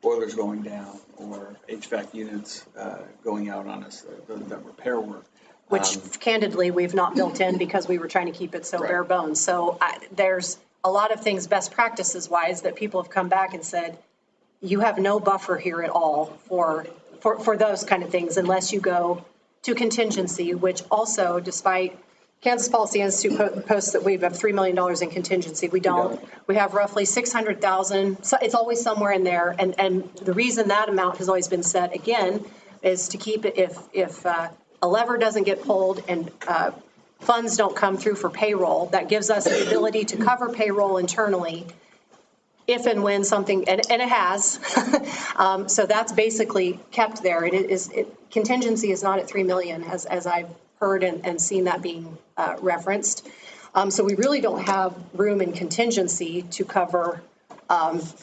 boilers going down or HVAC units going out on us, the repair work. Which candidly, we've not built in because we were trying to keep it so bare bones. So there's a lot of things best practices wise that people have come back and said, you have no buffer here at all for those kind of things unless you go to contingency, which also, despite Kansas Policy Institute posts that we have $3 million in contingency, we don't. We have roughly 600,000. So it's always somewhere in there. And the reason that amount has always been set, again, is to keep it if a lever doesn't get pulled and funds don't come through for payroll, that gives us the ability to cover payroll internally if and when something, and it has. So that's basically kept there. Contingency is not at 3 million, as I've heard and seen that being referenced. So we really don't have room in contingency to cover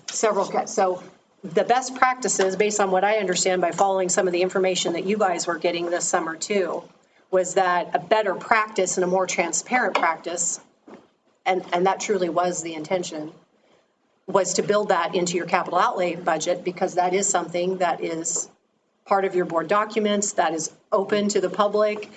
several cuts. So the best practices, based on what I understand by following some of the information that you guys were getting this summer too, was that a better practice and a more transparent practice, and that truly was the intention, was to build that into your capital outlay budget, because that is something that is part of your board documents, that is open to the public.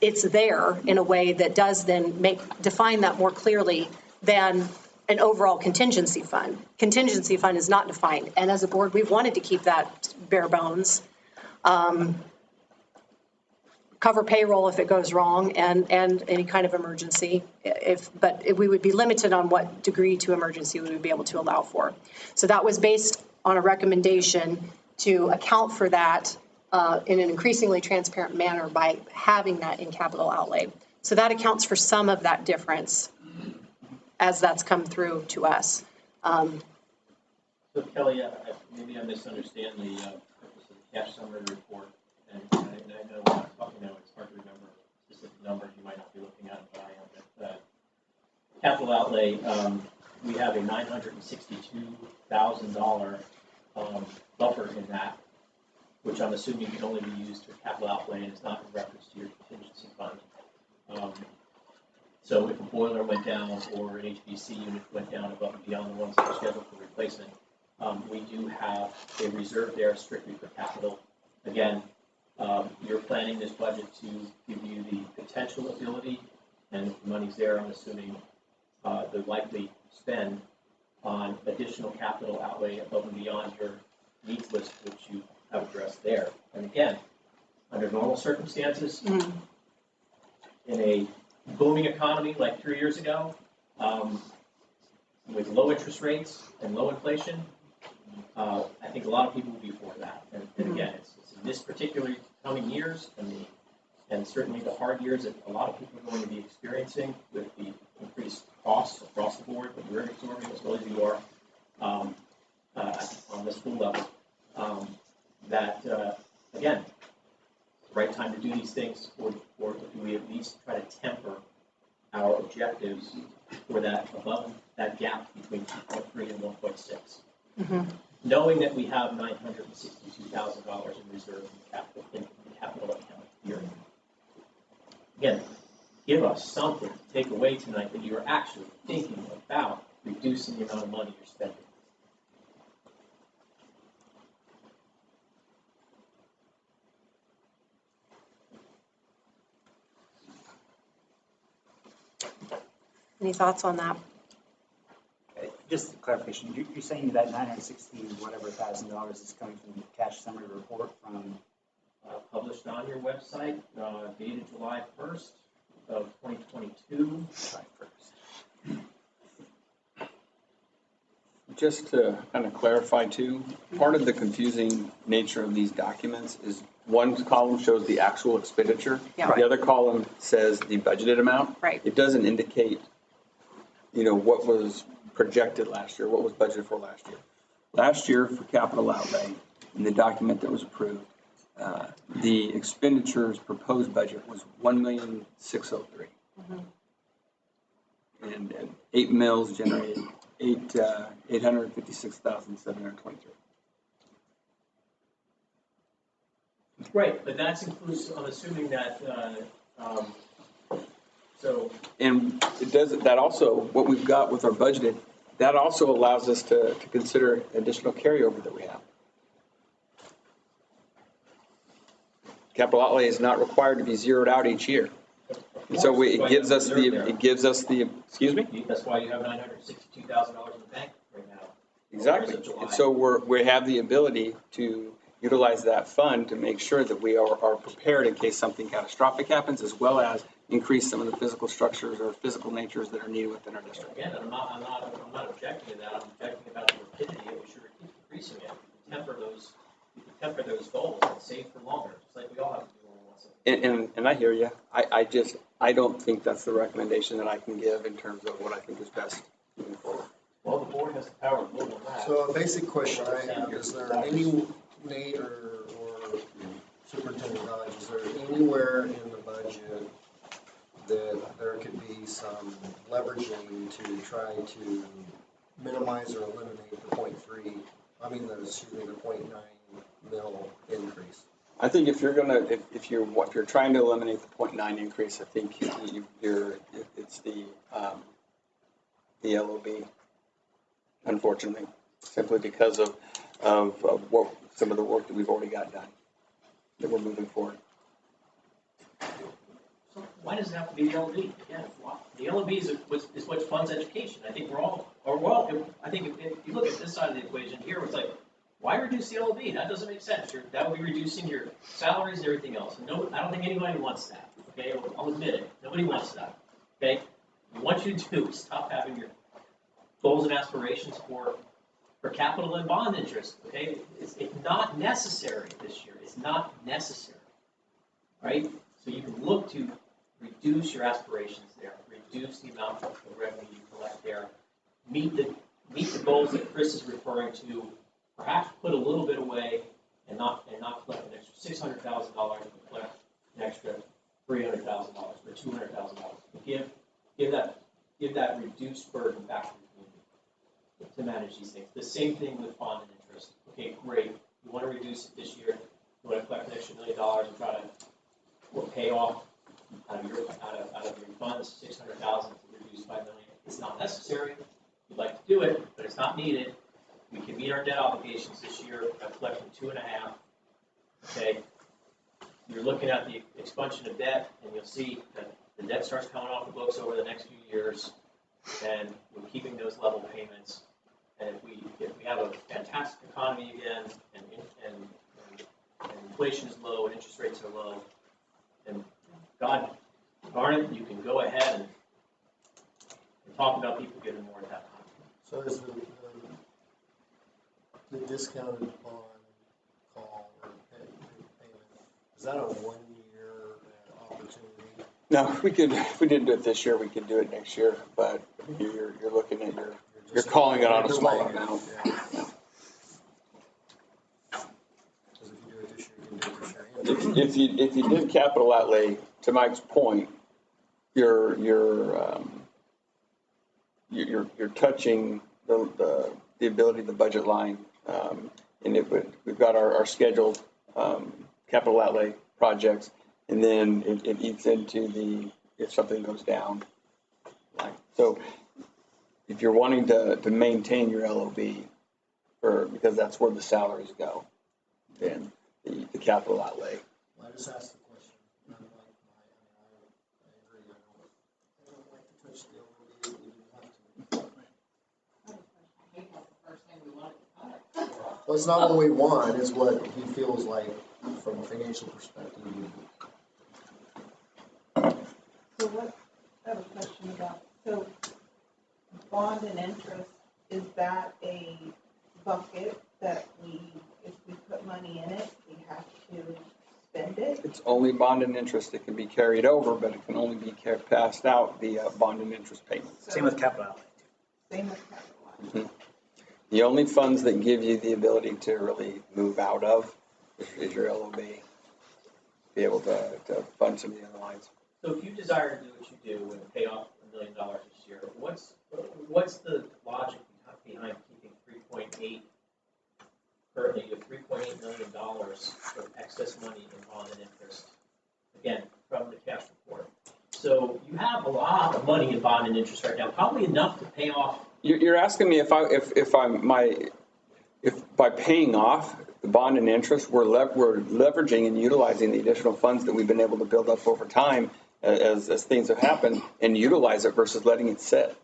It's there in a way that does then define that more clearly than an overall contingency fund. Contingency fund is not defined. And as a board, we've wanted to keep that bare bones. Cover payroll if it goes wrong and any kind of emergency. But we would be limited on what degree to emergency we would be able to allow for. So that was based on a recommendation to account for that in an increasingly transparent manner by having that in capital outlay. So that accounts for some of that difference as that's come through to us. So Kelly, maybe I misunderstand the purpose of the cash summary report. And I know we're not talking now, it's hard to remember a specific number. You might not be looking at it, but I am. But capital outlay, we have a $962,000 buffer in that, which I'm assuming can only be used for capital outlay and is not in reference to your contingency fund. So if a boiler went down or an HVAC unit went down above and beyond the ones that are scheduled for replacement, we do have a reserve there strictly for capital. Again, you're planning this budget to give you the potential ability, and if the money's there, I'm assuming the likely spend on additional capital outlay above and beyond your needs list, which you have addressed there. And again, under normal circumstances, in a booming economy like 3 years ago, with low interest rates and low inflation, I think a lot of people will be for that. And again, it's in this particular coming years and certainly the hard years that a lot of people are going to be experiencing with the increased costs across the board that we're absorbing as well as you are on the school level. Again, the right time to do these things, or do we at least try to temper our objectives for that above that gap between 2.3 and 1.6? Knowing that we have $962,000 in reserve in capital account here. Again, give us something to take away tonight that you're actually thinking about reducing the amount of money you're spending. Any thoughts on that? Just a clarification, you're saying that $960,000 is coming from the cash summary report from? Published on your website, dated July 1st of 2022. July 1st. Just to kind of clarify too, part of the confusing nature of these documents is one column shows the actual expenditure. Yeah. The other column says the budgeted amount. Right. It doesn't indicate, what was projected last year, what was budgeted for last year. Last year for capital outlay, in the document that was approved, the expenditures proposed budget was $1,603,000. And 8 mills generated $856,723. Right, but that's inclusive, I'm assuming that, so. And it does, that also, what we've got with our budgeted, that also allows us to consider additional carryover that we have. Capital outlay is not required to be zeroed out each year. And so it gives us the, excuse me? That's why you have $962,000 in the bank right now. Exactly. And so we have the ability to utilize that fund to make sure that we are prepared in case something catastrophic happens, as well as increase some of the physical structures or physical natures that are needed within our district. Again, I'm not objecting to that. I'm objecting about the rapidity at which you're increasing it. Temper those goals and save for longer, just like we all have to do once. And I hear you. I don't think that's the recommendation that I can give in terms of what I think is best moving forward. Well, the board has the power to vote on that. So a basic question I have, is there any, Nate or Superintendent Dodge, is there anywhere in the budget that there could be some leveraging to try to minimize or eliminate the 0.9 mil increase? I think if you're trying to eliminate the 0.9 increase, I think it's the LOB, unfortunately, simply because of what some of the work that we've already got done, that we're moving forward. So why does it have to be the LOB? Again, the LOB is what funds education. I think I think if you look at this side of the equation here, it's like, why reduce the LOB? That doesn't make sense. That would be reducing your salaries and everything else. No, I don't think anybody wants that. Okay, I'll admit it. Nobody wants that. Okay, what you do is stop having your goals and aspirations for capital and bond interest. Okay, it's not necessary this year. It's not necessary, right? So you can look to reduce your aspirations there, reduce the amount of revenue you collect there, meet the goals that Chris is referring to. Perhaps put a little bit away and not collect an extra $600,000, but collect an extra $300,000 or $200,000. Give that reduced burden back to the community to manage these things. The same thing with bond and interest. Okay, great. You want to reduce it this year. You want to collect an extra $1 million and try to pay off out of your funds $600,000 to reduce by $1 million. It's not necessary. You'd like to do it, but it's not needed. We can meet our debt obligations this year by collecting 2.5. Okay, you're looking at the expansion of debt, and you'll see that the debt starts coming off the books over the next few years, and we're keeping those level payments. And if we have a fantastic economy again, and inflation is low, and interest rates are low, and God darn it, you can go ahead and talk about people getting more at that time. So is the discounted bond call or payment, is that a 1 year opportunity? No, if we didn't do it this year, we could do it next year, but you're looking at you're calling it on a small amount. Yeah. Because if you do it this year, you can do it this year. If you did capital outlay, to Mike's point, you're touching the ability of the budget line, and we've got our scheduled capital outlay projects, and then it eats into if something goes down. So if you're wanting to maintain your LOB because that's where the salaries go, then the capital outlay. Well, I just asked the question. I agree. I don't like to touch the LOB. We didn't have to. Well, it's not what we want, it's what he feels like from a financial perspective. So what, I have a question about, so bond and interest, is that a bucket that if we put money in it, we have to spend it? It's only bond and interest that can be carried over, but it can only be passed out via bond and interest payments. Same with capital outlay. Same with capital outlay. Mm-hmm. The only funds that give you the ability to really move out of is your LOB, be able to fund some of the other lines. So if you desire to do what you do and pay off $1 million this year, what's the logic behind keeping 3.8 currently you have $3.8 million of excess money in bond and interest. Again, from the cash report. So you have a lot of money in bond and interest right now, probably enough to pay off. You're asking me if by paying off the bond and interest, we're leveraging and utilizing the additional funds that we've been able to build up over time as things have happened and utilize it versus letting it sit.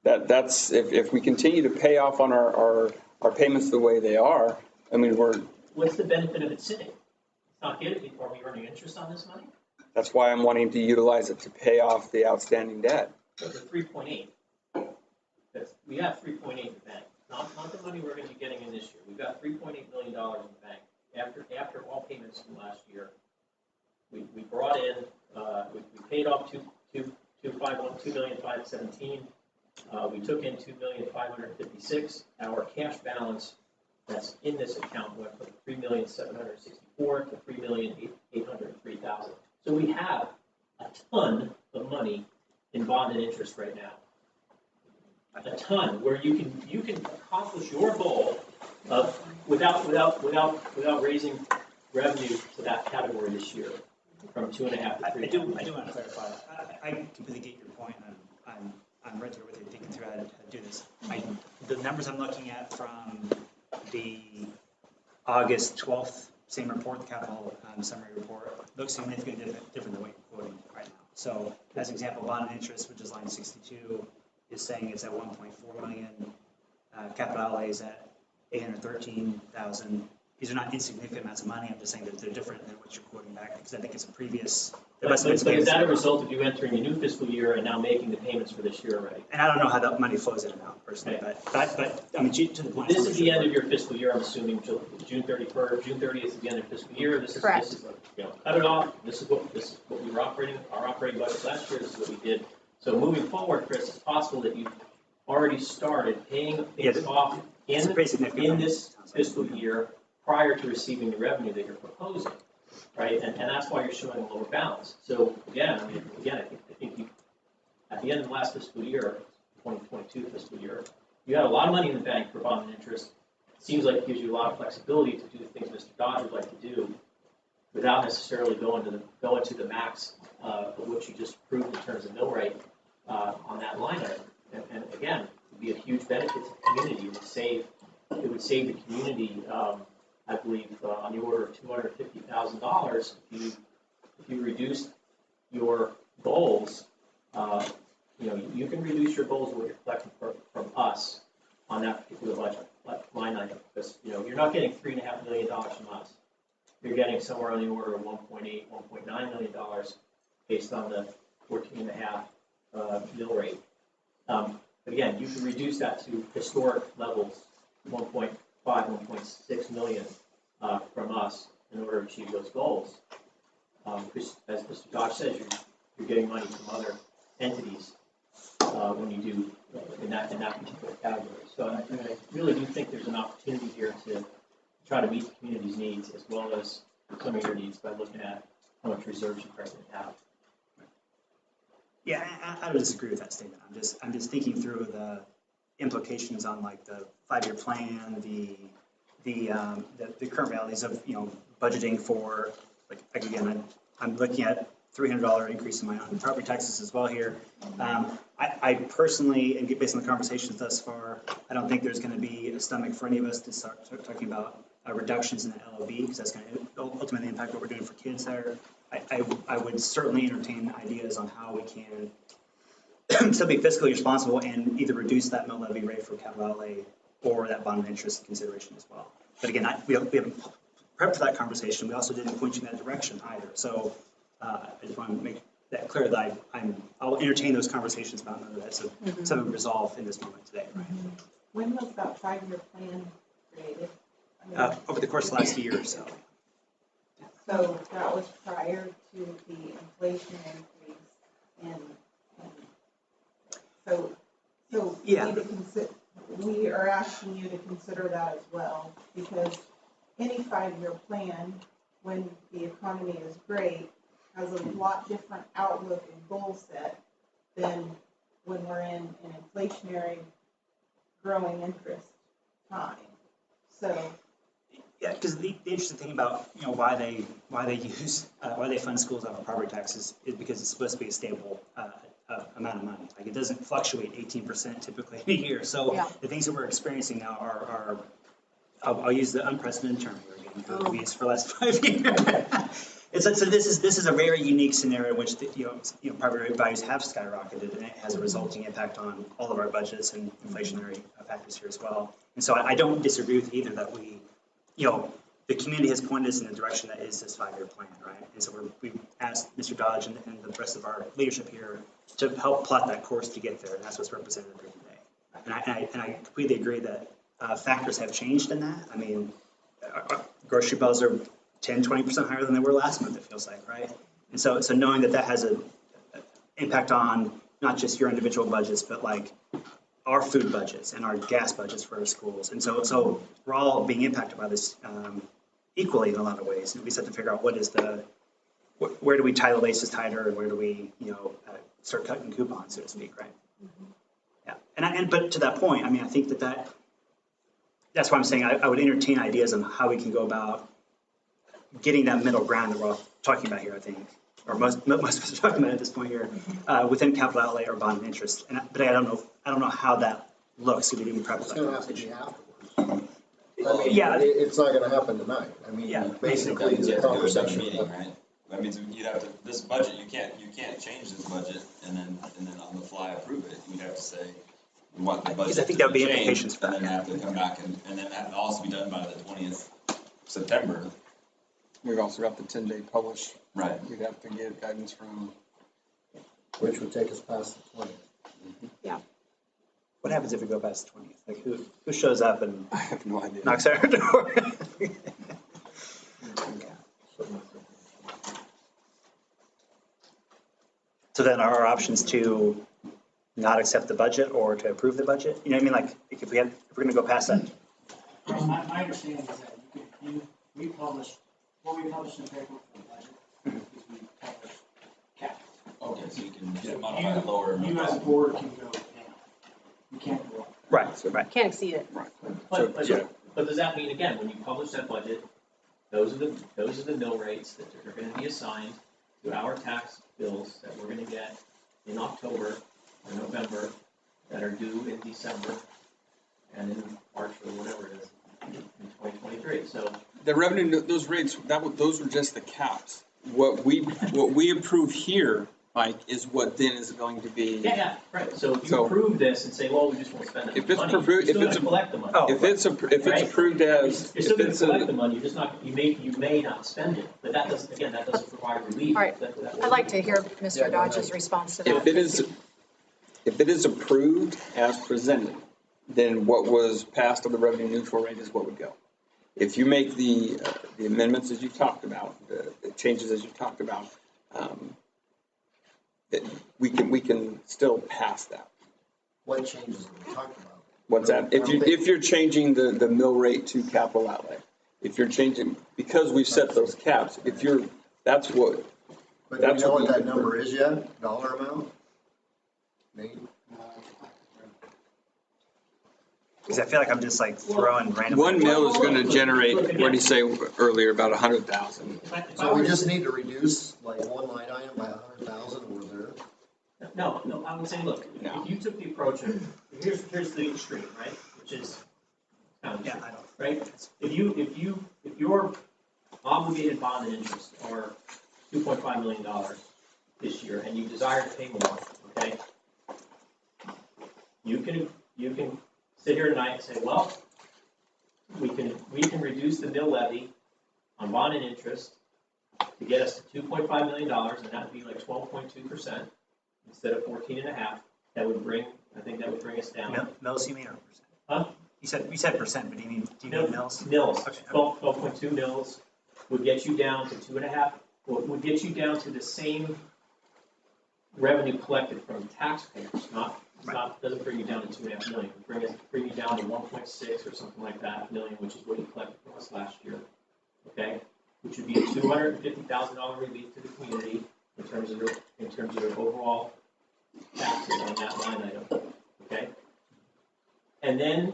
That's if we continue to pay off on our payments the way they are, I mean, What's the benefit of it sitting? It's not getting, are we earning interest on this money? that's why I'm wanting to utilize it to pay off the outstanding debt. So the 3.8. We have 3.8 in the bank. Not the money we're going to be getting in this year. We've got $3.8 million in the bank. After all payments from last year, we brought in, we paid off 2,517. We took in 2,556. Our cash balance that's in this account went from 3,764 to 3,803,000. So we have a ton of money in bond and interest right now. A ton, where you can accomplish your goal of without raising revenue to that category this year from 2.5 to 3. I do want to clarify. I completely get your point. I'm right there with you, thinking through how to do this. The numbers I'm looking at from the August 12th same report, the capital summary report, looks significantly different than what you're quoting right now. So, as an example, bond and interest, which is line 62, is saying it's at 1.4 million. Capital outlay is at 813,000. These are not insignificant amounts of money. I'm just saying that they're different than what you're quoting back because I think it's a previous. But is that a result of you entering a new fiscal year and now making the payments for this year already? And I don't know how that money flows in and out personally, but I mean, to the point. This is the end of your fiscal year, I'm assuming, June 31st, June 30th is the end of the fiscal year. This is cut it off. This is what we were operating, our operating budget last year. This is what we did. So moving forward, Chris, it's possible that you've already started paying things off in this fiscal year prior to receiving the revenue that you're proposing, right? And that's why you're showing a lower balance. So again, I think you, at the end of the last fiscal year, 2022 fiscal year, you had a lot of money in the bank for bond and interest. It seems like it gives you a lot of flexibility to do the things Mr. Dodge would like to do without necessarily going to the max of what you just proved in terms of mill rate on that line item. And again, it would be a huge benefit to the community. It would save the community, I believe, on the order of $250,000 if you reduced your goals. You can reduce your goals of what you're collecting from us on that particular budget line item because you're not getting $3.5 million from us. You're getting somewhere on the order of $1.8, $1.9 million based on the 14.5 mill rate. But again, you can reduce that to historic levels, 1.5, 1.6 million from us in order to achieve those goals. Because as Mr. Dodge says, you're getting money from other entities when you do in that particular category. So I really do think there's an opportunity here to try to meet the community's needs as well as some of your needs by looking at how much reserves you currently have. Yeah, I would disagree with that statement. I'm just thinking through the implications on like the 5-year plan, the current realities of budgeting for like again I'm looking at $300 increase in my own property taxes as well here. I personally, and based on the conversations thus far, I don't think there's going to be a stomach for any of us to start talking about reductions in the LOB because that's going to ultimately impact what we're doing for kids there. I would certainly entertain ideas on how we can still be fiscally responsible and either reduce that mill levy rate for capital outlay or that bond and interest consideration as well. But again, we haven't prepped for that conversation. We also didn't point you in that direction either. So I just want to make that clear that I'll entertain those conversations about none of that. So something resolved in this moment today. Right? When was that 5-year plan created? Over the course of the last year or so. So that was prior to the inflation increase, so yeah. We are asking you to consider that as well, because any 5-year plan, when the economy is great, has a lot different outlook and goal set than when we're in an inflationary growing interest time. So, Yeah, because the interesting thing about, why they fund schools out of property taxes is because it's supposed to be a stable amount of money. Like, it doesn't fluctuate 18% typically in a year. So Yeah. the things that we're experiencing now are I'll use the unprecedented term here again, because we've used for the last 5 years. So this is a very unique scenario in which property rate values have skyrocketed, and it has a resulting impact on all of our budgets and inflationary factors here as well. And so I don't disagree with either that we, the community has pointed us in the direction that is this 5-year plan, right? And so we've asked Mr. Dodge and the rest of our leadership here to help plot that course to get there, and that's what's represented here today. And I completely agree that factors have changed in that. I mean, grocery bills are 10, 20% higher than they were last month, it feels like, right? And so knowing that has an impact on not just your individual budgets, but like our food budgets and our gas budgets for our schools. And so we're all being impacted by this equally in a lot of ways. And we just have to figure out where do we tie the laces tighter, and where do we, start cutting coupons, so to speak, right? Yeah. But to that point, I mean, I think that's why I'm saying I would entertain ideas on how we can go about getting that middle ground that we're all talking about here, I think, or most of us are talking about at this point here, within capital outlay or bond interest. But I don't know how that looks. We didn't prep It's that gonna have to be afterwards. I mean, Yeah. it's not gonna happen tonight. I mean, basically, it's a conversation. Meeting, right? That means you'd have to, this budget, you can't change this budget and then on the fly approve it. You'd have to say, we want the budget Because I think that would be changed, implications for and that. then have to come back and then that also be done by the 20th September. We've also got the 10-day publish. Right. We'd have to get guidance from. Which would take us past the 20th. Yeah. What happens if we go past the 20th? Like who shows up and I have no idea. knocks at our door? So then are our options to not accept the budget or to approve the budget? You know what I mean? Like if we're gonna go past that. My understanding is that we publish, what we publish in paper for the budget is we publish cap. Okay, so you can get modify it lower. You as a board can go down. You can't go up. Right. Can't exceed it. Right. But does that mean, again, when you publish that budget, those are the mill rates that are gonna be assigned to our tax bills that we're gonna get in October or November, that are due in December and in March or whatever it is in 2023. So The revenue, those rates, those were just the caps. What we approve here, Mike, is what then is going to be. yeah, right. So if you approve this and say, well, we just won't spend that If it's money, approved, you're still gonna collect the money. if it's approved as, You're still gonna collect the money, you're just not, you may not spend it, but that doesn't provide relief. All right. That I'd like to hear Mr. Dodge's response to that. if it is approved as presented, then what was passed on the revenue neutral rate is what would go. If you make the amendments as you talked about, the changes as you talked about, we can still pass that. What changes are we talking about? What's that? If you're changing the mill rate to capital outlay, if you're changing, because we've set those caps, that's what. But do you know what that number is yet, dollar amount? Nate? Because I feel like I'm just like throwing random. 1 mil is going to generate, what did you say earlier, about 100,000. So we just need to reduce like one line item by 100,000 or there? No, I would say, look, if you took the approach of, here's the extreme, right, which is kind of extreme, right? If your obligated bond and interest are $2.5 million this year, and you desire to pay more, okay? You can sit here tonight and say, well, we can reduce the mill levy on bond and interest to get us to $2.5 million, and that would be like 12.2% instead of 14.5. That would bring us down. Mills, you mean, or percent? Huh? You said percent, but do you mean mills? Mills. Okay. 12.2 mills would get you down to 2.5. Would get you down to the same revenue collected from taxpayers, doesn't bring you down to 2.5 million. Bring you down to 1.6 or something like that million, which is what you collected from us last year. Okay, which would be a $250,000 relief to the community in terms of your overall taxes on that line item. Okay, and then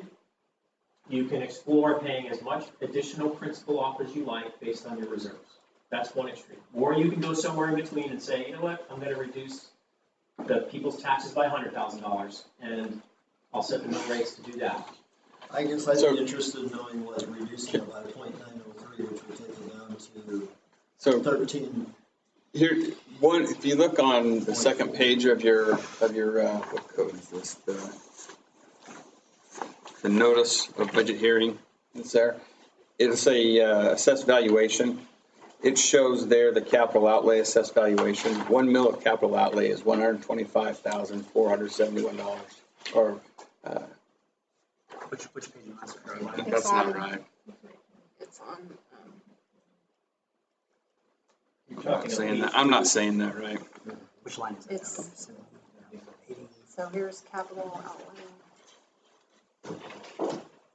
You can explore paying as much additional principal off as you like based on your reserves. That's one extreme. Or you can go somewhere in between and say, you know what, I'm gonna reduce the people's taxes by $100,000 and I'll set the mill rates to do that. I guess I'd be interested in knowing what reducing it by 0.903, which would take it down to 13. Here, if you look on the second page of your what code is this? The notice of budget hearing is there. It's a assessed valuation. It shows there the capital outlay assessed valuation. 1 mil of capital outlay is $125,471. Or Which page are you on? that's not right. It's on, I'm not saying that right. Which line is it? it's, so here's capital outlay.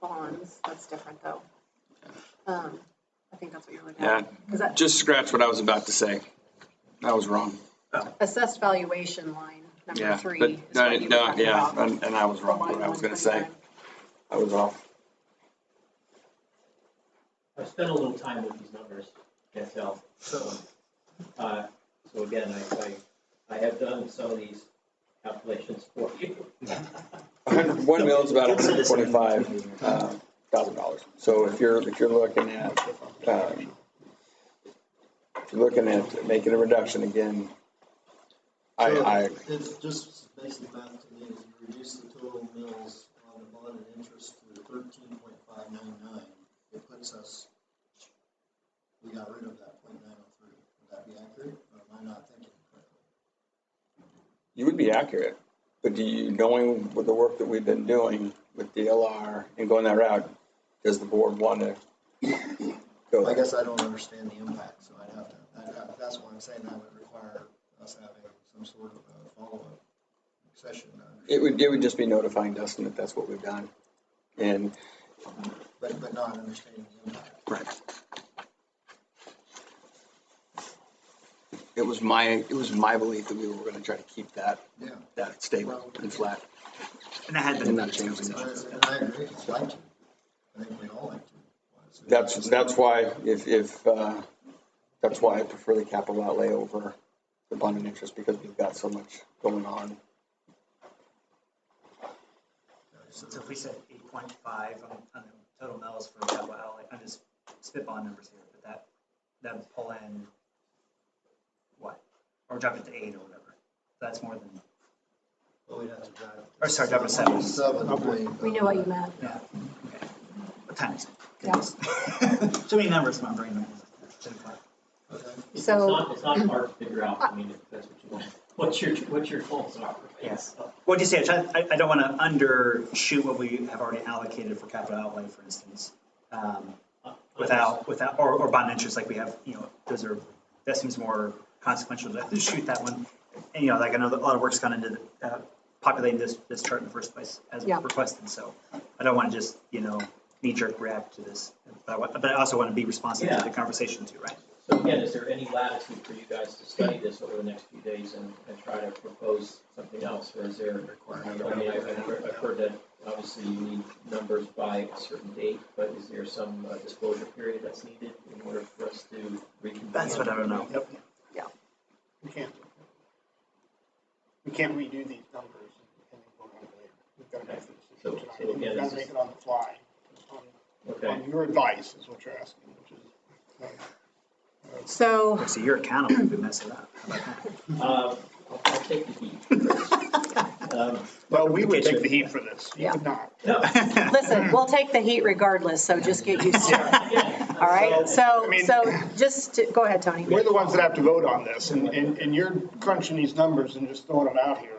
Bonds, that's different though. I think that's what you're looking Yeah, at. Is that just scratch what I was about to say. I was wrong. assessed valuation line, number Yeah, 3 but is what you were talking about. and I was wrong. What I was going to say, I was off. I've spent a little time with these numbers, can't tell. So again, I have done some of these calculations for you. 1 mil is about $125,000. So if you're looking at making a reduction again, It's just basic math to me, is you reduce the total mills on the bond and interest to 13.599. It puts us, we got rid of that 0.903. Would that be accurate, or am I not thinking correctly? you would be accurate. But do you, knowing with the work that we've been doing with DLR and going that route, does the board want to go? I guess I don't understand the impact, so I'd have to, that's why I'm saying that would require us having some sort of a follow-up session. It would just be notifying Dustin that that's what we've done. And But not understanding the impact. right. It was my belief that we were going to try to keep that stable and flat. And that had been not changing. And I agree, I'd like to. I think we'd all like to. That's why that's why I prefer the capital outlay over the bond and interest, because we've got so much going on. So if we said 8.5 on the total mills for capital outlay, I'm just spitballing numbers here, but that would pull in what? Or drop it to 8 or whatever. That's more than. Well, we'd have to drive. Or sorry, drop it to 7. We knew what you meant. Yeah. Okay. What time is it? Yeah. Too many numbers in my brain. It's So- not hard to figure out, I mean, if that's what you want. What your goals are. Yes. What do you say? I don't want to undershoot what we have already allocated for capital outlay, for instance. Without, or bond interest, like we have, that seems more consequential to shoot that one. And, like I know that a lot of work's gone into populating this chart in the first place as requested. So I don't want to just, knee-jerk react to this. But I also want to be responsive to the conversation too, right? So again, is there any latitude for you guys to study this over the next few days and try to propose something else? Or is there, I've heard that obviously you need numbers by a certain date, but is there some disclosure period that's needed in order for us to reconvene? That's what I don't know. Yep. Yeah. We can't redo these numbers and vote on it later. We've got to make the decision tonight. So again, We've got to make it on the fly. On your advice is what you're asking, which is. So you're accountable if we mess it up. How about that? I'll take the heat. Well, we would take the heat for this. You would not. No. listen, we'll take the heat regardless, so just get used to it. All right, so go ahead, Tony. We're the ones that have to vote on this, and you're crunching these numbers and just throwing them out here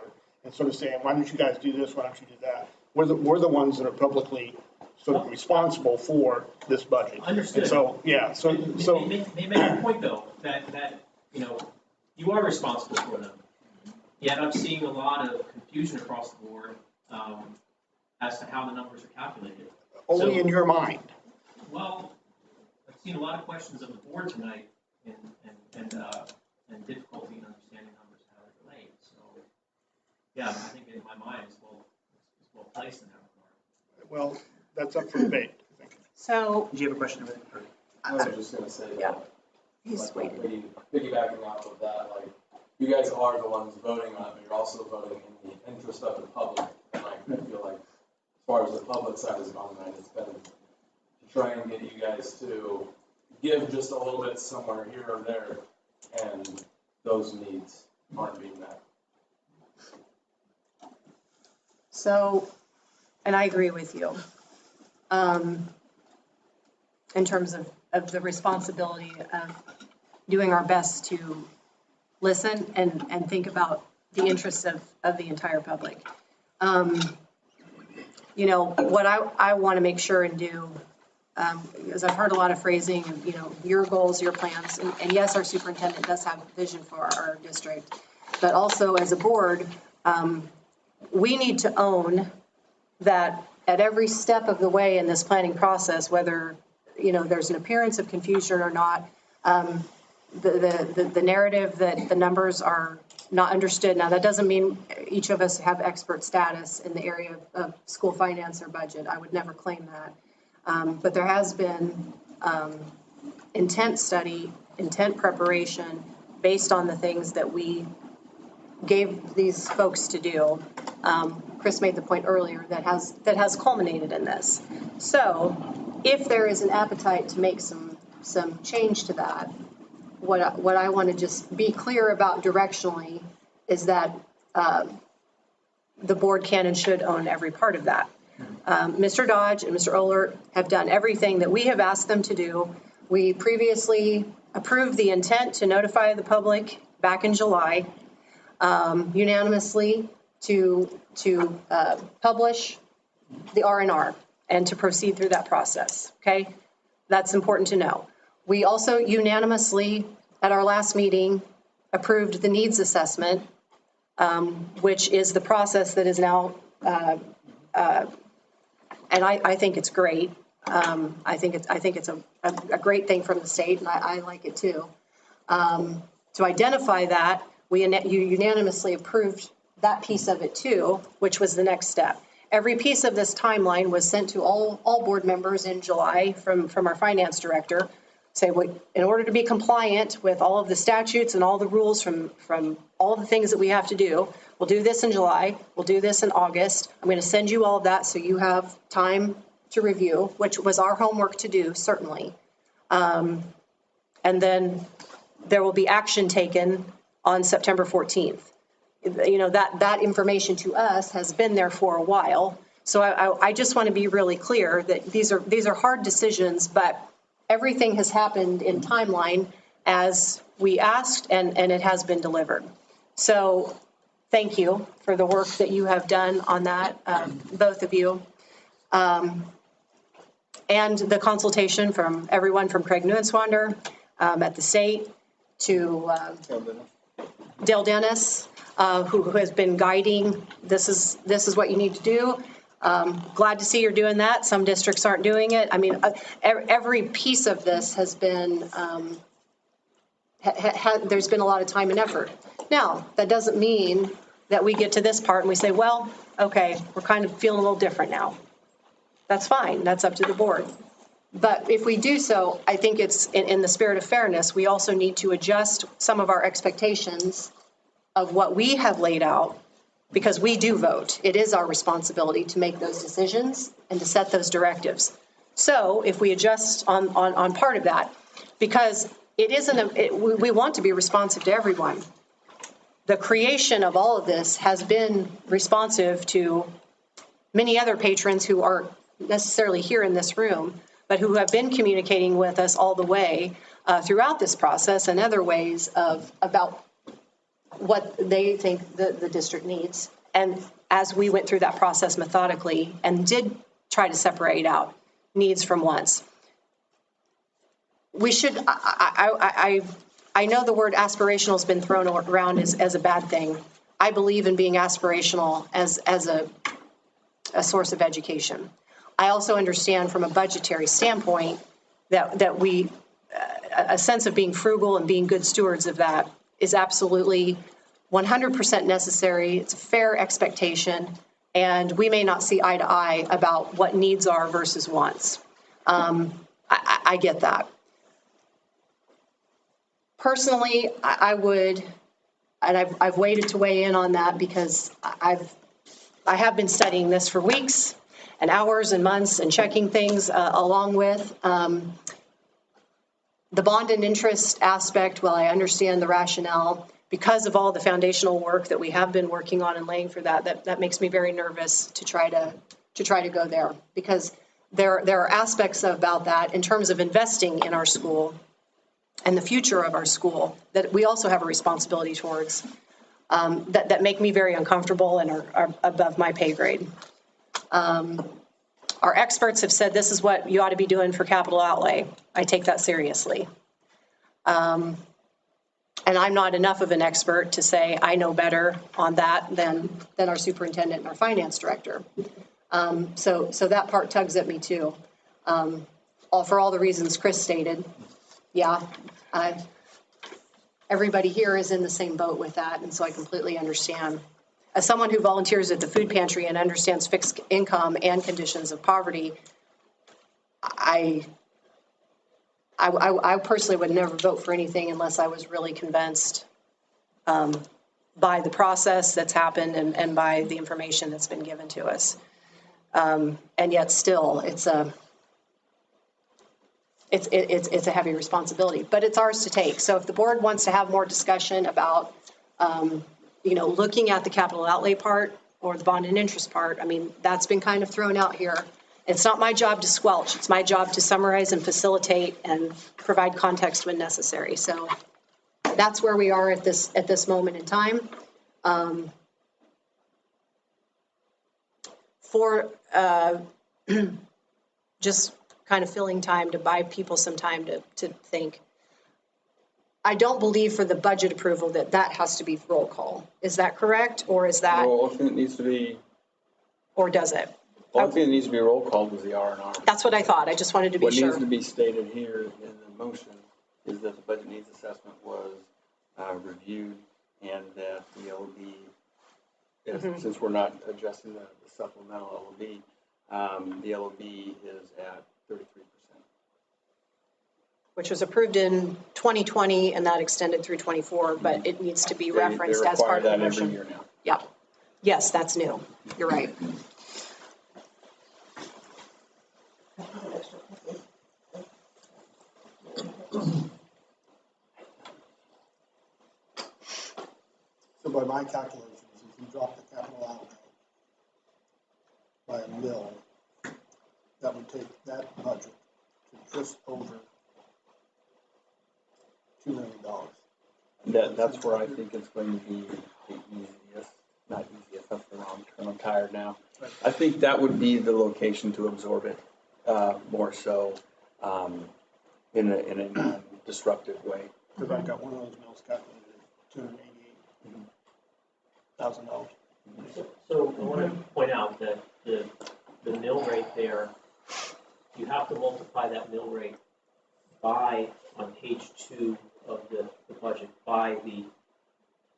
and sort of saying, why don't you guys do this, why don't you do that? We're the ones that are publicly sort of responsible for this budget. Understood. And so, They make a point though, that you are responsible for them. Yet I'm seeing a lot of confusion across the board as to how the numbers are calculated. Only in your mind. Well, I've seen a lot of questions of the board tonight and difficulty in understanding numbers and how they relate. So, yeah, I think in my mind it's well placed in that regard. Well, that's up for debate. So, Did you have a question over there? I was just gonna say yeah, that, he's like, waiting. piggybacking off of that, like, you guys are the ones voting on it, but you're also voting in the interest of the public. And like, I feel like, as far as the public side is concerned, it's been to try and get you guys to give just a little bit somewhere here or there, and those needs aren't being met. So, and I agree with you. In terms of the responsibility of doing our best to listen and think about the interests of the entire public. You know, what I want to make sure and do, because I've heard a lot of phrasing, you know, your goals, your plans, and yes, our superintendent does have a vision for our district, but also as a board, we need to own that at every step of the way in this planning process, whether, you know, there's an appearance of confusion or not, the narrative that the numbers are not understood. Now, that doesn't mean each of us have expert status in the area of school finance or budget. I would never claim that. But there has been intent study, intent preparation based on the things that we gave these folks to do. Chris made the point earlier that has culminated in this. So if there is an appetite to make some change to that, what I want to just be clear about directionally is that the board can and should own every part of that. Mr. Dodge and Mr. Oler have done everything that we have asked them to do. We previously approved the intent to notify the public back in July, unanimously to publish the R&R and to proceed through that process, okay? That's important to know. We also unanimously, at our last meeting, approved the needs assessment, which is the process that is now, and I think it's great. I think it's a great thing from the state, and I like it too. To identify that, you unanimously approved that piece of it too, which was the next step. Every piece of this timeline was sent to all board members in July from our finance director. Say, in order to be compliant with all of the statutes and all the rules from all the things that we have to do, we'll do this in July, we'll do this in August. I'm going to send you all of that so you have time to review, which was our homework to do, certainly. And then there will be action taken on September 14th. You know, that information to us has been there for a while. So I just want to be really clear that these are hard decisions, but everything has happened in timeline as we asked, and it has been delivered. So thank you for the work that you have done on that, both of you. And the consultation from everyone from Craig Neuenswander at the state to Dale Dennis, who has been guiding, this is what you need to do. Glad to see you're doing that. Some districts aren't doing it. I mean, every piece of this has been, there's been a lot of time and effort. Now, that doesn't mean that we get to this part and we say, well, okay, we're kind of feeling a little different now. That's fine. That's up to the board. But if we do so, I think it's in the spirit of fairness, we also need to adjust some of our expectations of what we have laid out, because we do vote. It is our responsibility to make those decisions and to set those directives. So if we adjust on part of that, because it isn't, we want to be responsive to everyone. The creation of all of this has been responsive to many other patrons who aren't necessarily here in this room, but who have been communicating with us all the way throughout this process and other ways about what they think the district needs. And as we went through that process methodically and did try to separate out needs from wants, we should, I know the word aspirational has been thrown around as a bad thing. I believe in being aspirational as a source of education. I also understand from a budgetary standpoint that we, a sense of being frugal and being good stewards of that is absolutely 100% necessary. It's a fair expectation. And we may not see eye to eye about what needs are versus wants. I get that. Personally, I would, and I've waited to weigh in on that because I have been studying this for weeks and hours and months and checking things along with the bond and interest aspect. While I understand the rationale, because of all the foundational work that we have been working on and laying for that makes me very nervous to try to go there, because there are aspects about that in terms of investing in our school and the future of our school that we also have a responsibility towards, that make me very uncomfortable and are above my pay grade. Our experts have said this is what you ought to be doing for capital outlay. I take that seriously. And I'm not enough of an expert to say I know better on that than our superintendent and our finance director. So that part tugs at me too. For all the reasons Chris stated. Yeah, everybody here is in the same boat with that, and so I completely understand. As someone who volunteers at the food pantry and understands fixed income and conditions of poverty, I personally would never vote for anything unless I was really convinced by the process that's happened and by the information that's been given to us. And yet still, it's a heavy responsibility, but it's ours to take. So if the board wants to have more discussion about, looking at the capital outlay part or the bond and interest part, I mean, that's been kind of thrown out here. It's not my job to squelch. It's my job to summarize and facilitate and provide context when necessary. So that's where we are at this moment in time. For just kind of filling time to buy people some time to think. I don't believe for the budget approval that has to be roll call. Is that correct? Or is that? Well, I think it needs to be. Or does it? Well, I think it needs to be roll called is the R&R. That's what I thought. I just wanted to be sure. What needs to be stated here in the motion is that the budget needs assessment was reviewed and that the LOB, since we're not adjusting the supplemental LOB, the LOB is at 33%. Which was approved in 2020 and that extended through 24, but it needs to be referenced as part of the motion. They require that every year now. Yeah. Yes, that's new. You're right. So by my calculations, if you drop the capital outlay by a mill, that would take that budget to just over $2 million. That's where I think it's going to be the easiest, not easiest, that's the wrong term, I'm tired now. I think that would be the location to absorb it more so in a non-disruptive way. Because I've got one of those mills calculated at $288,000. So I want to point out that the mill rate there, you have to multiply that mill rate by, on page 2 of the budget, by the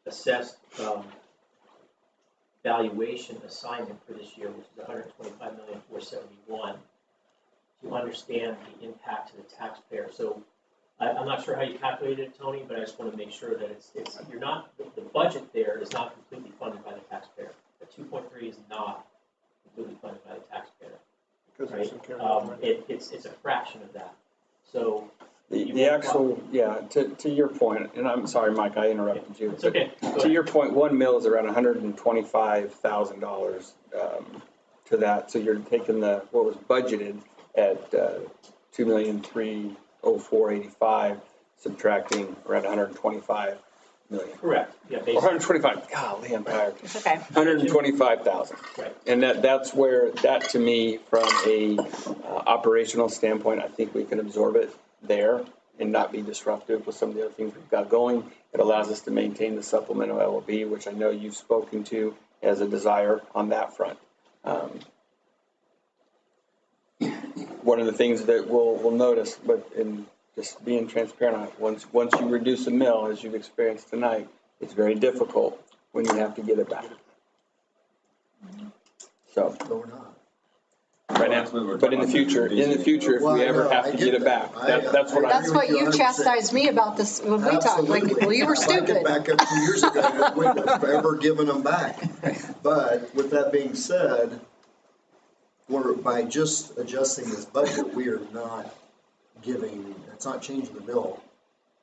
assessed valuation assignment for this year, which is $125,471,000, to understand the impact to the taxpayer. So I'm not sure how you calculated it, Tony, but I just want to make sure that it's you're not, the budget there is not completely funded by the taxpayer. The 2.3 is not completely funded by the taxpayer. Right? It's a fraction of that. So the actual, to your point, and I'm sorry, Mike, I interrupted you. It's okay. To your point, 1 mill is around $125,000 to that. So you're taking what was budgeted at $2,304,085, subtracting around $125 million. Correct. Yeah, or 125. Golly, I'm tired. It's okay. 125,000. Right. And that's where that, to me, from a operational standpoint, I think we can absorb it there and not be disruptive with some of the other things we've got going. It allows us to maintain the supplemental LOB, which I know you've spoken to as a desire on that front. One of the things that we'll notice, but in just being transparent, once you reduce a mill, as you've experienced tonight, it's very difficult when you have to get it back. So, but we're not. right now, but in the future, if we ever have to get it back, that's what I'm. That's what you chastised me about this when we talked, like, well, you were If I stupid. get back up 2 years ago, I wouldn't have ever given them back. But with that being said, by just adjusting this budget, we are not giving, it's not changing the mill.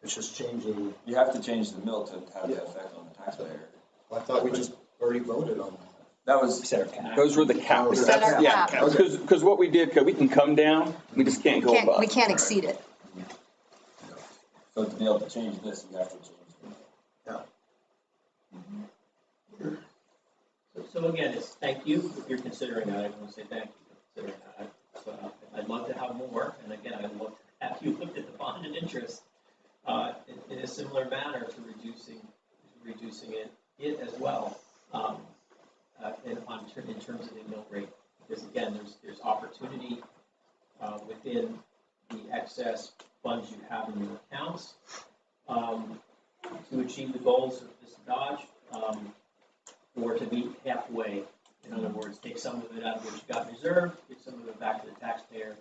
It's just changing. You have to change the mill to have the effect on the taxpayer. I thought we just already voted on that. That was. Those were the caps. Set our Yeah, cap. because what we did, because we can come down, we just can't go above. We can't exceed it. So to be able to change this, you have to change it. So again, it's thank you if you're considering that. I want to say thank you for considering that. So I'd love to have more, and again, I'd love to have you look at the bond and interest in a similar manner to reducing it as well. In terms of the mill rate, because again, there's opportunity within the excess funds you have in your accounts to achieve the goals of this Dodge, or to meet halfway. In other words, take some of it out of what you got in reserve, give some of it back to the taxpayer.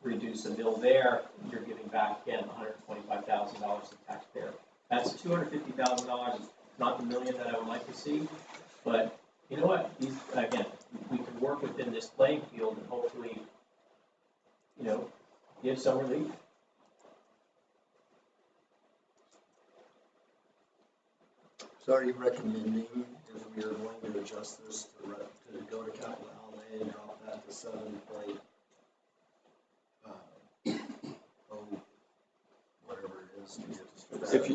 Reduce a bill there. You're giving back again $125,000 to the taxpayer. That's $250,000. It's not the million that I would like to see, but you know what? Again, we can work within this playing field and hopefully, give some relief. So are you recommending if we are going to adjust this to go to capital outlay and drop that to 7.0, whatever it is? If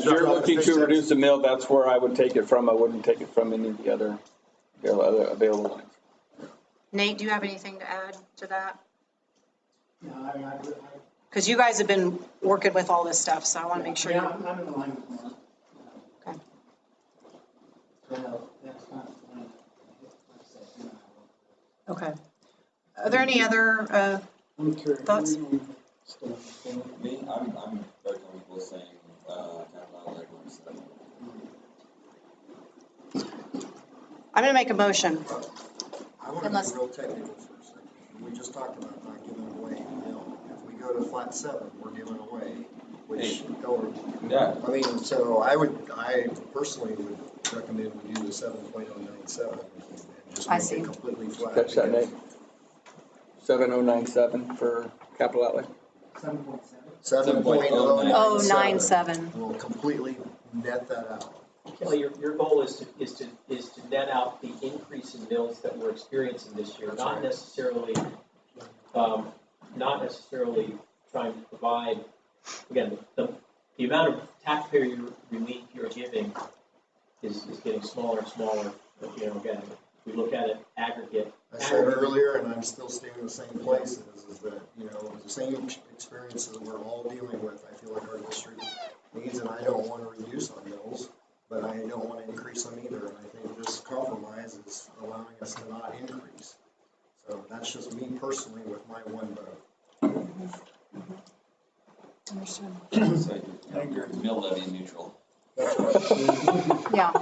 you're looking to reduce the mill, that's where I would take it from. I wouldn't take it from any of the other available lines. Nate, do you have anything to add to that? No, I Because you guys have been working with all this stuff, so I want to make sure. Yeah, I'm in line with Mark. Okay. So that's not, Okay. Are there any other thoughts? Me, I'm very comfortable saying, I'm going to make a motion. I want to be real technical for a second. We just talked about not giving away a mill. If we go to flat 7, we're giving away, which, yeah. I mean, so I personally would recommend we do the 7.097 and just make it completely flat. Catch that, Nate? 7097 for capital outlay. 7.097 will completely net that out. Kelly, your goal is to net out the increase in mills that we're experiencing this year, not necessarily trying to provide, again, the amount of taxpayer relief you're giving is getting smaller and smaller. Again, if we look at it aggregate. I said earlier, and I'm still staying in the same places, is that, the same experiences we're all dealing with, I feel like our district needs, and I don't want to reduce our mills, but I don't want to increase them either, and I think this compromise is allowing us to not increase. So that's just me personally with my one vote. Understood. So you're mill levy neutral. Yeah.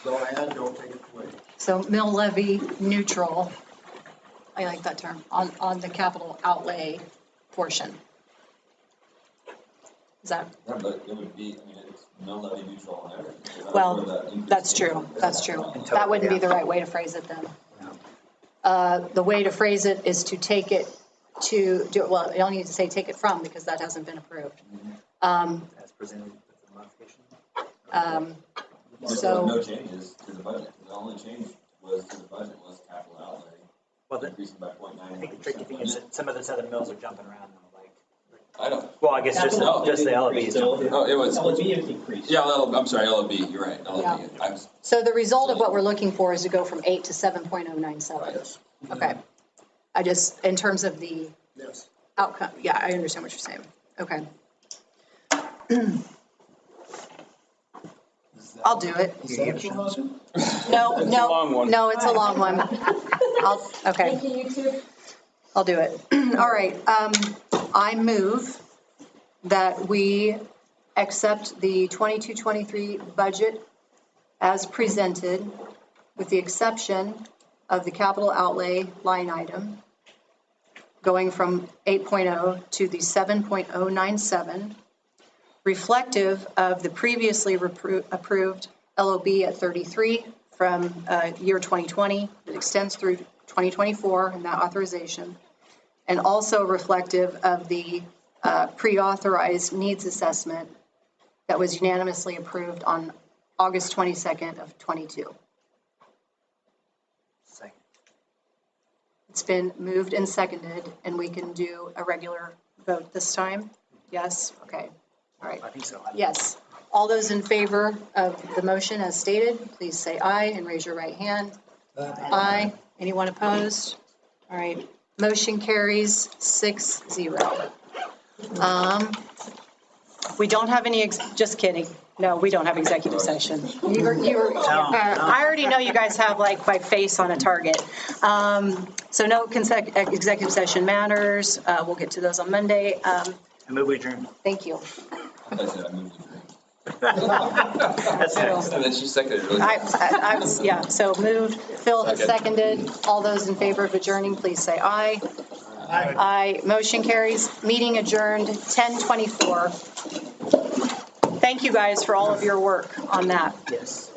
Don't add, don't take it away. So mill levy neutral, I like that term, on the capital outlay portion. Is that? Yeah, but it would be, it's mill levy neutral on everything. Well, that's true. That's true. That wouldn't be the right way to phrase it then. The way to phrase it is to take it you don't need to say take it from, because that hasn't been approved. As presented with the modification. So no changes to the budget. The only change was to the budget was capital outlay. Well, increasing by 0.9%. I think the tricky thing is that some of those other mills are jumping around though, like. I don't. Well, I guess just the LOB is jumping. Oh, it was. LOB increased. Yeah, I'm sorry, LOB, you're right, LOB. Yeah. So the result of what we're looking for is to go from 8 to 7.097. Yes. Okay. I just, in terms of the Yes. outcome, yeah, I understand what you're saying. Okay. I'll do it. No, no, it's a long one. Okay. Thank you, you too. I'll do it. All right. I move that we accept the 22-23 budget as presented with the exception of the capital outlay line item, going from 8.0 to the 7.097, reflective of the previously approved LOB at 33 from year 2020 that extends through 2024 and that authorization, and also reflective of the pre-authorized needs assessment that was unanimously approved on August 22nd of 22. Second. It's been moved and seconded, and we can do a regular vote this time? Yes? Okay. All right. I think so. Yes. All those in favor of the motion as stated, please say aye and raise your right hand. Aye. Anyone opposed? All right. Motion carries 6-0. We don't have any, just kidding. No, we don't have executive session. I already know you guys have like my face on a target. So no executive session matters. We'll get to those on Monday. I move we adjourn. Thank you. I said I moved That's next. And then she seconded it. I was, yeah, so moved. Phil has seconded. All those in favor of adjourning, please say aye. Aye. Aye. Motion carries. Meeting adjourned 10:24. Thank you guys for all of your work on that. Yes.